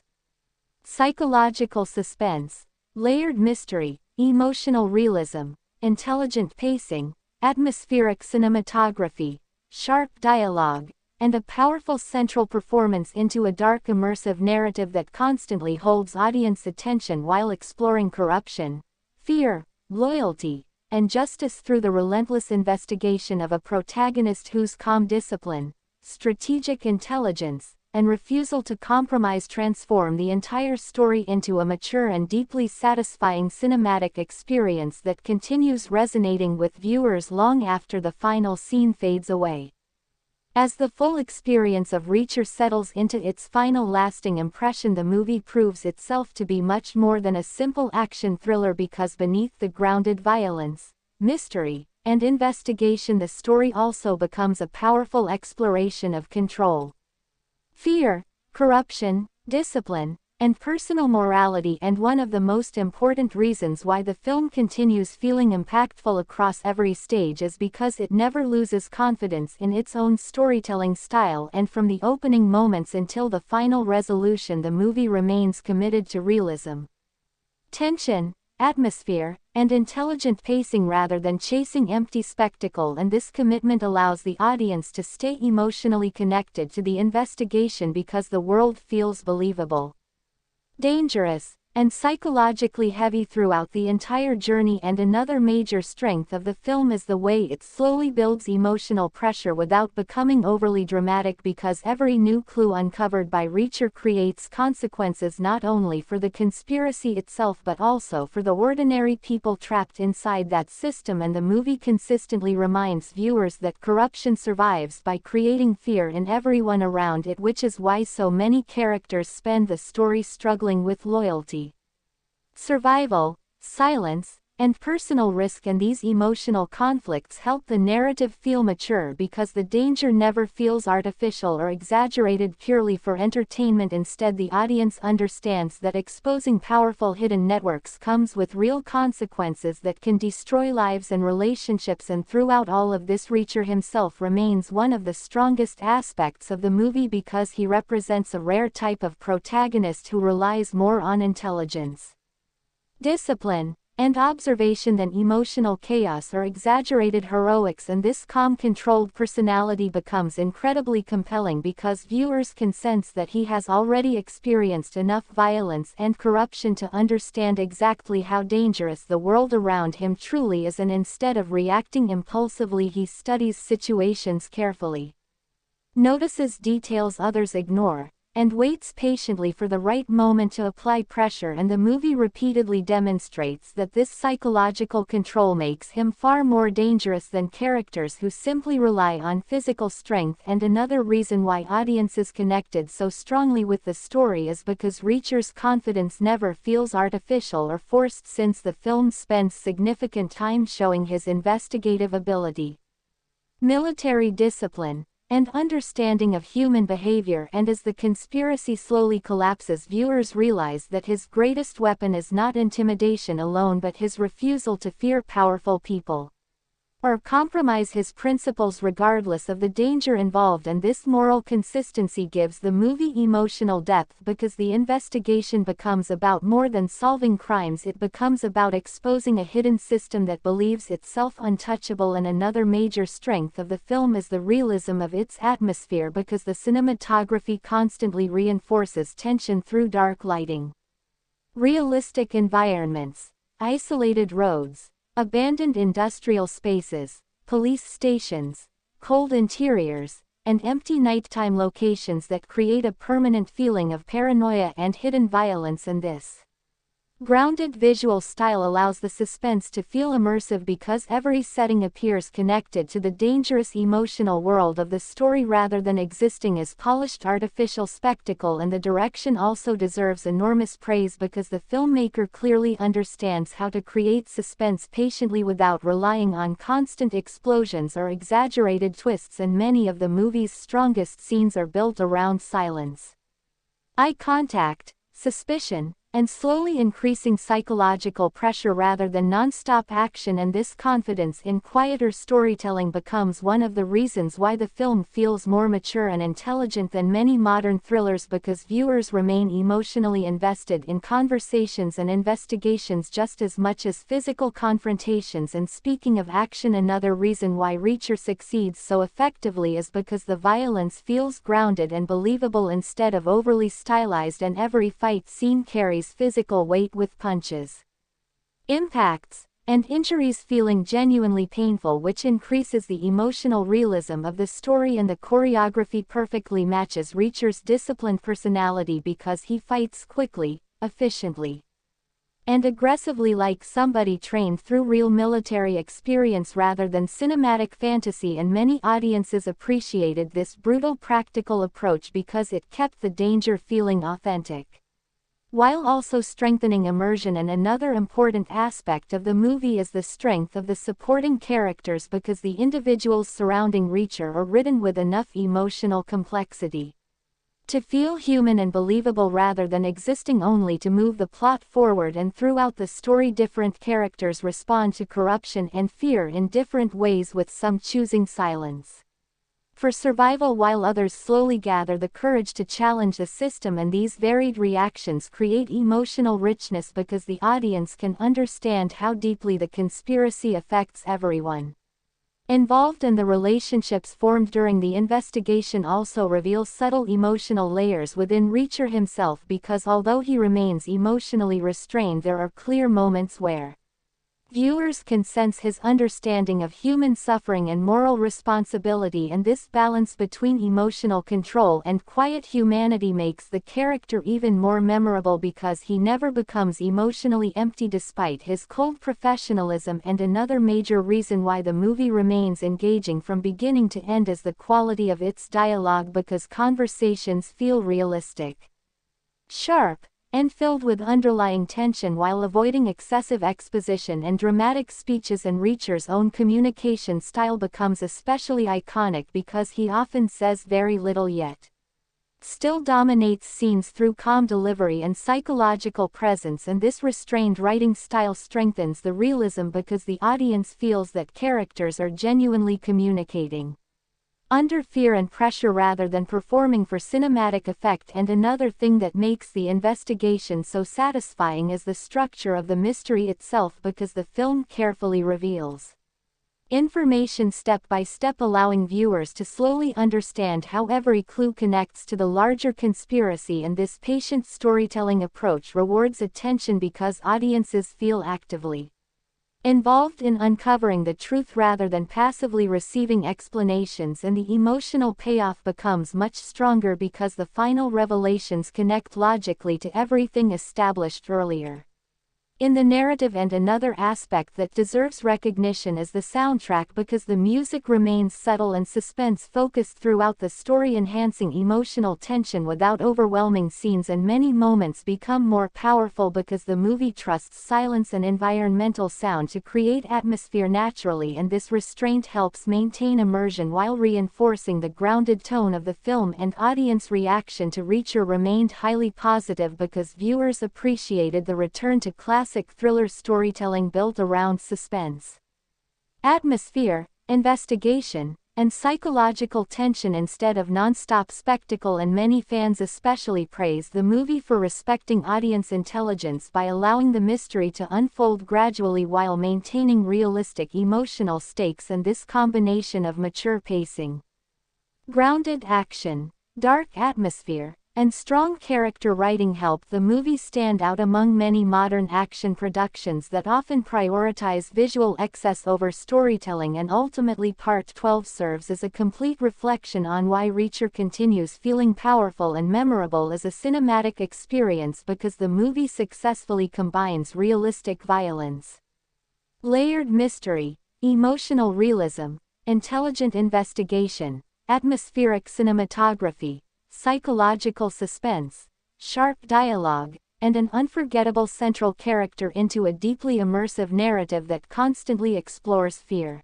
psychological suspense, layered mystery, emotional realism, intelligent pacing, atmospheric cinematography, sharp dialogue, and a powerful central performance into a dark, immersive narrative that constantly holds audience attention while exploring corruption, fear, loyalty, and justice through the relentless investigation of a protagonist whose calm discipline, strategic intelligence, and refusal to compromise transform the entire story into a mature and deeply satisfying cinematic experience that continues resonating with viewers long after the final scene fades away. As the full experience of Reacher settles into its final lasting impression, the movie proves itself to be much more than a simple action thriller, because beneath the grounded violence, mystery, and investigation, the story also becomes a powerful exploration of control, fear, corruption, discipline, and personal morality. And one of the most important reasons why the film continues feeling impactful across every stage is because it never loses confidence in its own storytelling style, and from the opening moments until the final resolution, the movie remains committed to realism, tension, atmosphere, and intelligent pacing rather than chasing empty spectacle. And this commitment allows the audience to stay emotionally connected to the investigation because the world feels believable, dangerous, and psychologically heavy throughout the entire journey. And another major strength of the film is the way it slowly builds emotional pressure without becoming overly dramatic, because every new clue uncovered by Reacher creates consequences not only for the conspiracy itself but also for the ordinary people trapped inside that system. And the movie consistently reminds viewers that corruption survives by creating fear in everyone around it, which is why so many characters spend the story struggling with loyalty, survival, silence, and personal risk, and these emotional conflicts help the narrative feel mature because the danger never feels artificial or exaggerated purely for entertainment. Instead, the audience understands that exposing powerful hidden networks comes with real consequences that can destroy lives and relationships, and throughout all of this, Reacher himself remains one of the strongest aspects of the movie because he represents a rare type of protagonist who relies more on intelligence, discipline, and observation than emotional chaos or exaggerated heroics, and this calm, controlled personality becomes incredibly compelling because viewers can sense that he has already experienced enough violence and corruption to understand exactly how dangerous the world around him truly is, and instead of reacting impulsively, he studies situations carefully, notices details others ignore, and waits patiently for the right moment to apply pressure, and the movie repeatedly demonstrates that this psychological control makes him far more dangerous than characters who simply rely on physical strength. And another reason why audiences connected so strongly with the story is because Reacher's confidence never feels artificial or forced, since the film spends significant time showing his investigative ability, military discipline, and understanding of human behavior, and as the conspiracy slowly collapses, viewers realize that his greatest weapon is not intimidation alone but his refusal to fear powerful people or compromise his principles regardless of the danger involved, and this moral consistency gives the movie emotional depth because the investigation becomes about more than solving crimes. It becomes about exposing a hidden system that believes itself untouchable. And another major strength of the film is the realism of its atmosphere because the cinematography constantly reinforces tension through dark lighting, realistic environments, isolated roads, abandoned industrial spaces, police stations, cold interiors, and empty nighttime locations that create a permanent feeling of paranoia and hidden violence, and this grounded visual style allows the suspense to feel immersive because every setting appears connected to the dangerous emotional world of the story rather than existing as polished artificial spectacle. And the direction also deserves enormous praise because the filmmaker clearly understands how to create suspense patiently without relying on constant explosions or exaggerated twists, and many of the movie's strongest scenes are built around silence, eye contact, suspicion, and slowly increasing psychological pressure rather than non-stop action, and this confidence in quieter storytelling becomes one of the reasons why the film feels more mature and intelligent than many modern thrillers, because viewers remain emotionally invested in conversations and investigations just as much as physical confrontations. And speaking of action, another reason why Reacher succeeds so effectively is because the violence feels grounded and believable instead of overly stylized, and every fight scene carries physical weight with punches, impacts, and injuries feeling genuinely painful, which increases the emotional realism of the story. And the choreography perfectly matches Reacher's disciplined personality because he fights quickly, efficiently, and aggressively like somebody trained through real military experience rather than cinematic fantasy, and many audiences appreciated this brutal practical approach because it kept the danger feeling authentic, while also strengthening immersion. And another important aspect of the movie is the strength of the supporting characters because the individuals surrounding Reacher are written with enough emotional complexity to feel human and believable rather than existing only to move the plot forward. And throughout the story, different characters respond to corruption and fear in different ways, with some choosing silence for survival while others slowly gather the courage to challenge the system, and these varied reactions create emotional richness because the audience can understand how deeply the conspiracy affects everyone involved, and the relationships formed during the investigation also reveal subtle emotional layers within Reacher himself because although he remains emotionally restrained, there are clear moments where viewers can sense his understanding of human suffering and moral responsibility, and this balance between emotional control and quiet humanity makes the character even more memorable because he never becomes emotionally empty despite his cold professionalism. And another major reason why the movie remains engaging from beginning to end is the quality of its dialogue because conversations feel realistic, sharp, and filled with underlying tension while avoiding excessive exposition and dramatic speeches, and Reacher's own communication style becomes especially iconic because he often says very little yet still dominates scenes through calm delivery and psychological presence, and this restrained writing style strengthens the realism because the audience feels that characters are genuinely communicating under fear and pressure rather than performing for cinematic effect. And another thing that makes the investigation so satisfying is the structure of the mystery itself, because the film carefully reveals information step by step, allowing viewers to slowly understand how every clue connects to the larger conspiracy, and this patient storytelling approach rewards attention because audiences feel actively involved in uncovering the truth rather than passively receiving explanations, and the emotional payoff becomes much stronger because the final revelations connect logically to everything established earlier in the narrative. And another aspect that deserves recognition is the soundtrack, because the music remains subtle and suspense-focused throughout the story, enhancing emotional tension without overwhelming scenes, and many moments become more powerful because the movie trusts silence and environmental sound to create atmosphere naturally, and this restraint helps maintain immersion while reinforcing the grounded tone of the film. And audience reaction to Reacher remained highly positive because viewers appreciated the return to classic thriller storytelling built around suspense, atmosphere, investigation, and psychological tension instead of non-stop spectacle. And many fans especially praise the movie for respecting audience intelligence by allowing the mystery to unfold gradually while maintaining realistic emotional stakes, and this combination of mature pacing, grounded action, dark atmosphere, and strong character writing help the movie stand out among many modern action productions that often prioritize visual excess over storytelling. And ultimately, Part 12 serves as a complete reflection on why Reacher continues feeling powerful and memorable as a cinematic experience, because the movie successfully combines realistic violence, layered mystery, emotional realism, intelligent investigation, atmospheric cinematography, psychological suspense, sharp dialogue, and an unforgettable central character into a deeply immersive narrative that constantly explores fear,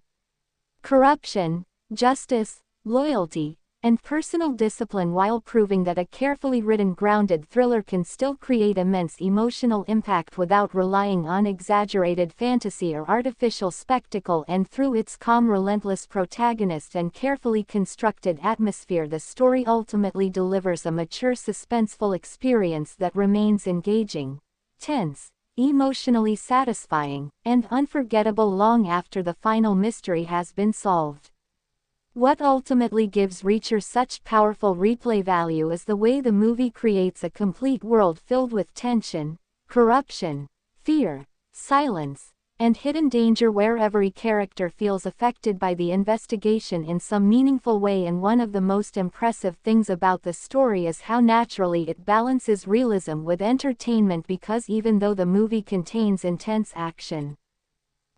corruption, justice, loyalty, and personal discipline, while proving that a carefully written, grounded thriller can still create immense emotional impact without relying on exaggerated fantasy or artificial spectacle. And through its calm, relentless protagonist and carefully constructed atmosphere, the story ultimately delivers a mature, suspenseful experience that remains engaging, tense, emotionally satisfying, and unforgettable long after the final mystery has been solved. What ultimately gives Reacher such powerful replay value is the way the movie creates a complete world filled with tension, corruption, fear, silence, and hidden danger, where every character feels affected by the investigation in some meaningful way. And one of the most impressive things about the story is how naturally it balances realism with entertainment, because even though the movie contains intense action,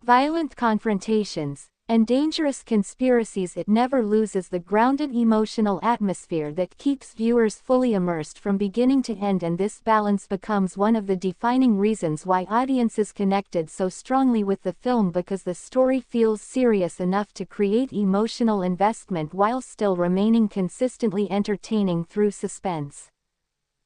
violent confrontations, and dangerous conspiracies, it never loses the grounded emotional atmosphere that keeps viewers fully immersed from beginning to end. And this balance becomes one of the defining reasons why audiences connected so strongly with the film, because the story feels serious enough to create emotional investment while still remaining consistently entertaining through suspense,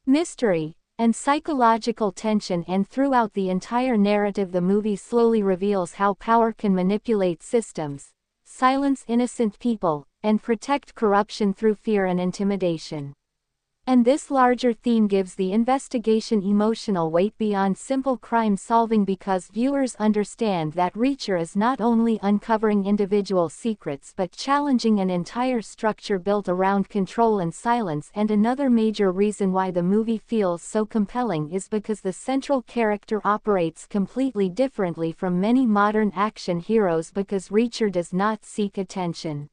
mystery, and psychological tension. And throughout the entire narrative, the movie slowly reveals how power can manipulate systems, silence innocent people, and protect corruption through fear and intimidation. And this larger theme gives the investigation emotional weight beyond simple crime solving, because viewers understand that Reacher is not only uncovering individual secrets but challenging an entire structure built around control and silence. And another major reason why the movie feels so compelling is because the central character operates completely differently from many modern action heroes, because Reacher does not seek attention,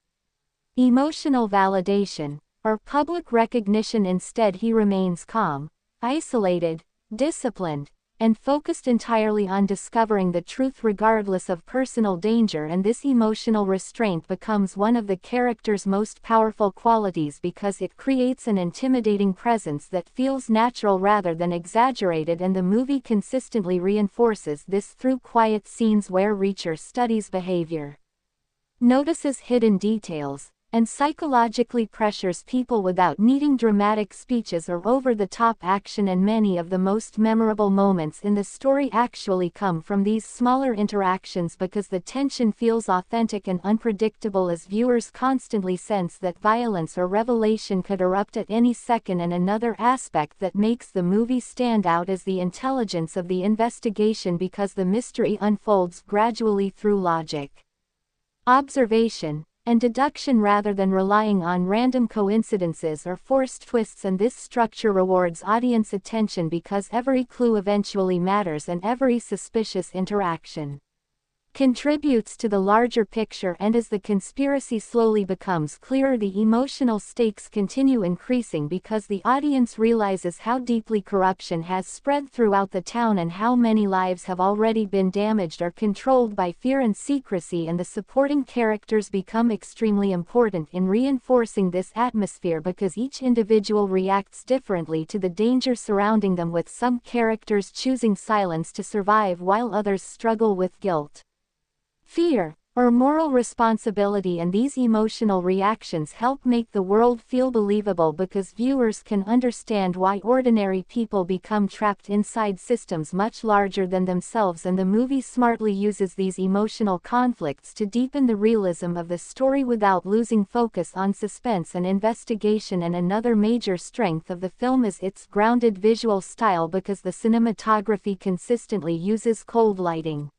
emotional validation, or public recognition. Instead, he remains calm, isolated, disciplined, and focused entirely on discovering the truth regardless of personal danger, and this emotional restraint becomes one of the character's most powerful qualities because it creates an intimidating presence that feels natural rather than exaggerated, and the movie consistently reinforces this through quiet scenes where Reacher studies behavior, notices hidden details, and psychologically pressures people without needing dramatic speeches or over-the-top action, and many of the most memorable moments in the story actually come from these smaller interactions because the tension feels authentic and unpredictable as viewers constantly sense that violence or revelation could erupt at any second. And another aspect that makes the movie stand out is the intelligence of the investigation because the mystery unfolds gradually through logic, observation, and deduction rather than relying on random coincidences or forced twists, and this structure rewards audience attention because every clue eventually matters and every suspicious interaction contributes to the larger picture, and as the conspiracy slowly becomes clearer, the emotional stakes continue increasing because the audience realizes how deeply corruption has spread throughout the town and how many lives have already been damaged or controlled by fear and secrecy, and the supporting characters become extremely important in reinforcing this atmosphere because each individual reacts differently to the danger surrounding them, with some characters choosing silence to survive while others struggle with guilt, fear, or moral responsibility, and these emotional reactions help make the world feel believable because viewers can understand why ordinary people become trapped inside systems much larger than themselves, and the movie smartly uses these emotional conflicts to deepen the realism of the story without losing focus on suspense and investigation. And another major strength of the film is its grounded visual style because the cinematography consistently uses cold lighting,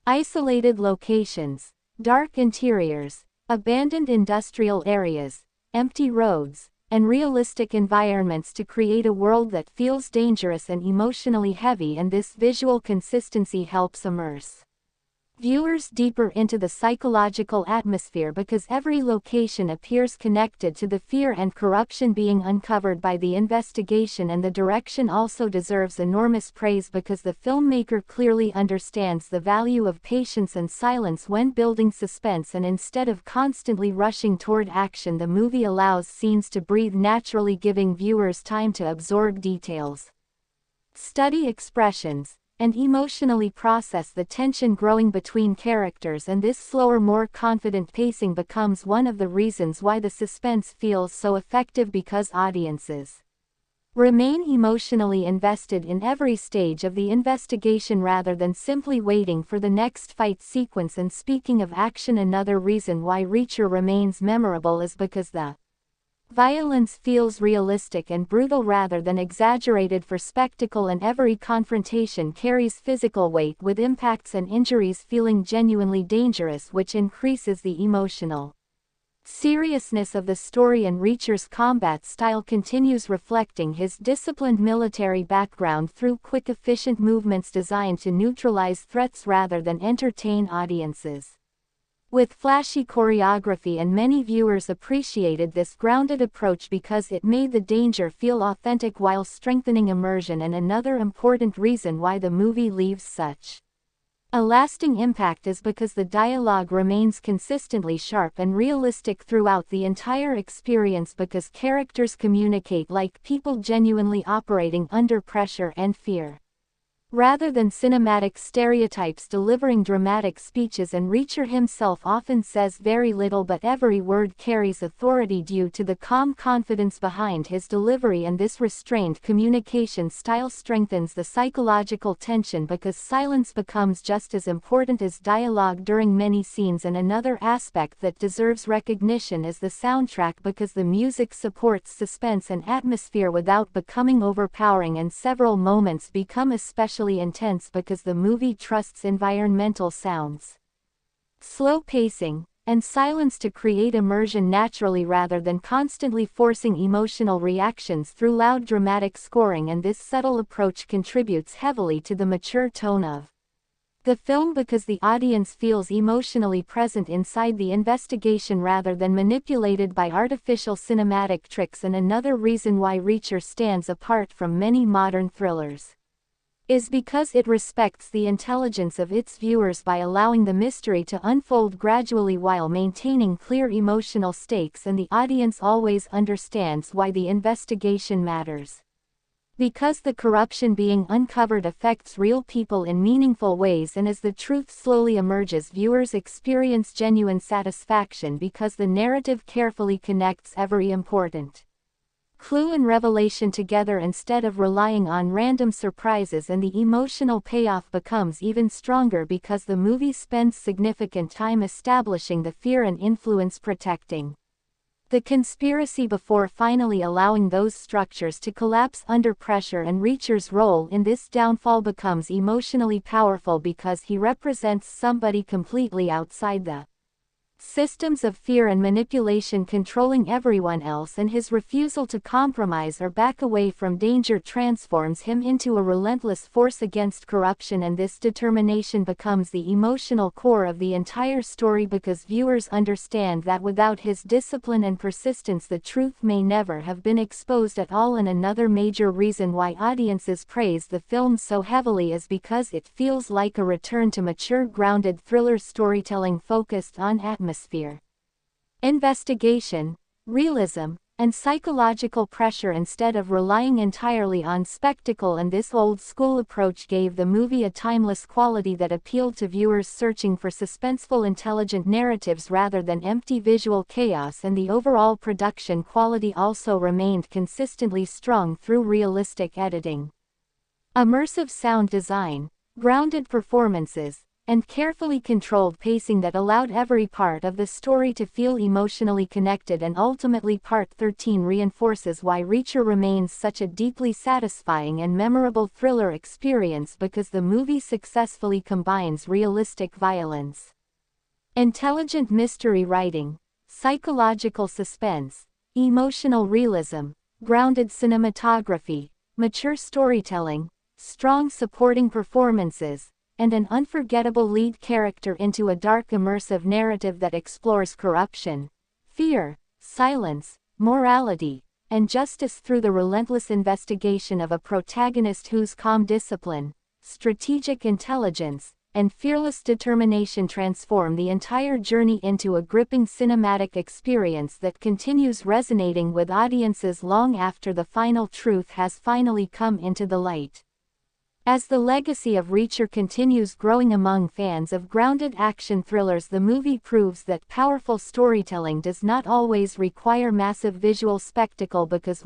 isolated locations, dark interiors, abandoned industrial areas, empty roads, and realistic environments to create a world that feels dangerous and emotionally heavy, and this visual consistency helps immerse viewers deeper into the psychological atmosphere because every location appears connected to the fear and corruption being uncovered by the investigation. And the direction also deserves enormous praise because the filmmaker clearly understands the value of patience and silence when building suspense, and instead of constantly rushing toward action, the movie allows scenes to breathe naturally, giving viewers time to absorb details, study expressions, and emotionally process the tension growing between characters, and this slower, more confident pacing becomes one of the reasons why the suspense feels so effective because audiences remain emotionally invested in every stage of the investigation rather than simply waiting for the next fight sequence. And speaking of action, another reason why Reacher remains memorable is because the violence feels realistic and brutal rather than exaggerated for spectacle, and every confrontation carries physical weight with impacts and injuries feeling genuinely dangerous, which increases the emotional seriousness of the story. And Reacher's combat style continues reflecting his disciplined military background through quick, efficient movements designed to neutralize threats rather than entertain audiences with flashy choreography, and many viewers appreciated this grounded approach because it made the danger feel authentic while strengthening immersion. And another important reason why the movie leaves such a lasting impact is because the dialogue remains consistently sharp and realistic throughout the entire experience because characters communicate like people genuinely operating under pressure and fear, rather than cinematic stereotypes delivering dramatic speeches. And Reacher himself often says very little, but every word carries authority due to the calm confidence behind his delivery, and this restrained communication style strengthens the psychological tension because silence becomes just as important as dialogue during many scenes. And another aspect that deserves recognition is the soundtrack because the music supports suspense and atmosphere without becoming overpowering, and several moments become especially intense because the movie trusts environmental sounds, slow pacing, and silence to create immersion naturally rather than constantly forcing emotional reactions through loud dramatic scoring. And this subtle approach contributes heavily to the mature tone of the film because the audience feels emotionally present inside the investigation rather than manipulated by artificial cinematic tricks. And another reason why Reacher stands apart from many modern thrillers is because it respects the intelligence of its viewers by allowing the mystery to unfold gradually while maintaining clear emotional stakes, and the audience always understands why the investigation matters. Because the corruption being uncovered affects real people in meaningful ways, and as the truth slowly emerges, viewers experience genuine satisfaction because the narrative carefully connects every important clue and revelation together instead of relying on random surprises, and the emotional payoff becomes even stronger because the movie spends significant time establishing the fear and influence protecting the conspiracy before finally allowing those structures to collapse under pressure, and Reacher's role in this downfall becomes emotionally powerful because he represents somebody completely outside the systems of fear and manipulation controlling everyone else, and his refusal to compromise or back away from danger transforms him into a relentless force against corruption, and this determination becomes the emotional core of the entire story because viewers understand that without his discipline and persistence the truth may never have been exposed at all. And another major reason why audiences praise the film so heavily is because it feels like a return to mature, grounded thriller storytelling focused on atmosphere, investigation, realism, and psychological pressure instead of relying entirely on spectacle, and this old-school approach gave the movie a timeless quality that appealed to viewers searching for suspenseful, intelligent narratives rather than empty visual chaos, and the overall production quality also remained consistently strong through realistic editing, immersive sound design, grounded performances, and carefully controlled pacing that allowed every part of the story to feel emotionally connected. And ultimately, Part 13 reinforces why Reacher remains such a deeply satisfying and memorable thriller experience because the movie successfully combines realistic violence, intelligent mystery writing, psychological suspense, emotional realism, grounded cinematography, mature storytelling, strong supporting performances, and an unforgettable lead character into a dark, immersive narrative that explores corruption, fear, silence, morality, and justice through the relentless investigation of a protagonist whose calm discipline, strategic intelligence, and fearless determination transform the entire journey into a gripping cinematic experience that continues resonating with audiences long after the final truth has finally come into the light. As the legacy of Reacher continues growing among fans of grounded action thrillers, the movie proves that powerful storytelling does not always require massive visual spectacle because